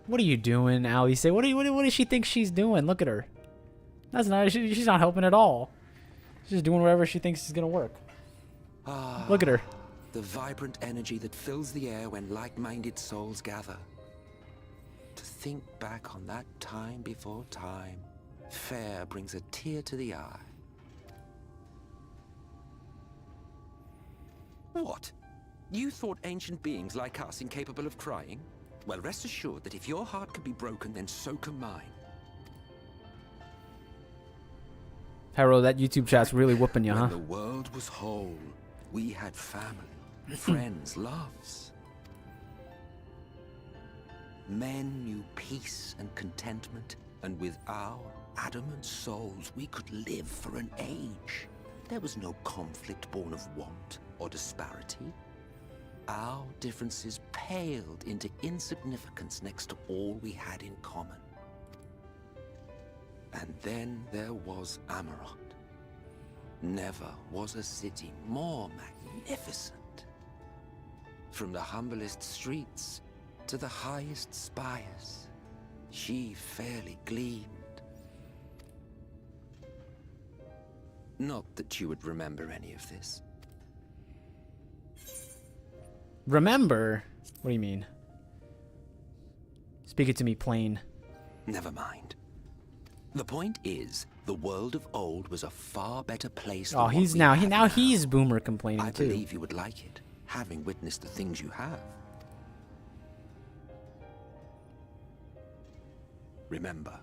What are you doing, Allie? Say, what does she think she's doing? Look at her. That's not. She's not helping at all. She's just doing whatever she thinks is gonna work. Look at her. The vibrant energy that fills the air when like-minded souls gather. To think back on that time before time. Fair brings a tear to the eye. What? You thought ancient beings like us incapable of crying? Well, rest assured that if your heart can be broken, then so can mine. Hero, that YouTube chat's really whooping you, huh? When the world was whole, we had family, friends, loves. Men knew peace and contentment, and with our adamant souls, we could live for an age. There was no conflict born of want or disparity. Our differences paled into insignificance next to all we had in common. And then there was Amarant. Never was a city more magnificent. From the humblest streets to the highest spires, she fairly gleamed. Not that you would remember any of this. Remember? What do you mean? Speak it to me plain. Never mind. The point is, the world of old was a far better place than Oh, what he's we now have he's boomer complaining I too. believe you would like it, having witnessed the things you have. Remember,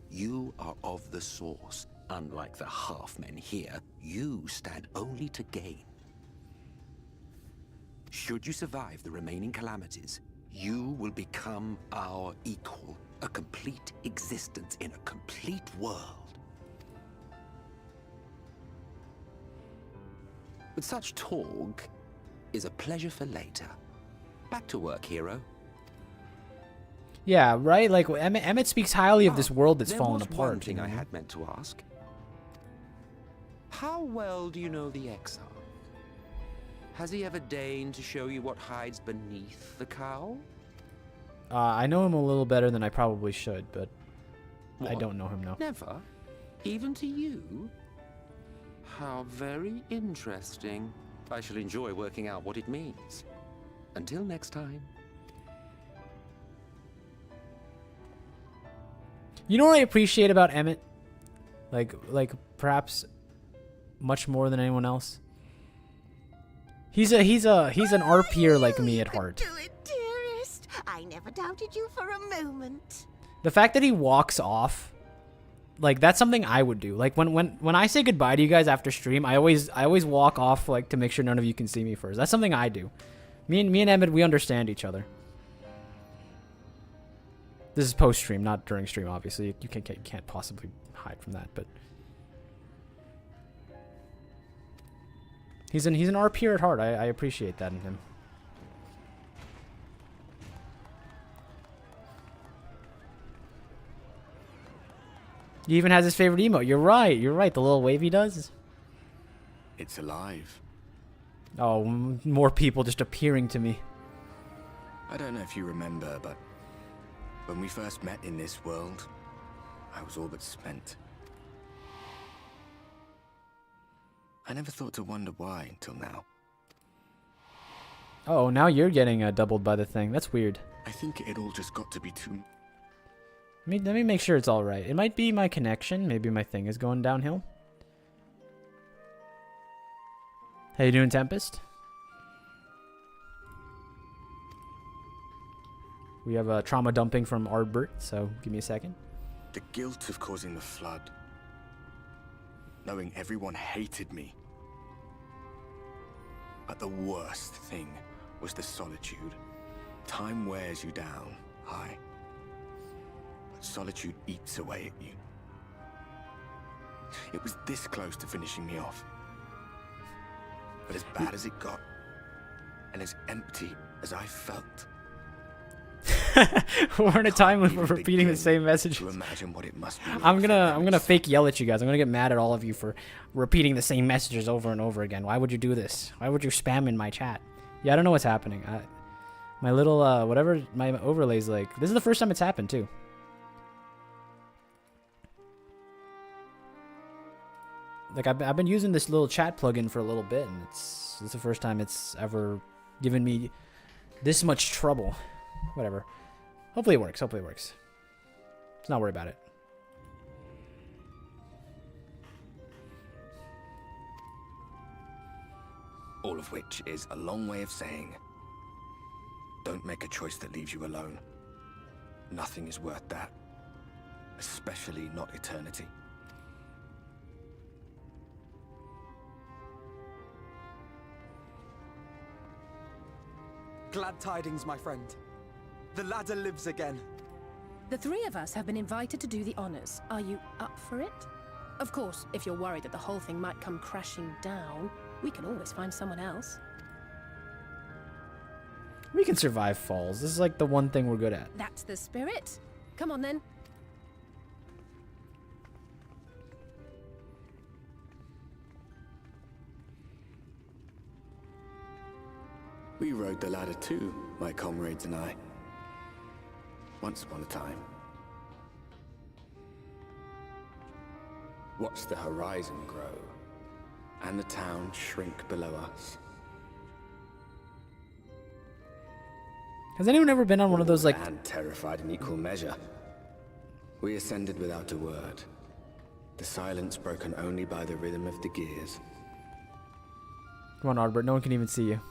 you are of the source. Unlike the half-men here, you stand only to gain. Should you survive the remaining calamities, you will become our equal. A complete existence in a complete world. But such talk is a pleasure for later. Back to work, hero. Yeah, right? Like, Emmett speaks highly of this world that's fallen apart. There was one thing I had meant to ask. How well do you know the Exarch? Has he ever deigned to show you what hides beneath the cowl? I know him a little better than I probably should, but I What? don't know him, no. Never? Even to you? How very interesting. I shall enjoy working out what it means. Until next time. You know what I appreciate about Emmett? Like perhaps much more than anyone else. He's an RPer like me at heart. Do it, dearest. I never doubted you for a moment. The fact that he walks off, like that's something I would do. Like when I say goodbye to you guys after stream, I always walk off like to make sure none of you can see me first. That's something I do. Me and Emmett, we understand each other. This is post stream, not during stream. Obviously, you can't possibly hide from that. But he's an RPer at heart. I appreciate that in him. He even has his favorite emote. You're right. You're right. The little wave he does. It's alive. Oh, more people just appearing to me. I don't know if you remember, but when we first met in this world, I was all but spent. I never thought to wonder why until now. Oh, now you're getting doubled by the thing. That's weird. I think it all just got to be too... Let me make sure it's all right. It might be my connection. Maybe my thing is going downhill. How you doing, Tempest? We have a trauma dumping from Ardbert, so give me a second. The guilt of causing the flood. Knowing everyone hated me. But the worst thing was the solitude. Time wears you down, aye. But solitude eats away at you. It was this close to finishing me off. But as bad as it got, and as empty as I felt, we're in a time when we're repeating the same message. I'm gonna fake yell at you guys. I'm gonna get mad at all of you for repeating the same messages over and over again. Why would you do this? Why would you spam in my chat? Yeah, I don't know what's happening. My little whatever my overlay's like. This is the first time it's happened too. Like I've been using this little chat plugin for a little bit, and this is the first time it's ever given me this much trouble. Whatever. Hopefully it works. Hopefully it works. Let's not worry about it. all of which is a long way of saying, don't make a choice that leaves you alone. Nothing is worth that. Especially not eternity. Glad tidings, my friend. The ladder lives again. The three of us have been invited to do the honors. Are you up for it? Of course, if you're worried that the whole thing might come crashing down, we can always find someone else. We can survive falls. This is like the one thing we're good at. That's the spirit. Come on then. We rode the ladder too, my comrades and I. Once upon a time. Watched the horizon grow, and the town shrink below us. Has anyone ever been on one of those, like... And terrified in equal measure. We ascended without a word. The silence broken only by the rhythm of the gears. Come on, Ardbert, no one can even see you.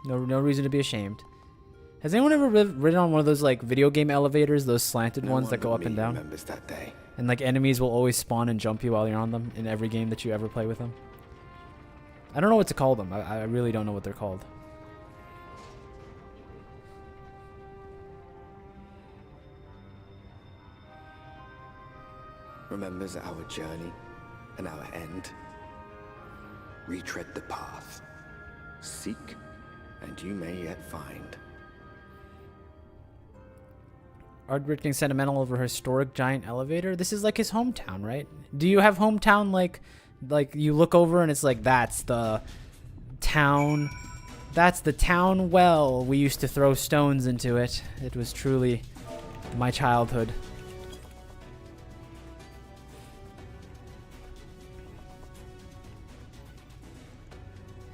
No reason to be ashamed. Has anyone ever ridden on one of those, like, video game elevators, those slanted ones that go up and down? Remembers that day. And, like, enemies will always spawn and jump you while you're on them in every game that you ever play with them? I don't know what to call them. I really don't know what they're called. Remembers our journey and our end. Retread the path. Seek, and you may yet find. Ardbert getting sentimental over historic giant elevator. This is like his hometown, right? Do you have hometown like you look over and it's like that's the town That's the town well. We used to throw stones into it. It was truly my childhood.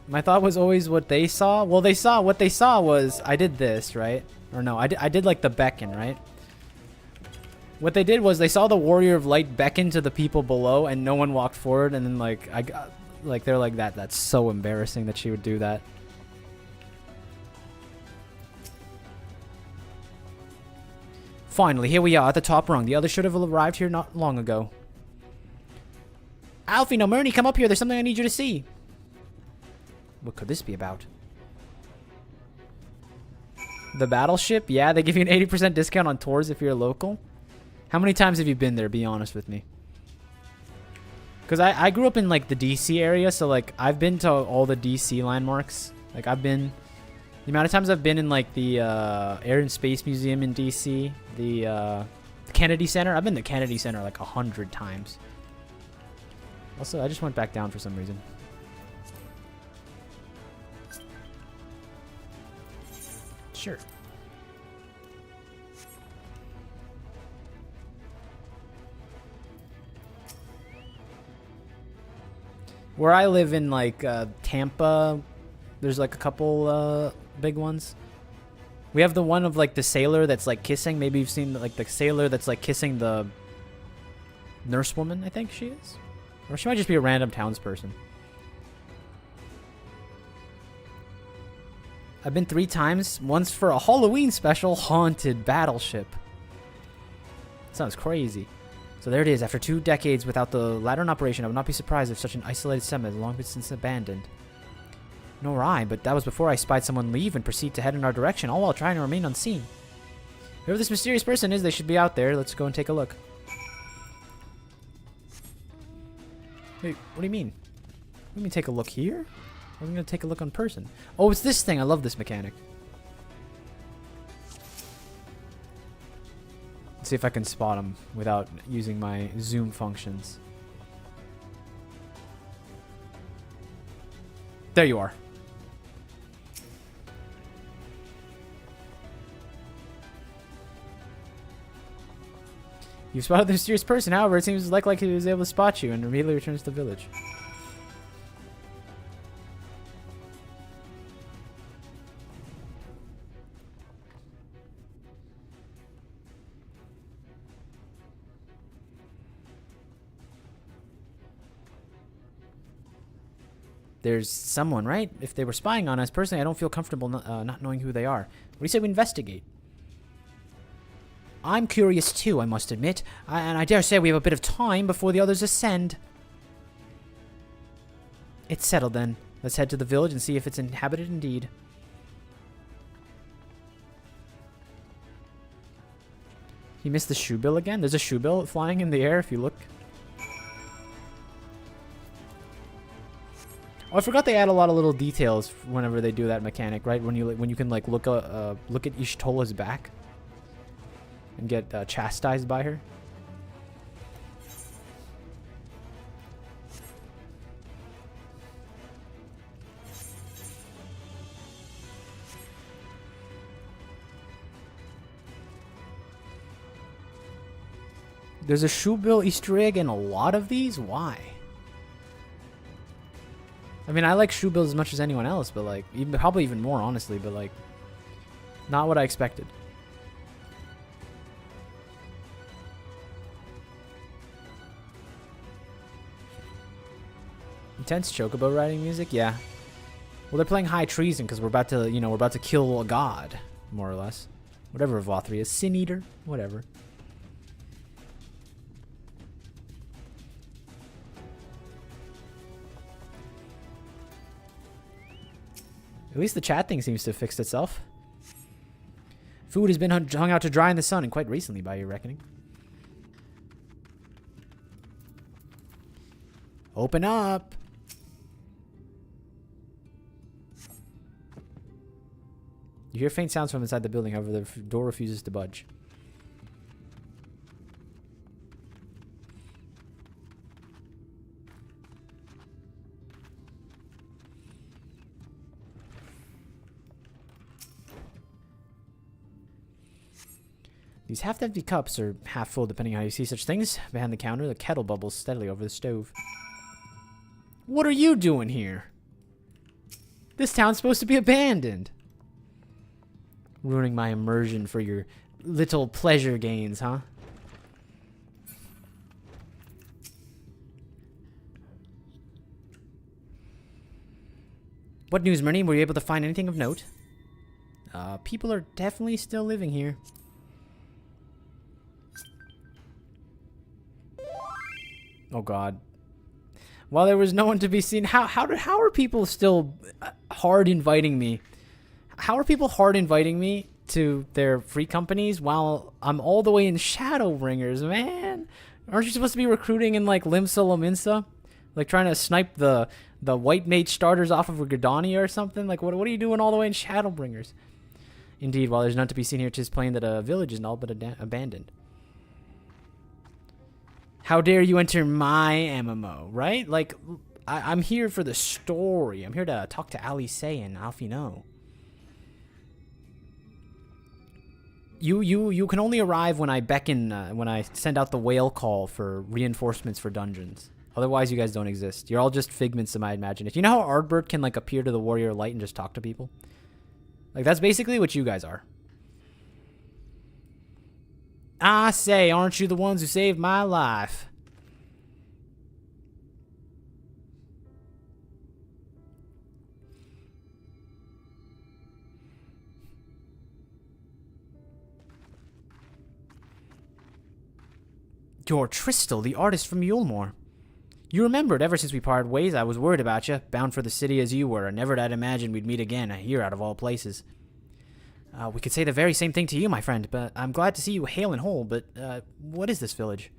My thought was always what they saw. Well, what they saw was I did this, right? Or no, I did like the beckon, right? What they did was they saw the Warrior of Light beckon to the people below, and no one walked forward. And then they're like that's so embarrassing that she would do that. Finally, here we are at the top rung. The others should have arrived here not long ago. Alfie, no, Murney, come up here. There's something I need you to see. What could this be about? The battleship? Yeah, they give you an 80% discount on tours if you're local. How many times have you been there? Be honest with me. Because I grew up in, like, the DC area, so, like, I've been to all the DC landmarks. Like, I've been... The amount of times I've been in, like, the Air and Space Museum in DC, the Kennedy Center. I've been to Kennedy Center, like, 100 times. Also, I just went back down for some reason. Sure. Where I live in, like, Tampa, there's, like, a couple big ones. We have the one of, like, the sailor that's, like, kissing. Maybe you've seen, like, the sailor that's, like, kissing the nurse woman, I think she is. Or she might just be a random townsperson. I've been 3 times. Once for a Halloween special, Haunted Battleship. Sounds crazy. So there it is. After 2 decades without the ladder in operation, I would not be surprised if such an isolated settlement has long been since abandoned. Nor I, but that was before I spied someone leave and proceed to head in our direction, all while trying to remain unseen. Whoever this mysterious person is, they should be out there. Let's go and take a look. Wait, what do you mean? What do you mean take a look here? Or are we going to take a look on person? Oh, it's this thing. I love this mechanic. Let's see if I can spot him without using my zoom functions. There you are. You've spotted the mysterious person, however, it seems like he was able to spot you and immediately returns to the village. There's someone, right? If they were spying on us, personally, I don't feel comfortable not knowing who they are. What do you say we investigate? I'm curious too, I must admit. And I dare say we have a bit of time before the others ascend. It's settled then. Let's head to the village and see if it's inhabited indeed. You missed the shoe bill again? There's a shoe bill flying in the air if you look. Oh, I forgot they add a lot of little details whenever they do that mechanic, right? When you can like look at Ishtola's back and get chastised by her. There's a shoe bill Easter egg in a lot of these? Why? I mean, I like shoe bills as much as anyone else, but like, probably even more, honestly, but like, not what I expected. Intense chocobo riding music? Yeah. Well, they're playing High Treason because we're about to, we're about to kill a god, more or less. Whatever Vothri is. Sin Eater? Whatever. At least the chat thing seems to have fixed itself. Food has been hung out to dry in the sun, and quite recently by your reckoning. Open up! You hear faint sounds from inside the building, however the door refuses to budge. These half-empty cups are half full, depending on how you see such things. Behind the counter, the kettle bubbles steadily over the stove. What are you doing here? This town's supposed to be abandoned. Ruining my immersion for your little pleasure gains, huh? What news, Myrnie? Were you able to find anything of note? People are definitely still living here. Oh God. While there was no one to be seen, how are people still hard inviting me? How are people hard inviting me to their free companies while I'm all the way in Shadowbringers, man? Aren't you supposed to be recruiting in like Limsa Lominsa? Like trying to snipe the white mage starters off of Gridania or something? Like what are you doing all the way in Shadowbringers? Indeed, while there's none to be seen here, 'tis plain that a village is all but abandoned. How dare you enter my MMO, right? Like, I'm here for the story. I'm here to talk to Alice and Alfino. You can only arrive when I beckon, when I send out the whale call for reinforcements for dungeons. Otherwise, you guys don't exist. You're all just figments of my imagination. You know how Ardbert can, like, appear to the Warrior Light and just talk to people? Like, that's basically what you guys are. I say, aren't you the ones who saved my life? You're Tristel, the artist from Yulmore. You remembered, ever since we parted ways, I was worried about you, bound for the city as you were, and never had imagined we'd meet again, here out of all places. We could say the very same thing to you, my friend, but I'm glad to see you hale and whole, but, what is this village?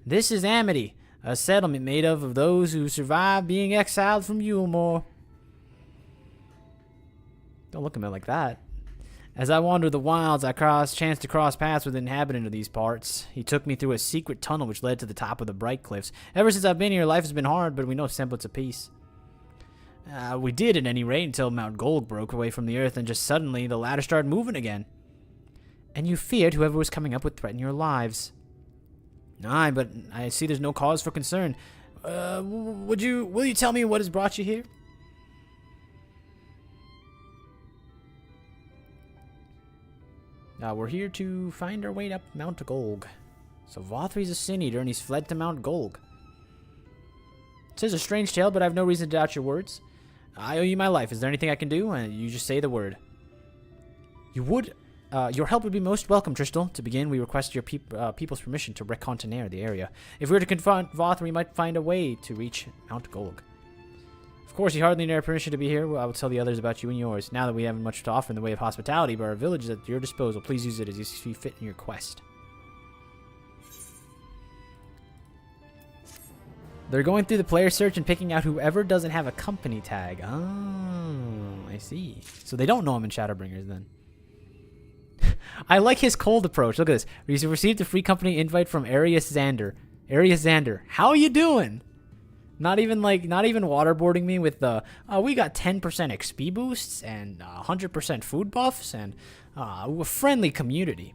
This is Amity, a settlement made up of those who survived being exiled from Yulmore. Don't look at me like that. As I wandered the wilds, I chanced to cross paths with an inhabitant of these parts. He took me through a secret tunnel which led to the top of the Bright Cliffs. Ever since I've been here, life has been hard, but we know semblance of peace. We did, at any rate, until Mount Gold broke away from the earth, and just suddenly the ladder started moving again. And you feared whoever was coming up would threaten your lives. Aye, but I see there's no cause for concern. Will you tell me what has brought you here? We're here to find our way up Mount Golg. So Vothry's a sin-eater, and he's fled to Mount Golg. It says a strange tale, but I have no reason to doubt your words. I owe you my life. Is there anything I can do? You just say the word. You would... your help would be most welcome, Tristel. To begin, we request your people's permission to reconnoiter the area. If we were to confront Vothry, we might find a way to reach Mount Golg. Of course, you hardly need our permission to be here. I will tell the others about you and yours. Now that we haven't much to offer in the way of hospitality, but our village is at your disposal. Please use it as you see fit in your quest. They're going through the player search and picking out whoever doesn't have a company tag. Oh, I see. So they don't know I'm in Shadowbringers then. I like his cold approach. Look at this. We received a free company invite from Arius Xander. Arius Xander, how are you doing? Not even waterboarding me with the, we got 10% XP boosts and 100% food buffs and a friendly community.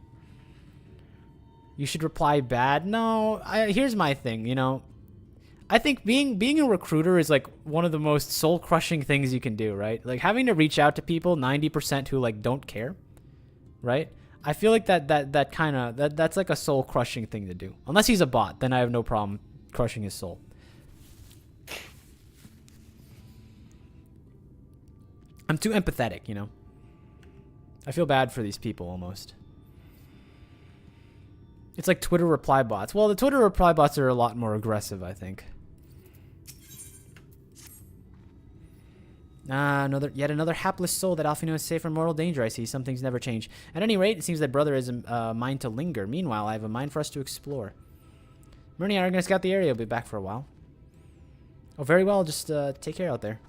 You should reply bad. No, here's my thing, you know. I think being a recruiter is like one of the most soul-crushing things you can do, right? Like having to reach out to people, 90% who like don't care, right? I feel like that's like a soul-crushing thing to do. Unless he's a bot, then I have no problem crushing his soul. I'm too empathetic, you know? I feel bad for these people, almost. It's like Twitter reply bots. Well, the Twitter reply bots are a lot more aggressive, I think. Yet another hapless soul that Alfino is safe from mortal danger, I see. Some things never change. At any rate, it seems that brother has a mind to linger. Meanwhile, I have a mind for us to explore. Myrnie and I are going to scout the area. We'll be back for a while. Oh, very well. Just take care out there.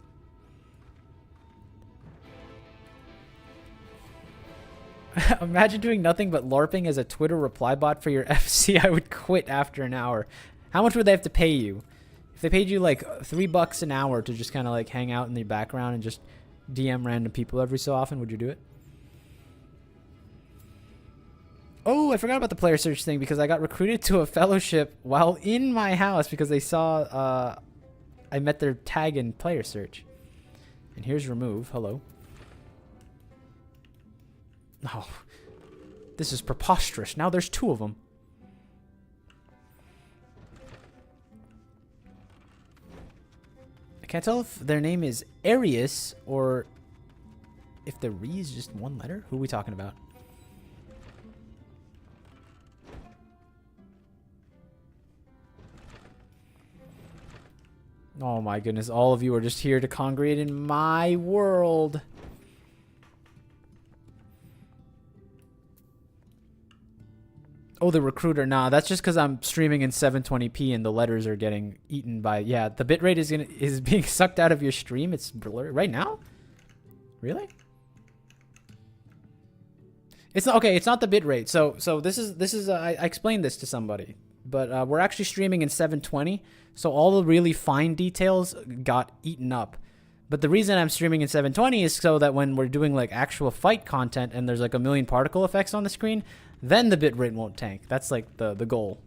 Imagine doing nothing but LARPing as a Twitter reply bot for your FC. I would quit after an hour. How much would they have to pay you? If they paid you like $3 an hour to just kind of like hang out in the background and just DM random people every so often, would you do it? Oh, I forgot about the player search thing because I got recruited to a fellowship while in my house because they saw I met their tag in player search. And here's remove. Hello. Oh, this is preposterous. Now there's 2 of them. I can't tell if their name is Arius or if the re is just 1 letter. Who are we talking about? Oh my goodness, all of you are just here to congregate in my world. Oh, the recruiter. Nah, that's just because I'm streaming in 720p and the letters are getting eaten by... Yeah, the bitrate is being sucked out of your stream. It's blurry. Right now? Really? It's not... Okay, it's not the bitrate. So this is I explained this to somebody. But we're actually streaming in 720, so all the really fine details got eaten up. But the reason I'm streaming in 720 is so that when we're doing like actual fight content and there's like a million particle effects on the screen, then the bitrate won't tank. That's like the goal.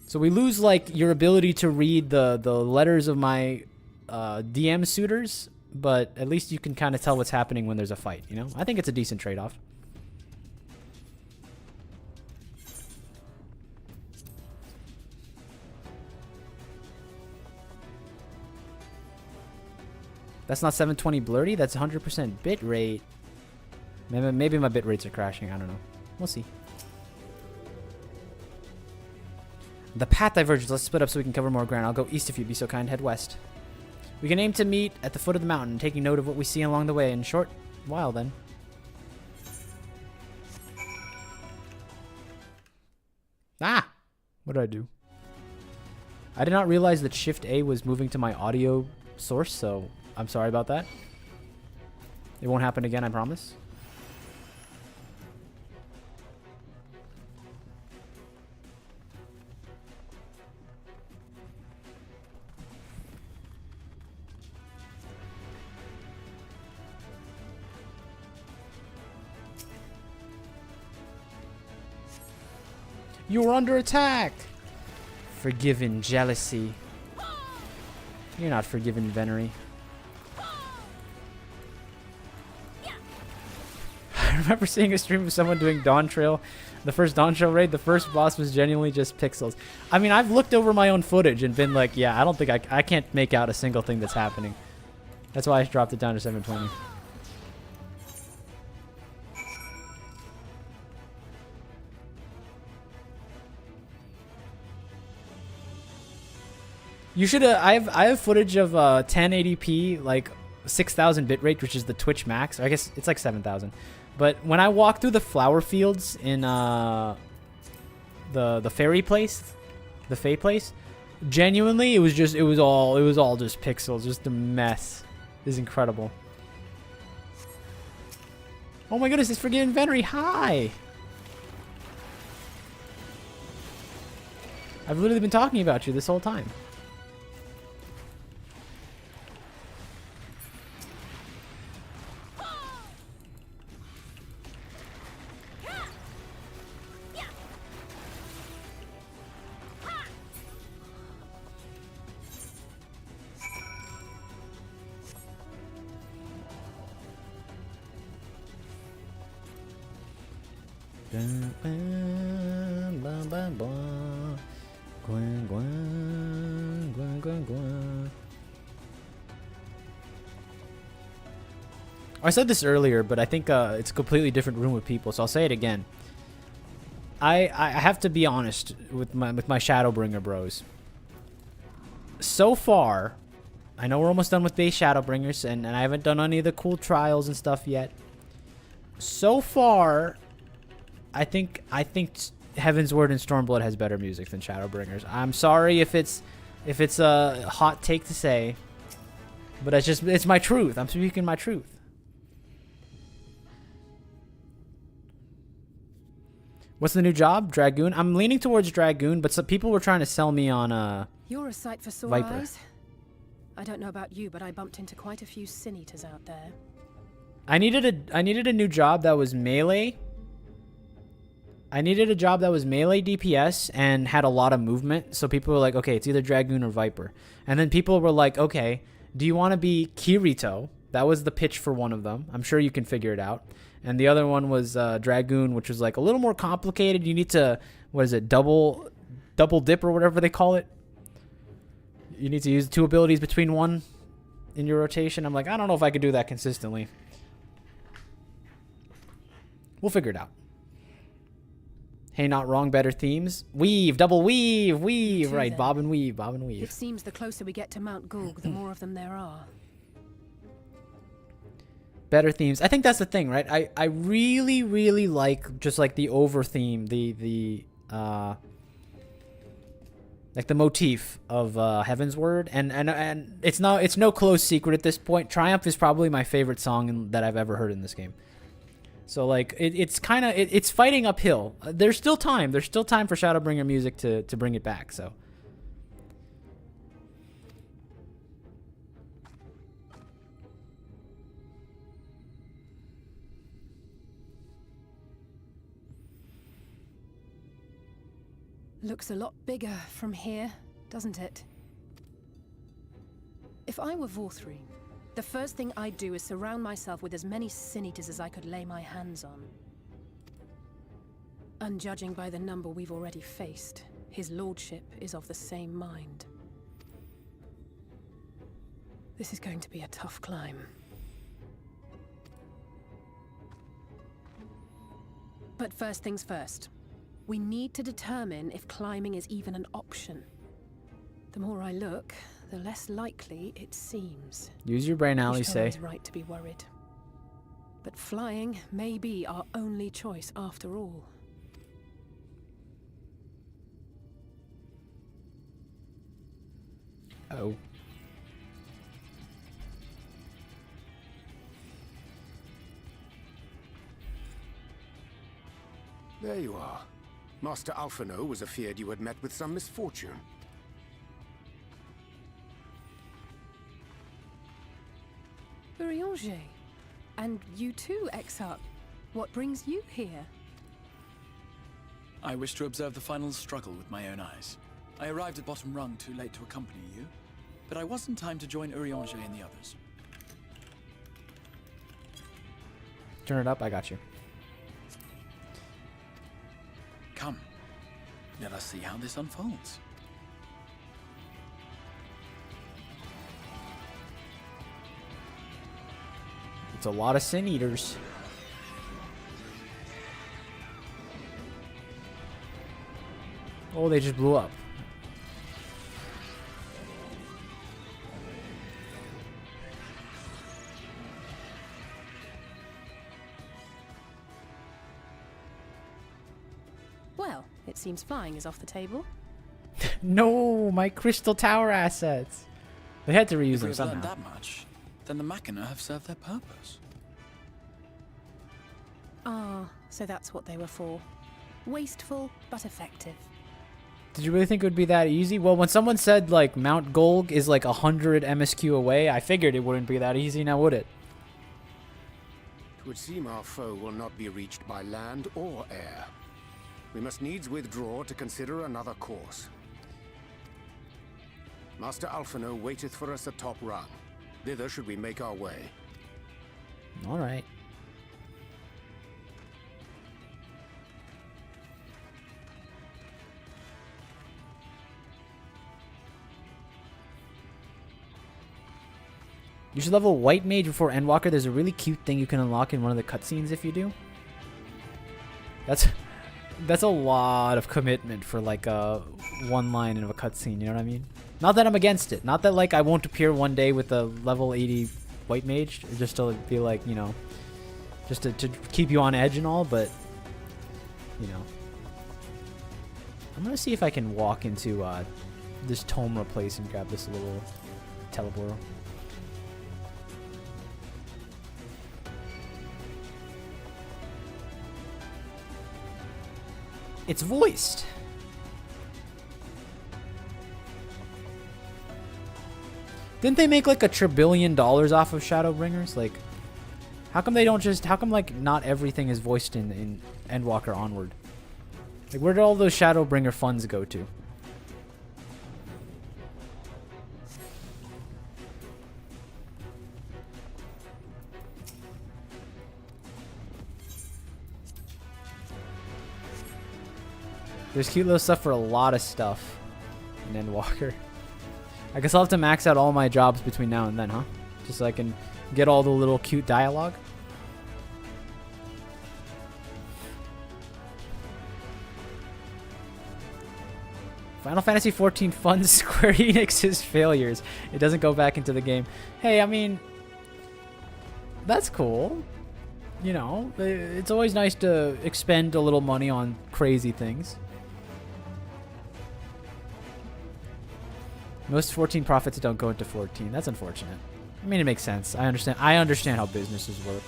So we lose like your ability to read the letters of my DM suitors, but at least you can kind of tell what's happening when there's a fight, you know? I think it's a decent trade-off. That's not 720 blurry. That's 100% bit rate. Maybe my bit rates are crashing. I don't know. We'll see. The path diverges. Let's split up so we can cover more ground. I'll go east if you'd be so kind. Head west. We can aim to meet at the foot of the mountain, taking note of what we see along the way in a short while then. Ah! What did I do? I did not realize that Shift A was moving to my audio source, so... I'm sorry about that. It won't happen again, I promise. You're under attack! Forgiven jealousy. You're not forgiven venery. I remember seeing a stream of someone doing Dawn Trail. The first Dawn Trail raid, the first boss was genuinely just pixels. I mean, I've looked over my own footage and been like, yeah, I don't think I can't make out a single thing that's happening. That's why I dropped it down to 720. You should. I have footage of 1080p, like 6,000 bitrate, which is the Twitch max. Or I guess it's like 7,000. But when I walk through the flower fields in the fairy place, the Fae place, genuinely it was all just pixels, just a mess. It is incredible. Oh my goodness, it's Forgiven Venery. Hi. I've literally been talking about you this whole time. I said this earlier, but I think it's a completely different room with people, so I'll say it again. I have to be honest with my Shadowbringer bros. So far, I know we're almost done with base Shadowbringers, and I haven't done any of the cool trials and stuff yet. So far, I think Heaven's Word and Stormblood has better music than Shadowbringers. I'm sorry if it's a hot take to say, but it's my truth. I'm speaking my truth. What's the new job? Dragoon? I'm leaning towards Dragoon, but some people were trying to sell me on You're a sight for sore Viper. eyes. I don't know about you, but I bumped into quite a few sin eaters out there. I needed a new job that was melee, I needed a job that was melee DPS and had a lot of movement. So people were like, okay, it's either Dragoon or Viper. And then people were like, okay, do you want to be Kirito? That was the pitch for one of them. I'm sure you can figure it out. And the other one was Dragoon, which was like a little more complicated. You need to, what is it, double dip or whatever they call it. You need to use 2 abilities between one in your rotation. I'm like, I don't know if I could do that consistently. We'll figure it out. Hey, not wrong, better themes. Weave, double weave, weave. Right, bob and weave, bob and weave. It seems the closer we get to Mount Gulg, the more of them there are. Better themes. I think that's the thing, right? I really, really like just like the over theme, like the motif of Heaven's Word, and it's no close secret at this point. Triumph is probably my favorite song that I've ever heard in this game. So like it's kind of it's fighting uphill. There's still time. There's still time for Shadowbringer music to bring it back. So. Looks a lot bigger from here, doesn't it? If I were Vorthri, the first thing I'd do is surround myself with as many Sin Eaters as I could lay my hands on. And judging by the number we've already faced, his lordship is of the same mind. This is going to be a tough climb. But first things first. We need to determine if climbing is even an option. The more I look, the less likely it seems. Use your brain, Ali, say. Ishtola is right to be worried. But flying may be our only choice after all. Oh. There you are. Master Alphino was afeard you had met with some misfortune. Urianger. And you too, Exarch. What brings you here? I wish to observe the final struggle with my own eyes. I arrived at bottom rung too late to accompany you, but I was in time to join Urianger and the others. Turn it up, I got you. Come, let us see how this unfolds. It's a lot of Sin Eaters. Oh, they just blew up. Well, it seems flying is off the table. No, my Crystal Tower assets. They had to reuse If them we've somehow. learned that much, then the Machina have served their purpose. Ah, so that's what they were for. Wasteful, but effective. Did you really think it would be that easy? Well, when someone said, like, Mount Gulg is like 100 MSQ away, I figured it wouldn't be that easy, now would it? It would seem our foe will not be reached by land or air. We must needs withdraw to consider another course. Master Alphino waiteth for us atop rung. Thither should we make our way. All right. You should level White Mage before Endwalker. There's a really cute thing you can unlock in one of the cutscenes if you do. That's a lot of commitment for like a one line of a cutscene, you know what I mean? Not that I'm against it. Not that like I won't appear one day with a level 80 White Mage, just to be like, you know, just to keep you on edge and all, but, you know. I'm going to see if I can walk into this Tomra place and grab this little Teleboro. It's voiced. Didn't they make like $1 trillion off of Shadowbringers? Like, how come they don't just? How come like not everything is voiced in Endwalker onward? Like, where did all those Shadowbringer funds go to? There's cute little stuff for a lot of stuff in Endwalker. I guess I'll have to max out all my jobs between now and then, huh? Just so I can get all the little cute dialogue. Final Fantasy XIV funds Square Enix's failures. It doesn't go back into the game. Hey, I mean, that's cool. You know, it's always nice to expend a little money on crazy things. Most 14 profits don't go into 14. That's unfortunate. I mean, it makes sense. I understand how businesses work.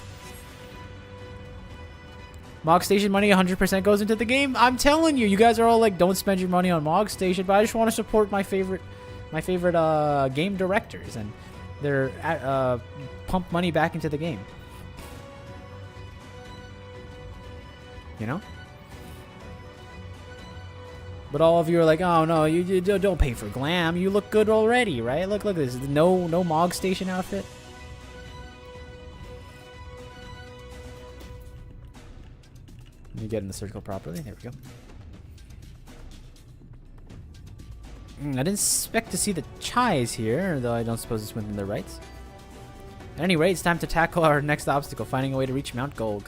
Mog Station money 100% goes into the game. I'm telling you, you guys are all like, don't spend your money on Mog Station, but I just want to support my favorite game directors, and they're pump money back into the game. You know? But all of you are like, oh no, you don't pay for glam. You look good already, right? Look at this. No Mog Station outfit. Let me get in the circle properly. There we go. I didn't expect to see the Chais here, though I don't suppose it's within their rights. At any rate, it's time to tackle our next obstacle, finding a way to reach Mount Golg.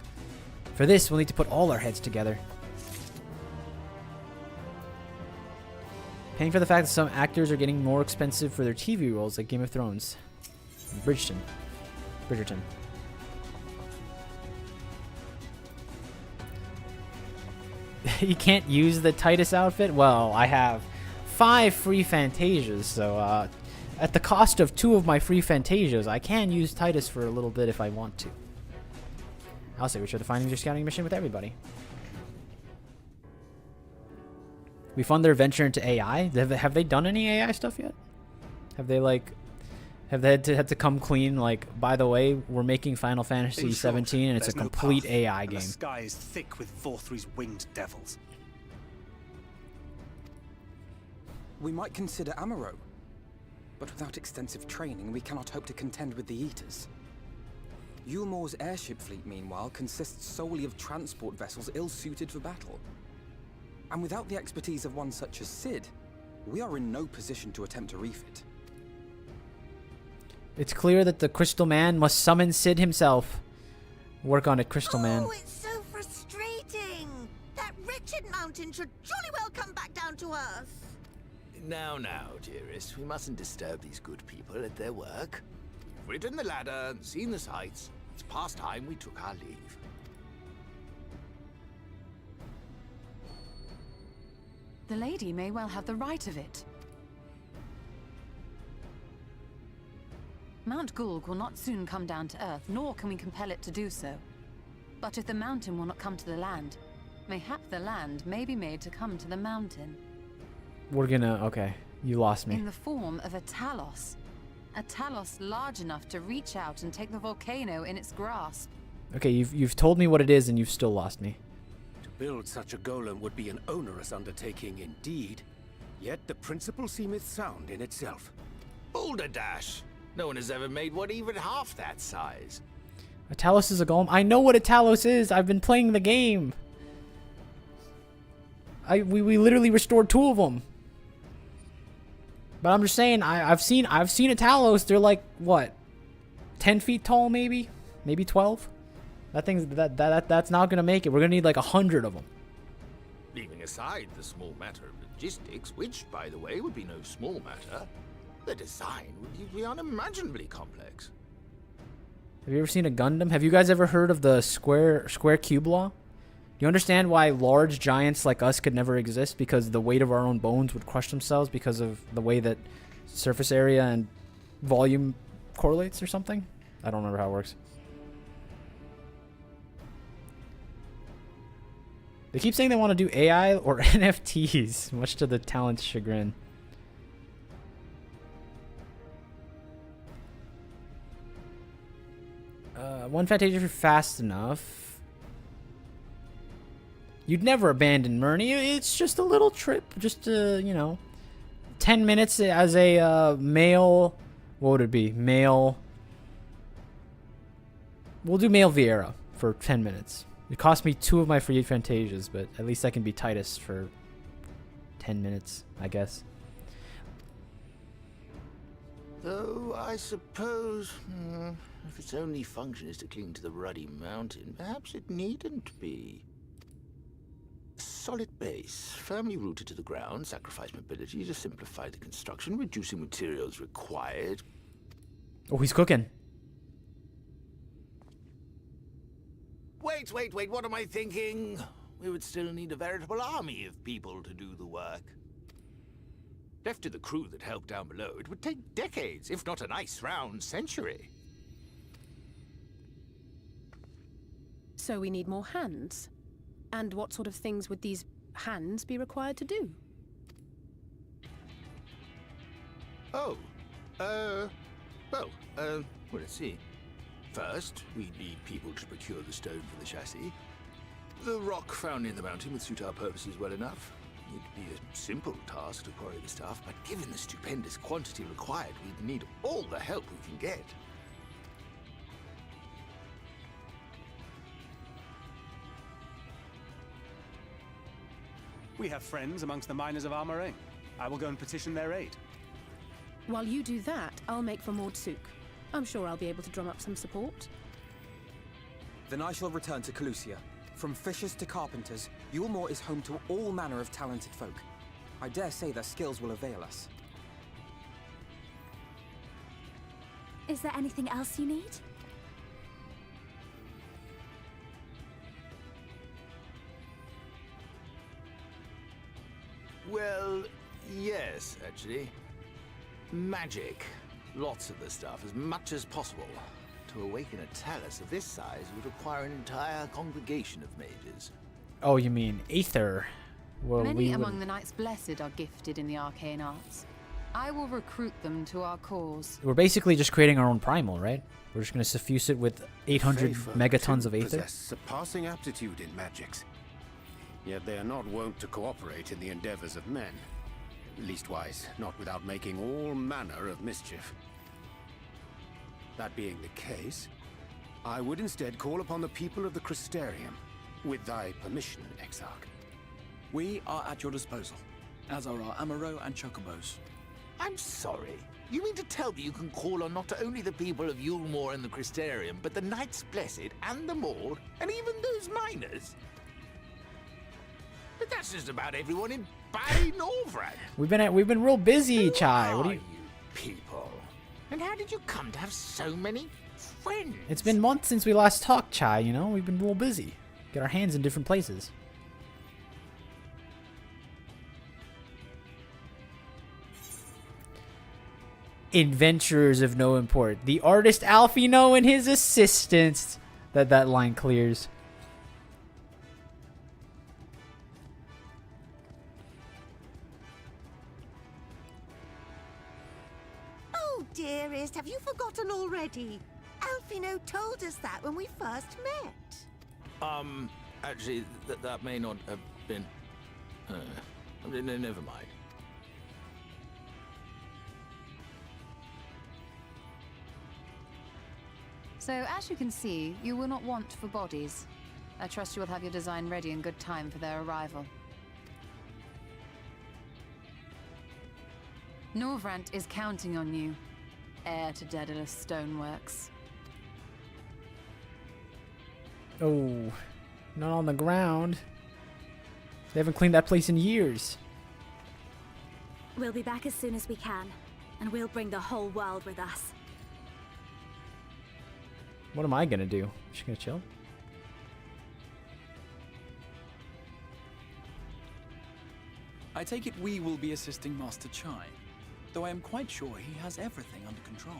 For this, we'll need to put all our heads together. Paying for the fact that some actors are getting more expensive for their TV roles, like Game of Thrones. Bridgerton. You can't use the Titus outfit? Well, I have 5 free Fantasias, so at the cost of 2 of my free Fantasias, I can use Titus for a little bit if I want to. I'll say we should define your scouting mission with everybody. We fund their venture into AI. Have they done any AI stuff yet? Have they had to come clean? Like, by the way, we're making Final Fantasy 17, and it's a complete AI game. The sky is thick with Vorthry's winged devils. We might consider Amaro, but without extensive training, we cannot hope to contend with the Eaters. Yulmor's airship fleet, meanwhile, consists solely of transport vessels ill-suited for battle. And without the expertise of one such as Cid, we are in no position to attempt to refit. It's clear that the Crystal Man must summon Cid himself. Work on it, Crystal Man. Oh, it's so frustrating! That wretched mountain should jolly well come back down to earth. Now, dearest, we mustn't disturb these good people at their work. We've ridden the ladder and seen the sights. It's past time we took our leave. The lady may well have the right of it. Mount Golg will not soon come down to Earth, nor can we compel it to do so. But if the mountain will not come to the land, mayhap the land may be made to come to the mountain. We're gonna... Okay, you lost me. In the form of a Talos. A Talos large enough to reach out and take the volcano in its grasp. Okay, you've told me what it is, and you've still lost me. To build such a golem would be an onerous undertaking indeed, yet the principle seemeth sound in itself. Boulder Dash! No one has ever made one even half that size. A Talos is a golem. I know what a Talos is. I've been playing the game. We literally restored 2 of them. But I'm just saying, I've seen a Talos. They're like what, 10 feet tall, maybe 12. That thing's that's not gonna make it. We're gonna need like 100 of them. Leaving aside the small matter of logistics, which, by the way, would be no small matter, the design would be unimaginably complex. Have you ever seen a Gundam? Have you guys ever heard of the square cube law? Do you understand why large giants like us could never exist? Because the weight of our own bones would crush themselves because of the way that surface area and volume correlates or something? I don't remember how it works. They keep saying they want to do AI or NFTs, much to the talent's chagrin. One Fantasia for fast enough. You'd never abandon Murney. It's just a little trip. Just, 10 minutes as a male... What would it be? Male... We'll do male Vieira for 10 minutes. It cost me 2 of my free Fantasias, but at least I can be Titus for 10 minutes, I guess. Though I suppose, if its only function is to cling to the ruddy mountain, perhaps it needn't be. A solid base, firmly rooted to the ground, sacrifice mobility to simplify the construction, reducing materials required. Oh, he's cooking. Wait, what am I thinking? We would still need a veritable army of people to do the work. Left to the crew that helped down below, it would take decades, if not a nice round century. So we need more hands. And what sort of things would these hands be required to do? Well, let's see. First, we need people to procure the stone for the chassis. The rock found in the mountain would suit our purposes well enough. It'd be a simple task to quarry the stuff, but given the stupendous quantity required, we'd need all the help we can get. We have friends amongst the miners of Armoring. I will go and petition their aid. While you do that, I'll make for Mordsuk. I'm sure I'll be able to drum up some support. Then I shall return to Calusia. From fishers to carpenters, Yulmore is home to all manner of talented folk. I dare say their skills will avail us. Is there anything else you need? Well, yes, actually. Magic. Lots of the stuff, as much as possible. To awaken a talus of this size would require an entire congregation of mages. Oh, you mean Aether? Well, Many among the Knights Blessed are gifted in the arcane arts. I will recruit them to our cause. We're basically just creating our own primal, right? We're just going to suffuse it with 800 megatons of Aether. Possess surpassing aptitude in magics. Yet they are not wont to cooperate in the endeavors of men. Leastwise, not without making all manner of mischief. That being the case, I would instead call upon the people of the Crystarium, with thy permission, Exarch. We are at your disposal, as are our Amaro and Chocobos. I'm sorry. You mean to tell me you can call on not only the people of Yulmore and the Crystarium, but the Knights Blessed and the Maud, and even those miners? But that's just about everyone in Barry Norvrad. We've been real busy, Chai. What are you people? And how did you come to have so many friends? It's been months since we last talked, Chai, you know? We've been real busy. Get our hands in different places. Adventurers of no import. The artist Alfino and his assistants. That line clears. Dearest, have you forgotten already? Alfino told us that when we first met. Actually, that may not have been... never mind. So, as you can see, you will not want for bodies. I trust you will have your design ready in good time for their arrival. Norvrant is counting on you. Heir to Daedalus Stoneworks. Oh, not on the ground. They haven't cleaned that place in years. We'll be back as soon as we can, and we'll bring the whole world with us. What am I gonna do? Just gonna chill? I take it we will be assisting Master Chai, though I am quite sure he has everything under control.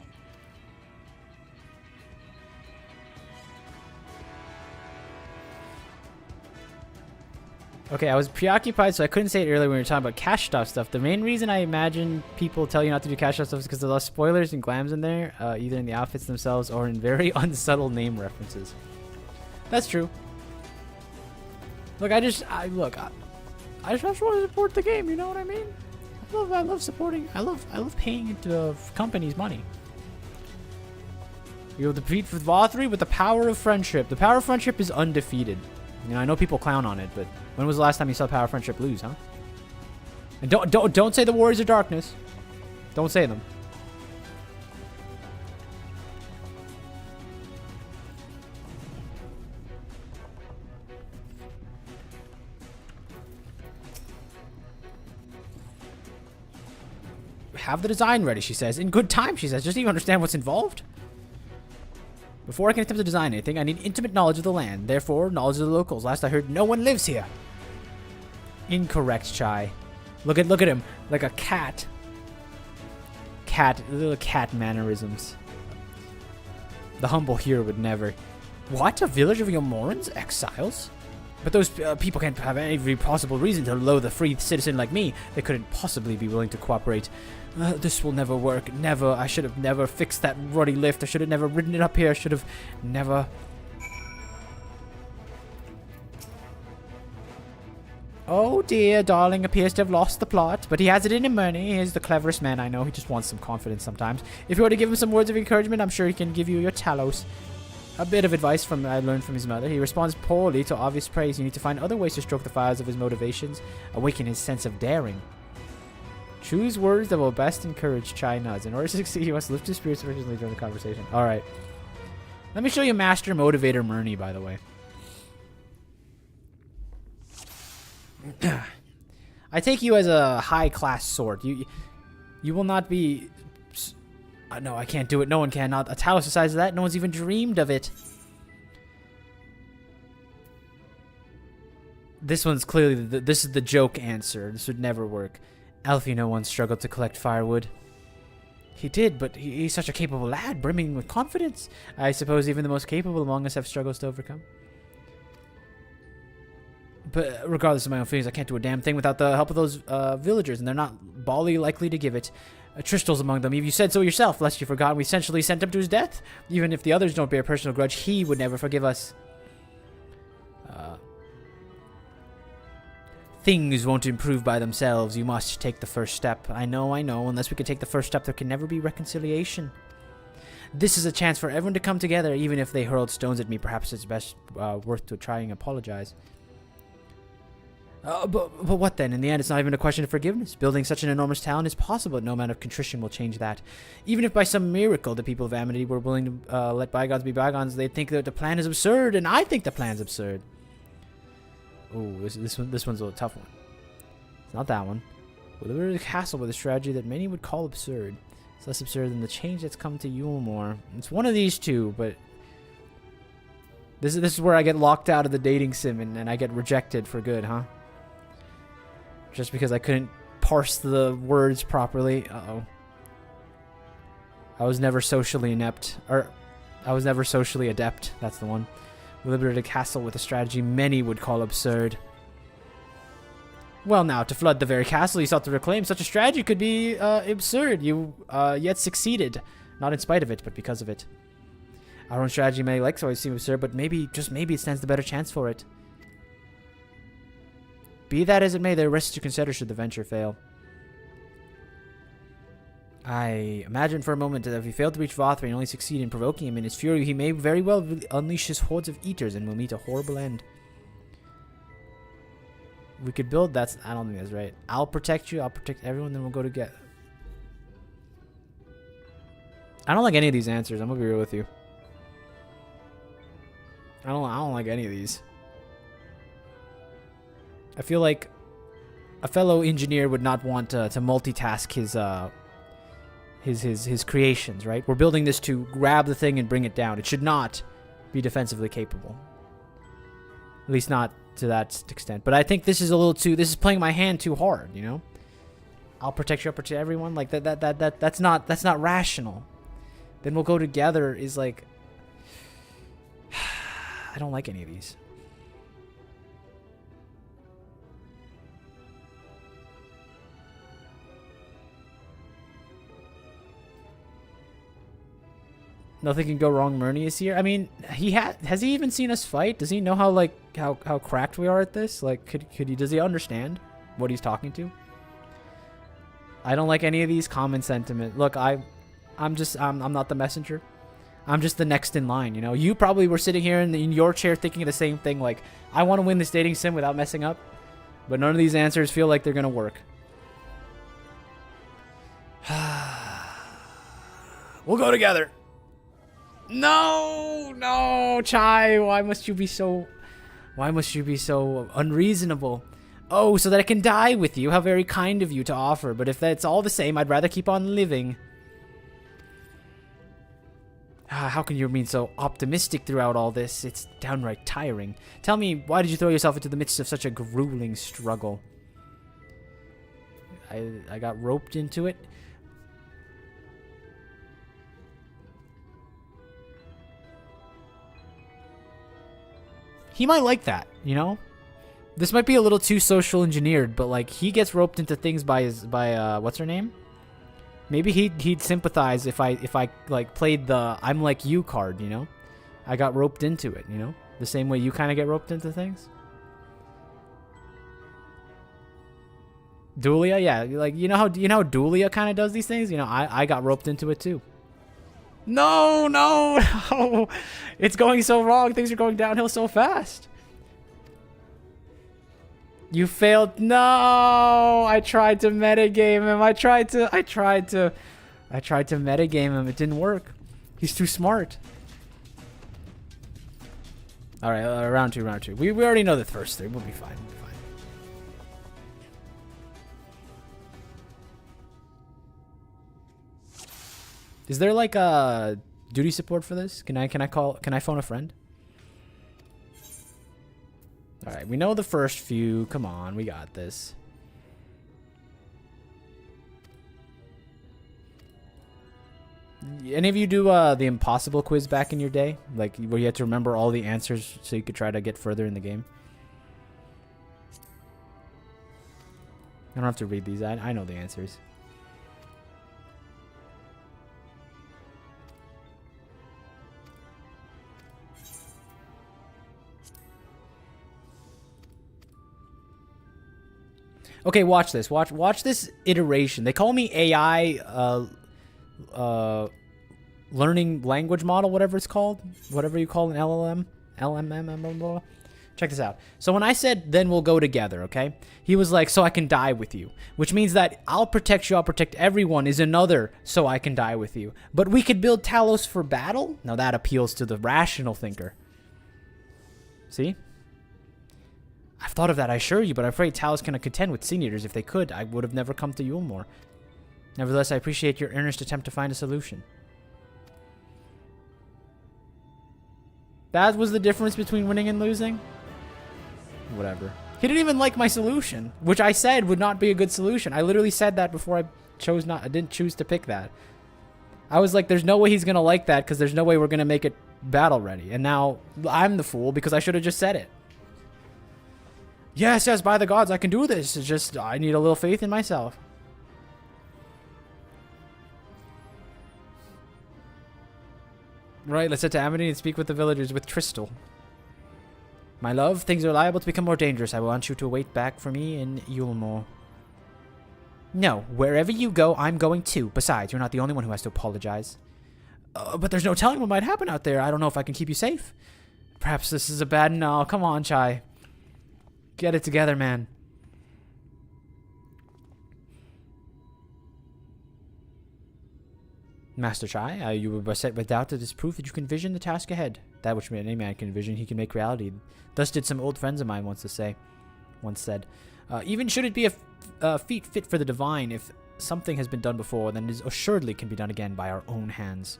Okay, I was preoccupied, so I couldn't say it earlier when we were talking about cash stuff. The main reason I imagine people tell you not to do cash stuff is because there's a lot of spoilers and glams in there, either in the outfits themselves or in very unsubtle name references. That's true. Look, I just want to support the game. You know what I mean? I love supporting. I love paying into companies' money. We will defeat Vothri with the power of friendship. The power of friendship is undefeated. You know, I know people clown on it, but when was the last time you saw power of friendship lose, huh? And don't say the Warriors of Darkness. Don't say them. Have the design ready, she says. In good time, she says. Just even understand what's involved. Before I can attempt to design anything, I need intimate knowledge of the land. Therefore, knowledge of the locals. Last I heard, no one lives here. Incorrect, Chai. Look at him. Like a cat. Little cat mannerisms. The humble here would never. What? A village of Yomorans? Exiles? But those people can't have every possible reason to loathe a free citizen like me. They couldn't possibly be willing to cooperate. This will never work. Never. I should have never fixed that ruddy lift. I should have never ridden it up here. I should have never. Oh dear, darling appears to have lost the plot, but he has it in him, Ernie. He's the cleverest man I know. He just wants some confidence sometimes. If you were to give him some words of encouragement, I'm sure he can give you your Talos. A bit of advice I learned from his mother. He responds poorly to obvious praise. You need to find other ways to stroke the fires of his motivations, awaken his sense of daring. Choose words that will best encourage Chai Nuts. In order to succeed, you must lift his spirits originally during the conversation. Alright. Let me show you Master Motivator Murney, by the way. I take you as a high-class sword. You will not be... no, I can't do it. No one can. Not a Talos the size of that. No one's even dreamed of it. This one's clearly... this is the joke answer. This would never work. Alfino once struggled to collect firewood. He did, but he's such a capable lad, brimming with confidence. I suppose even the most capable among us have struggles to overcome. But regardless of my own feelings, I can't do a damn thing without the help of those villagers, and they're not bally likely to give it. Trishtal's among them. You said so yourself, lest you forgot. We essentially sent him to his death. Even if the others don't bear a personal grudge, he would never forgive us. Things won't improve by themselves. You must take the first step. I know. Unless we can take the first step, there can never be reconciliation. This is a chance for everyone to come together, even if they hurled stones at me. Perhaps it's best worth to try and apologize. But what then? In the end, it's not even a question of forgiveness. Building such an enormous town is possible, but no amount of contrition will change that. Even if by some miracle the people of Amity were willing to let bygones be bygones, they'd think that the plan is absurd, and I think the plan's absurd. Oh, this one's a little tough one. It's not that one. We'll liberate a castle with a strategy that many would call absurd. It's less absurd than the change that's come to Yulmore. It's one of these two, but this is where I get locked out of the dating sim and I get rejected for good, huh? Just because I couldn't parse the words properly. Uh-oh. I was never socially inept. Or, I was never socially adept. That's the one. We liberated a castle with a strategy many would call absurd. Well now, to flood the very castle you sought to reclaim, such a strategy could be absurd. You yet succeeded. Not in spite of it, but because of it. Our own strategy may always seem absurd, but maybe, just maybe, it stands the better chance for it. Be that as it may, there are risks to consider should the venture fail. I imagine for a moment that if we fail to reach Vothri and only succeed in provoking him in his fury, he may very well unleash his hordes of eaters and will meet a horrible end. We could build that. I don't think that's right. I'll protect you. I'll protect everyone. Then we'll go together. I don't like any of these answers. I'm gonna be real with you. I don't like any of these. I feel like a fellow engineer would not want to multitask his creations, right? We're building this to grab the thing and bring it down. It should not be defensively capable. At least not to that extent. But I think this is a little too... This is playing my hand too hard, you know? I'll protect you, I'll protect everyone. Like, that's not rational. Then we'll go together is like... I don't like any of these. Nothing can go wrong. Murney is here. I mean, has he even seen us fight? Does he know how, like, how cracked we are at this? Like, does he understand what he's talking to? I don't like any of these common sentiment. Look, I'm not the messenger. I'm just the next in line, you know? You probably were sitting here in your chair thinking the same thing, like, I want to win this dating sim without messing up. But none of these answers feel like they're going to work. We'll go together. No, Chai. Why must you be so unreasonable? Oh, so that I can die with you. How very kind of you to offer. But if that's all the same, I'd rather keep on living. How can you remain so optimistic throughout all this? It's downright tiring. Tell me, why did you throw yourself into the midst of such a grueling struggle? I got roped into it. He might like that, you know? This might be a little too social engineered, but like he gets roped into things by what's her name? Maybe he'd sympathize if I like played the I'm like you card, you know? I got roped into it, you know? The same way you kind of get roped into things. Dulia, yeah, like you know how Dulia kind of does these things? You know, I got roped into it too. No. It's going so wrong. Things are going downhill so fast. You failed. No, I tried to metagame him. I tried to metagame him. It didn't work. He's too smart. All right, round two. We already know the first three. We'll be fine. Is there like a duty support for this? Can I phone a friend? All right, we know the first few. Come on, we got this. Any of you do the impossible quiz back in your day? Like where you had to remember all the answers so you could try to get further in the game? I don't have to read these. I know the answers. Okay, watch this. Watch this iteration. They call me AI learning language model, whatever it's called. Whatever you call an LLM. LMM, blah, blah. Check this out. So when I said, then we'll go together, okay? He was like, so I can die with you. Which means that I'll protect you, I'll protect everyone is another so I can die with you. But we could build Talos for battle? Now that appeals to the rational thinker. See? I've thought of that, I assure you, but I'm afraid Talos cannot contend with Sin Eaters. If they could, I would have never come to Yulmore. Nevertheless, I appreciate your earnest attempt to find a solution. That was the difference between winning and losing? Whatever. He didn't even like my solution, which I said would not be a good solution. I literally said that before I didn't choose to pick that. I was like, there's no way he's going to like that because there's no way we're going to make it battle ready. And now I'm the fool because I should have just said it. Yes, by the gods, I can do this. It's just, I need a little faith in myself. Right, let's head to Amity and speak with the villagers with Tristal. My love, things are liable to become more dangerous. I want you to wait back for me in Yulmore. No, wherever you go, I'm going too. Besides, you're not the only one who has to apologize. But there's no telling what might happen out there. I don't know if I can keep you safe. Perhaps this is a bad... No, come on, Chai. Get it together, man. Master Chai, you were beset with doubt that is proof that you can vision the task ahead. That which any man can vision, he can make reality. Thus did some old friends of mine once said. Even should it be a feat fit for the divine, if something has been done before, then it assuredly can be done again by our own hands.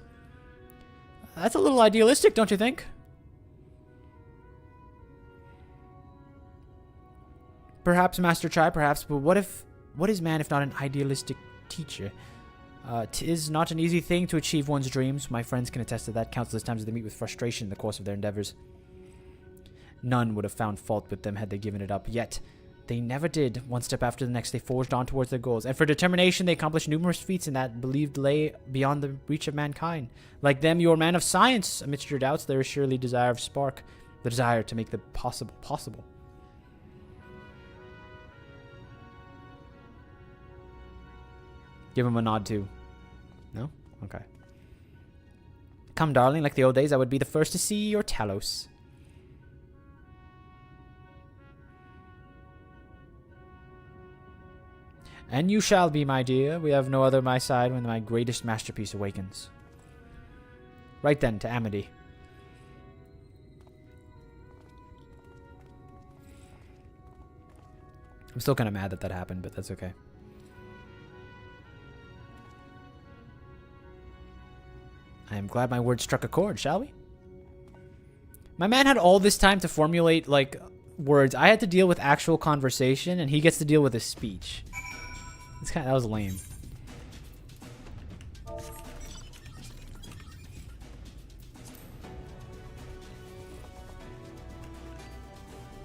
That's a little idealistic, don't you think? Perhaps, Master Chai, perhaps, but what is man if not an idealistic teacher? 'Tis not an easy thing to achieve one's dreams. My friends can attest to that countless times they meet with frustration in the course of their endeavors. None would have found fault with them had they given it up, yet they never did. One step after the next, they forged on towards their goals, and for determination they accomplished numerous feats in that believed lay beyond the reach of mankind. Like them, you are a man of science. Amidst your doubts, there is surely desire of spark. The desire to make the possible possible. Give him a nod too. No? Okay. Come, darling, like the old days, I would be the first to see your Talos. And you shall be, my dear. We have no other my side when my greatest masterpiece awakens. Right then, to Amity. I'm still kind of mad that that happened, but that's okay. I am glad my words struck a chord, shall we? My man had all this time to formulate, like, words. I had to deal with actual conversation, and he gets to deal with his speech. That was lame.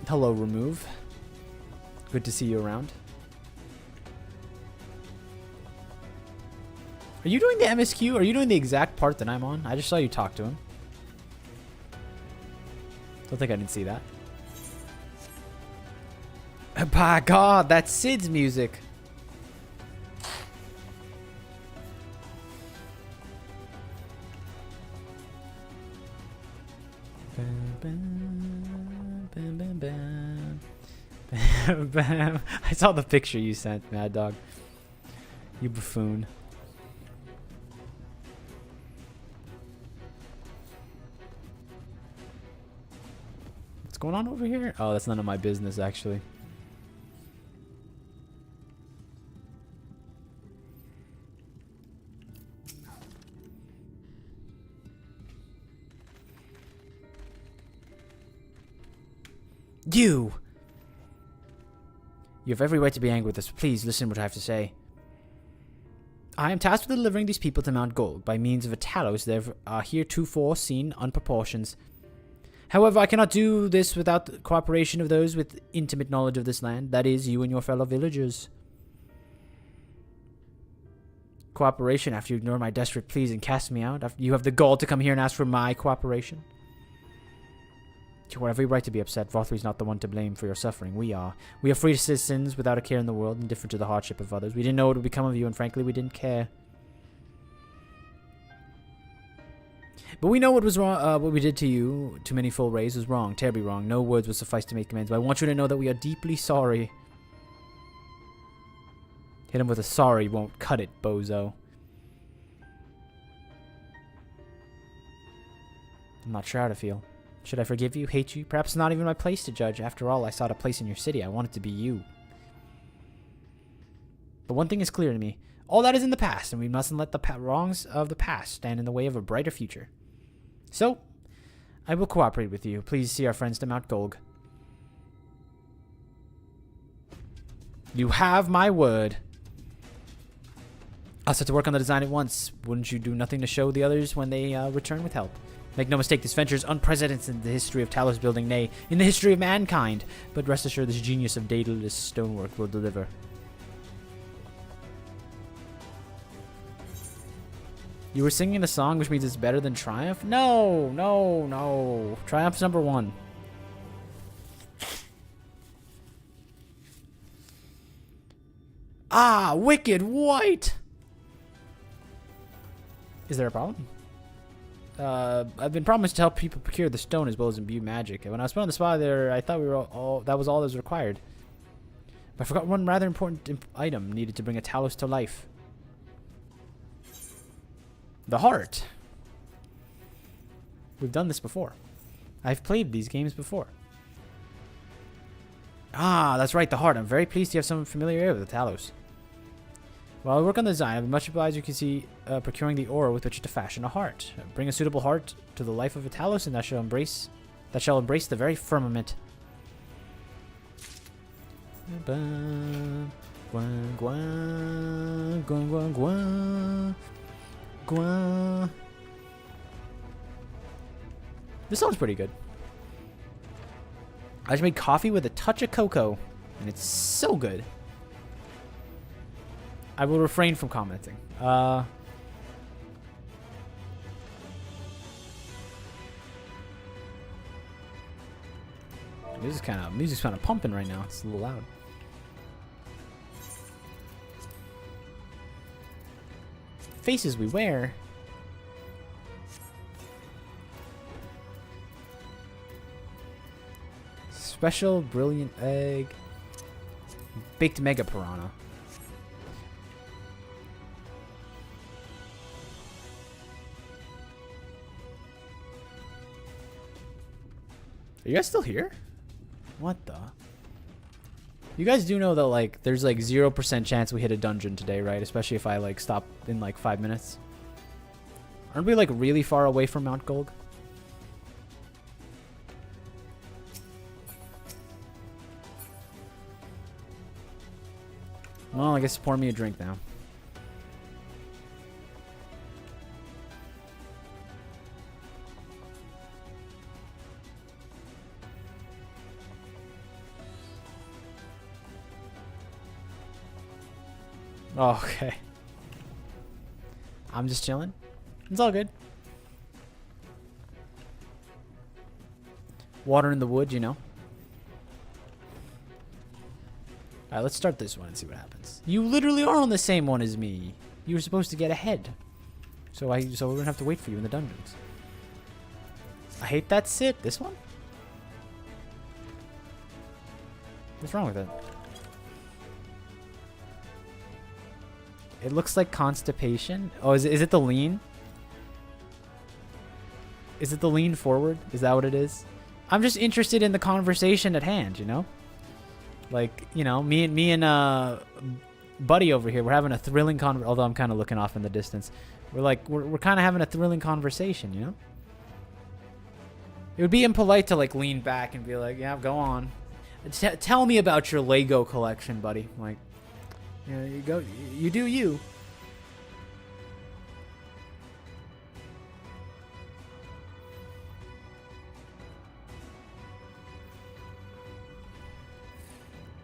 Hello, Remove. Good to see you around. Are you doing the MSQ? Are you doing the exact part that I'm on? I just saw you talk to him. Don't think I didn't see that. By God, that's Sid's music. I saw the picture you sent, Mad Dog. You buffoon. What's going on over here? Oh, that's none of my business, actually. You! You have every right to be angry with us. Please listen what I have to say. I am tasked with delivering these people to Mount Gold by means of a Talos that are heretofore seen unproportions. However, I cannot do this without the cooperation of those with intimate knowledge of this land. That is, you and your fellow villagers. Cooperation after you ignore my desperate pleas and cast me out? After you have the gall to come here and ask for my cooperation? You have every right to be upset. Vothri's not the one to blame for your suffering. We are. We are free citizens without a care in the world, indifferent to the hardship of others. We didn't know what would become of you, and frankly, we didn't care. But we know what was wrong. What we did to you, to many full rays, was wrong, terribly wrong. No words will suffice to make amends. But I want you to know that we are deeply sorry. Hit him with a sorry won't cut it, bozo. I'm not sure how to feel. Should I forgive you, hate you? Perhaps not even my place to judge. After all, I sought a place in your city. I wanted to be you. But one thing is clear to me. All that is in the past, and we mustn't let the wrongs of the past stand in the way of a brighter future. So, I will cooperate with you. Please see our friends to Mount Golg. You have my word. I'll set to work on the design at once. Wouldn't you do nothing to show the others when they return with help? Make no mistake, this venture is unprecedented in the history of Talos building, nay, in the history of mankind. But rest assured, this genius of Daedalus stonework will deliver. You were singing the song, which means it's better than Triumph? No, no, no. Triumph's #1. Ah, Wicked White! Is there a problem? I've been promised to help people procure the stone as well as imbue magic. And when I was put on the spot there, I thought we were all that was all that was required. But I forgot one rather important item needed to bring a Talos to life. The heart. We've done this before. I've played these games before. Ah, that's right, the heart. I'm very pleased you have some familiarity with the Talos. While I work on the design, I'll be much obliged you can see procuring the ore with which to fashion a heart. Bring a suitable heart to the life of a Talos, and that shall embrace the very firmament. This song's pretty good. I just made coffee with a touch of cocoa, and it's so good. I will refrain from commenting. Music's kind of pumping right now. It's a little loud. Faces we wear. Special brilliant egg. Baked mega piranha. Are you guys still here? What the? You guys do know that, like, there's like 0% chance we hit a dungeon today, right? Especially if I like stop in like 5 minutes. Aren't we like really far away from Mount Gulg? Well, I guess pour me a drink now. Oh, okay. I'm just chilling. It's all good. Water in the wood, you know. Alright, let's start this one and see what happens. You literally are on the same one as me. You were supposed to get ahead. So we're gonna have to wait for you in the dungeons. I hate that sit. This one? What's wrong with it? It looks like constipation. Oh, is it the lean? Is it the lean forward? Is that what it is? I'm just interested in the conversation at hand, you know? Like, you know, me and Buddy over here, we're having a thrilling although I'm kind of looking off in the distance. We're kind of having a thrilling conversation, you know? It would be impolite to like lean back and be like, "Yeah, go on. Tell me about your Lego collection, buddy." Like, yeah, you go. You do you.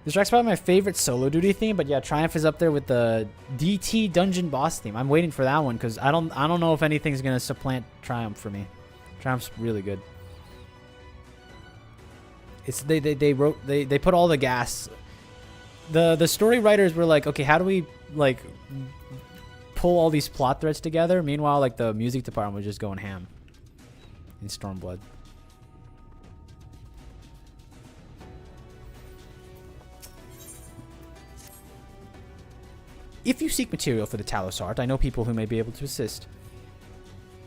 This track's probably my favorite solo duty theme, but yeah, Triumph is up there with the DT dungeon boss theme. I'm waiting for that one because I don't know if anything's gonna supplant Triumph for me. Triumph's really good. It's they put all the gas. The story writers were like, okay, how do we like pull all these plot threads together? Meanwhile, like the music department was just going ham in Stormblood. If you seek material for the Talos art, I know people who may be able to assist.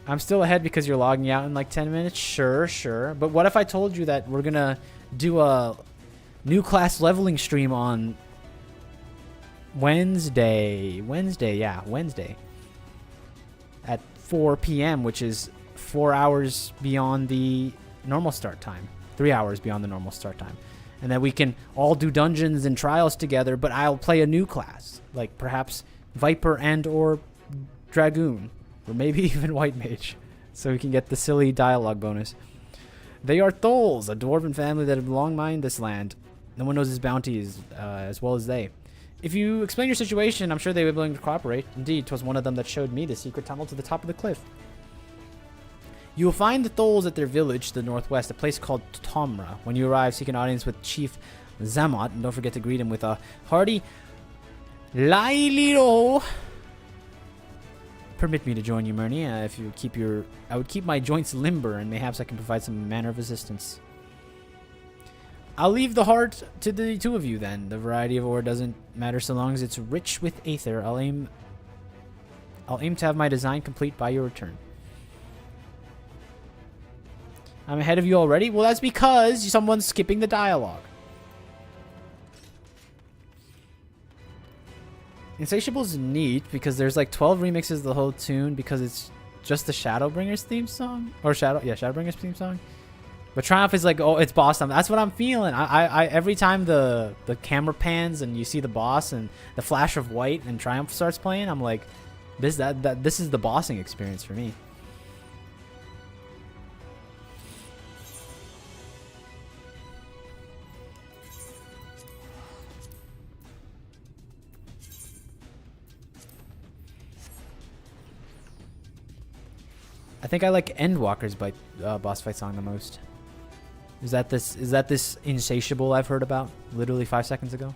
I'm still ahead because you're logging out in like 10 minutes? Sure. But what if I told you that we're gonna do a new class leveling stream on Wednesday? Wednesday. At 4 p.m., which is 4 hours beyond the normal start time. 3 hours beyond the normal start time. And then we can all do dungeons and trials together, but I'll play a new class. Like perhaps Viper and or Dragoon. Or maybe even White Mage. So we can get the silly dialogue bonus. They are Tholes, a dwarven family that have long mined this land. No one knows his bounties as well as they. If you explain your situation, I'm sure they would be willing to cooperate. Indeed, 'twas one of them that showed me the secret tunnel to the top of the cliff. You will find the Tholes at their village to the northwest, a place called Tomra. When you arrive, seek an audience with Chief Zamot, and don't forget to greet him with a hearty Lailiro. Permit me to join you, Murney. If you keep I would keep my joints limber, and mayhaps I can provide some manner of assistance. I'll leave the heart to the two of you, then. The variety of ore doesn't matter so long as it's rich with aether. I'll aim to have my design complete by your return. I'm ahead of you already? Well, that's because someone's skipping the dialogue. Insatiable's neat because there's like 12 remixes of the whole tune because it's just the Shadowbringers theme song. Or Shadowbringers theme song. But Triumph is like, oh, it's boss time. That's what I'm feeling. I every time the camera pans and you see the boss and the flash of white and Triumph starts playing, I'm like, this is the bossing experience for me. I think I like Endwalker's boss fight song the most. Is that this insatiable I've heard about literally 5 seconds ago?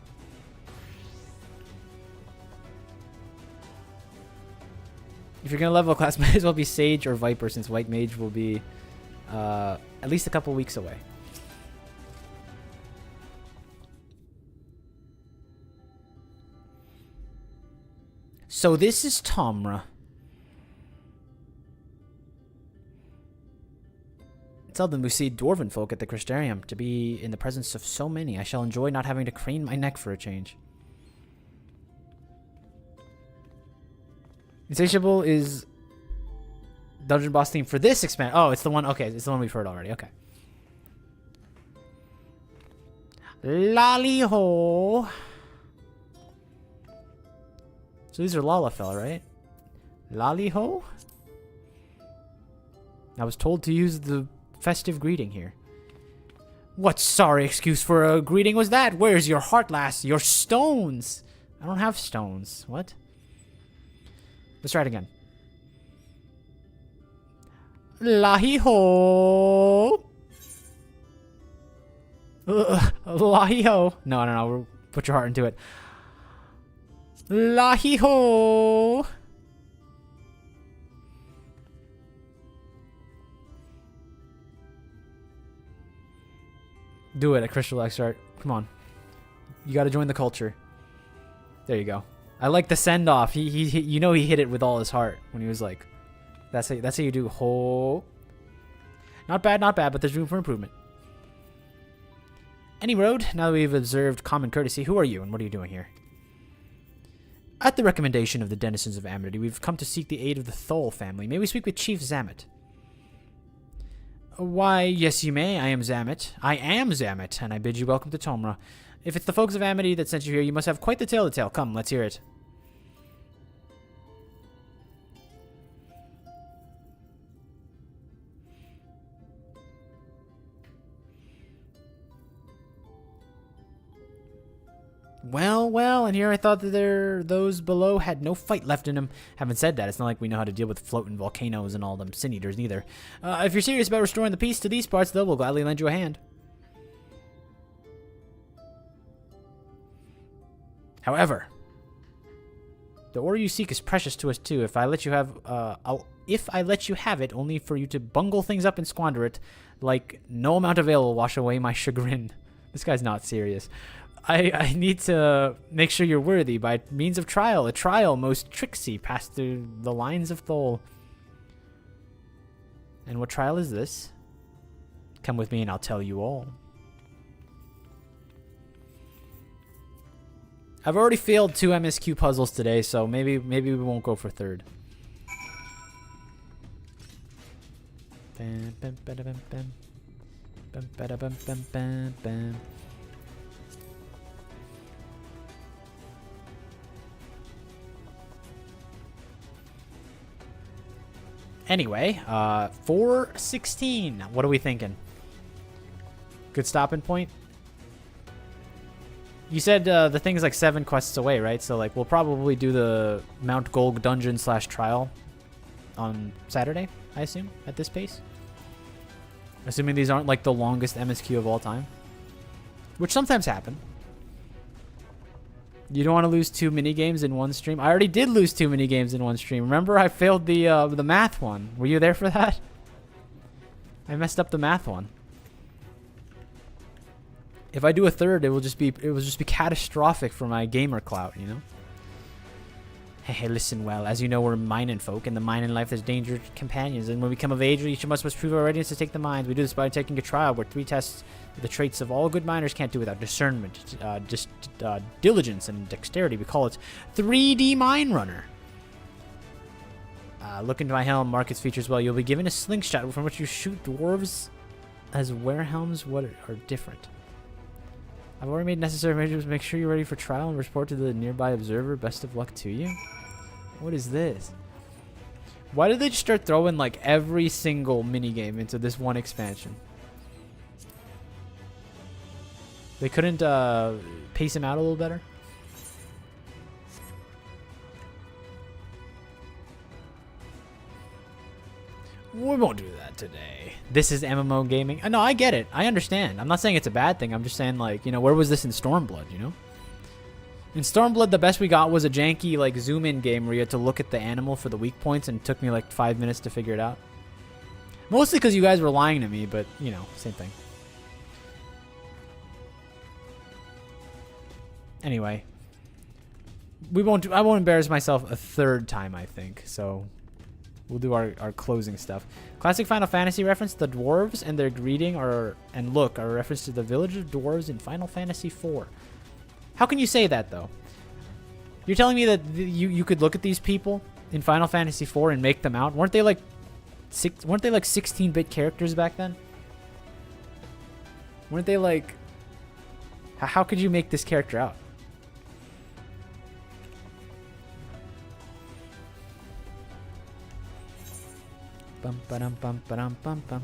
If you're gonna level a class, might as well be Sage or Viper, since White Mage will be at least a couple weeks away. So this is Tomra. Seldom we see dwarven folk at the Crystarium. To be in the presence of so many, I shall enjoy not having to crane my neck for a change. Insatiable is dungeon boss theme for this expand. Oh, it's the one. Okay, it's the one we've heard already. Okay. Lolly-ho. So these are Lalafell, right? Lolly-ho? I was told to use the festive greeting here. What sorry excuse for a greeting was that? Where's your heart, lass? Your stones! I don't have stones. What? Let's try it again. Lahi-ho! Lahi-ho! No. We'll put your heart into it. Lahi-ho! Do it at Crystal X Art. Come on. You gotta join the culture. There you go. I like the send-off. He you know he hit it with all his heart when he was like, that's how you do ho. Not bad, but there's room for improvement. Any road, now that we've observed common courtesy, who are you and what are you doing here? At the recommendation of the denizens of Amity, we've come to seek the aid of the Thol family. May we speak with Chief Zamet? Why, yes you may. I am Zamet, and I bid you welcome to Tomra. If it's the folks of Amity that sent you here, you must have quite the tale to tell. Come, let's hear it. Well, and here I thought that those below had no fight left in them. Having said that, it's not like we know how to deal with floating volcanoes and all them sin eaters neither. If you're serious about restoring the peace to these parts, though, we'll gladly lend you a hand. However, the ore you seek is precious to us too. If I let you have it, only for you to bungle things up and squander it, like no amount of ale will wash away my chagrin. This guy's not serious. I need to make sure you're worthy by means of trial. A trial most tricksy passed through the lines of Thol. And what trial is this? Come with me and I'll tell you all. I've already failed 2 MSQ puzzles today, so maybe we won't go for third. Bam, bam, bam, bam, bam. Bam, bam, bam, bam, bam, bam. Anyway, 4:16. What are we thinking? Good stopping point? You said the thing's like 7 quests away, right? So like we'll probably do the Mount Golg dungeon / trial on Saturday, I assume, at this pace. Assuming these aren't like the longest MSQ of all time. Which sometimes happen. You don't want to lose 2 minigames in one stream. I already did lose 2 minigames in one stream. Remember, I failed the math one. Were you there for that? I messed up the math one. If I do a third, it will just be catastrophic for my gamer clout, you know. Hey, listen well. As you know, we're mining folk. In the mining life, there's danger companions. And when we come of age, each of us must prove our readiness to take the mines. We do this by taking a trial where 3 tests the traits of all good miners can't do without discernment, diligence, and dexterity. We call it 3D Mine Runner. Look into my helm. Mark its features well. You'll be given a slingshot from which you shoot dwarves as werehelms. What are different? I've already made necessary measures to make sure you're ready for trial and report to the nearby observer. Best of luck to you. What is this? Why did they just start throwing like every single minigame into this one expansion? They couldn't pace him out a little better? We won't do that today. This is MMO gaming. No, I get it. I understand. I'm not saying it's a bad thing. I'm just saying, like, you know, where was this in Stormblood, you know? In Stormblood, the best we got was a janky, like, zoom-in game where you had to look at the animal for the weak points, and it took me, like, 5 minutes to figure it out. Mostly because you guys were lying to me, but, you know, same thing. Anyway. I won't embarrass myself a third time, I think, so... We'll do our closing stuff. Classic Final Fantasy reference, the dwarves and their greeting and look are a reference to the village of dwarves in Final Fantasy IV. How can you say that, though? You're telling me that you could look at these people in Final Fantasy IV and make them out? Weren't they like 16-bit characters back then? Weren't they like... How could you make this character out? Bum ba-dum bum ba-dum bum bum.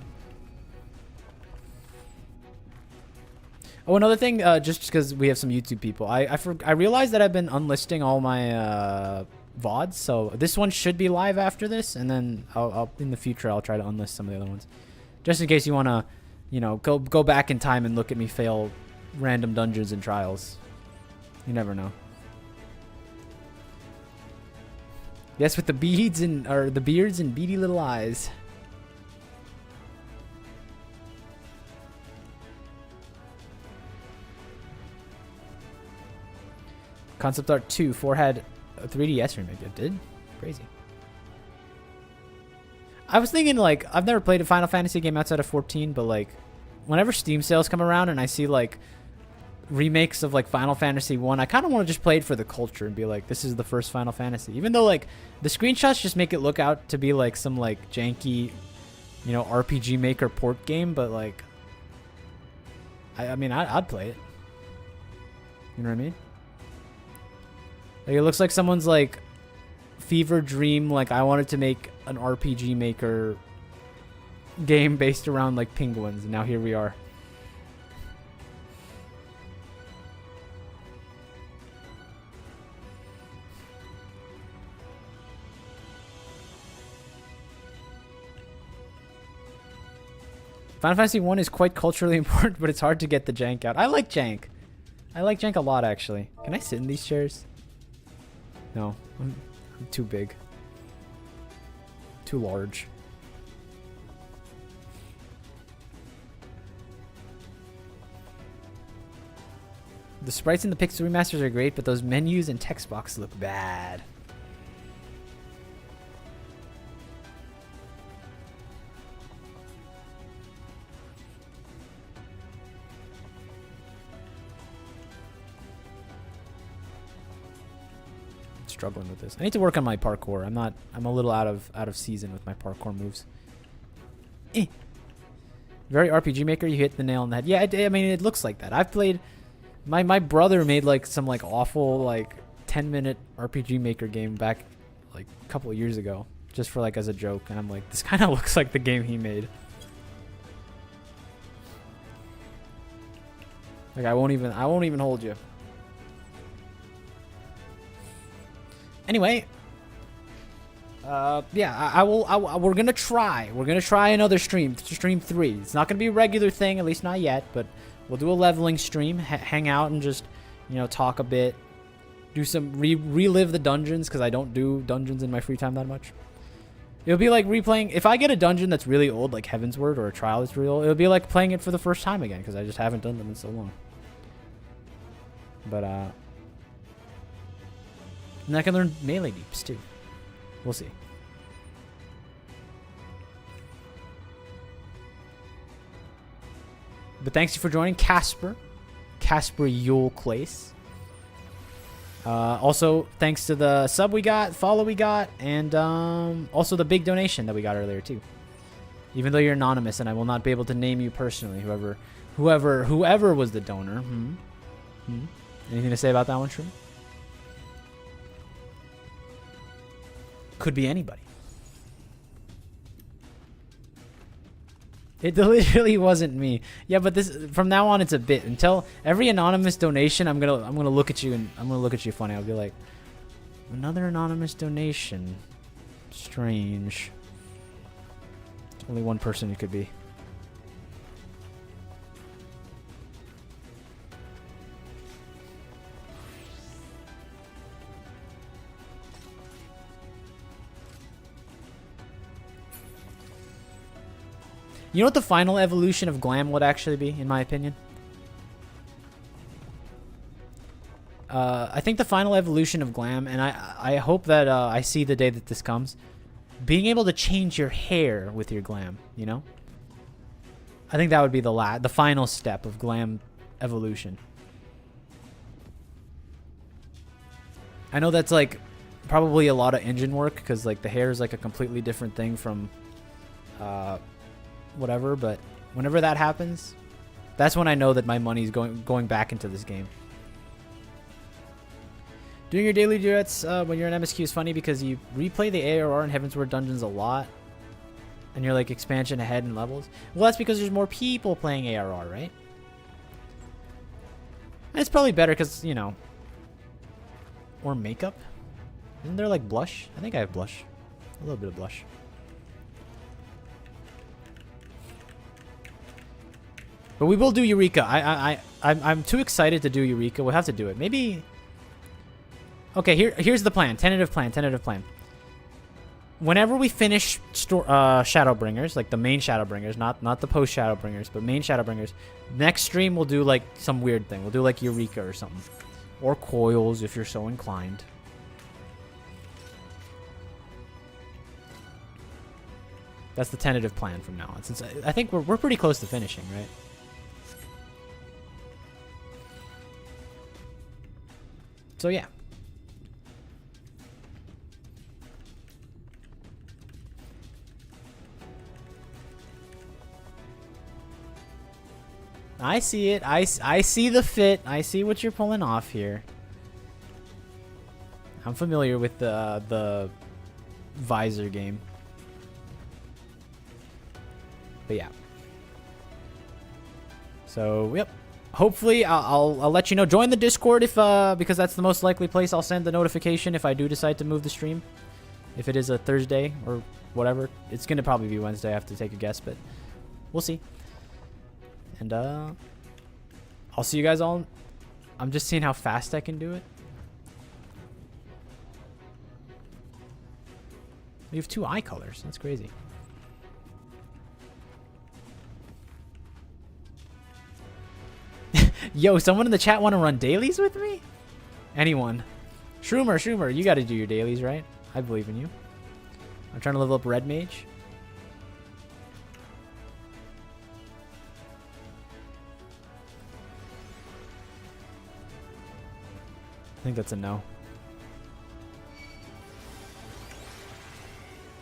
Oh, another thing, just because we have some YouTube people, I realized that I've been unlisting all my VODs, so this one should be live after this, and then I'll in the future I'll try to unlist some of the other ones, just in case you want to, you know, go back in time and look at me fail random dungeons and trials. You never know. Yes, with the beads the beards and beady little eyes. Concept Art 2, 4 had a 3DS remake. It did? Crazy. I was thinking, like, I've never played a Final Fantasy game outside of 14, but, like, whenever Steam sales come around and I see, like, remakes of like Final Fantasy 1, I kind of want to just play it for the culture and be like, this is the first Final Fantasy. Even though like the screenshots just make it look out to be like some like janky, you know, RPG Maker port game, but like I mean I'd play it. You know what I mean? Like it looks like someone's like fever dream, like I wanted to make an RPG Maker game based around like penguins, and now here we are. Final Fantasy 1 is quite culturally important, but it's hard to get the jank out. I like jank. I like jank a lot, actually. Can I sit in these chairs? No. I'm too big. Too large. The sprites in the Pixel remasters are great, but those menus and text boxes look bad. Struggling with this. I need to work on my parkour. I'm a little out of season with my parkour moves. Very RPG Maker, you hit the nail on the head. Yeah, I mean it looks like that. I've played my brother made like some like awful like 10-minute RPG Maker game back like a couple of years ago just for like as a joke, and I'm like, this kind of looks like the game he made. Like I won't even hold you. Anyway, yeah, we're gonna try. We're gonna try another stream 3. It's not gonna be a regular thing, at least not yet. But we'll do a leveling stream, hang out, and just, you know, talk a bit, do some relive the dungeons, because I don't do dungeons in my free time that much. It'll be like replaying. If I get a dungeon that's really old, like Heavensward or a trial that's really old, it'll be like playing it for the first time again, because I just haven't done them in so long. But and I can learn melee deeps too. We'll see. But thanks you for joining, Casper Yule Clace. Also, thanks to the sub we got, follow we got, and also the big donation that we got earlier too. Even though you're anonymous, and I will not be able to name you personally, whoever was the donor. Anything to say about that one, Shroom? Could be anybody. It literally wasn't me. Yeah, but this from now on it's a bit. Until every anonymous donation, I'm gonna look at you and I'm gonna look at you funny. I'll be like, another anonymous donation. Strange. Only one person it could be. You know what the final evolution of Glam would actually be, in my opinion? I think the final evolution of Glam, and I hope that I see the day that this comes, being able to change your hair with your Glam, you know? I think that would be the final step of Glam evolution. I know that's like probably a lot of engine work because like the hair is like a completely different thing from whatever, but whenever that happens, that's when I know that my money is going back into this game. Doing your daily duets when you're in MSQ is funny because you replay the ARR and Heavensward dungeons a lot, and you're like expansion ahead in levels. Well, that's because there's more people playing ARR, right? And it's probably better because, you know, or makeup. Isn't there like blush? I think I have blush. A little bit of blush. But we will do Eureka. I'm too excited to do Eureka. We'll have to do it. Maybe. Okay, here's the plan. Tentative plan. Whenever we finish Shadowbringers, like the main Shadowbringers, not the post Shadowbringers, but main Shadowbringers, next stream we'll do like some weird thing. We'll do like Eureka or something, or coils if you're so inclined. That's the tentative plan from now on. Since I think we're pretty close to finishing, right? So yeah. I see it. I see the fit. I see what you're pulling off here. I'm familiar with the visor game. But yeah. So, yep. Hopefully, I'll let you know. Join the Discord if because that's the most likely place I'll send the notification if I do decide to move the stream. If it is a Thursday or whatever. It's going to probably be Wednesday. I have to take a guess, but we'll see. And I'll see you guys all. I'm just seeing how fast I can do it. We have 2 eye colors. That's crazy. Yo, someone in the chat want to run dailies with me? Anyone? Shroomer, you got to do your dailies, right? I believe in you. I'm trying to level up Red Mage. I think that's a no.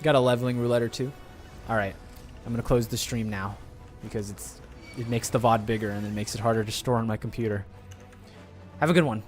Got a leveling roulette or 2. All right, I'm gonna close the stream now because it makes the VOD bigger and it makes it harder to store on my computer. Have a good one.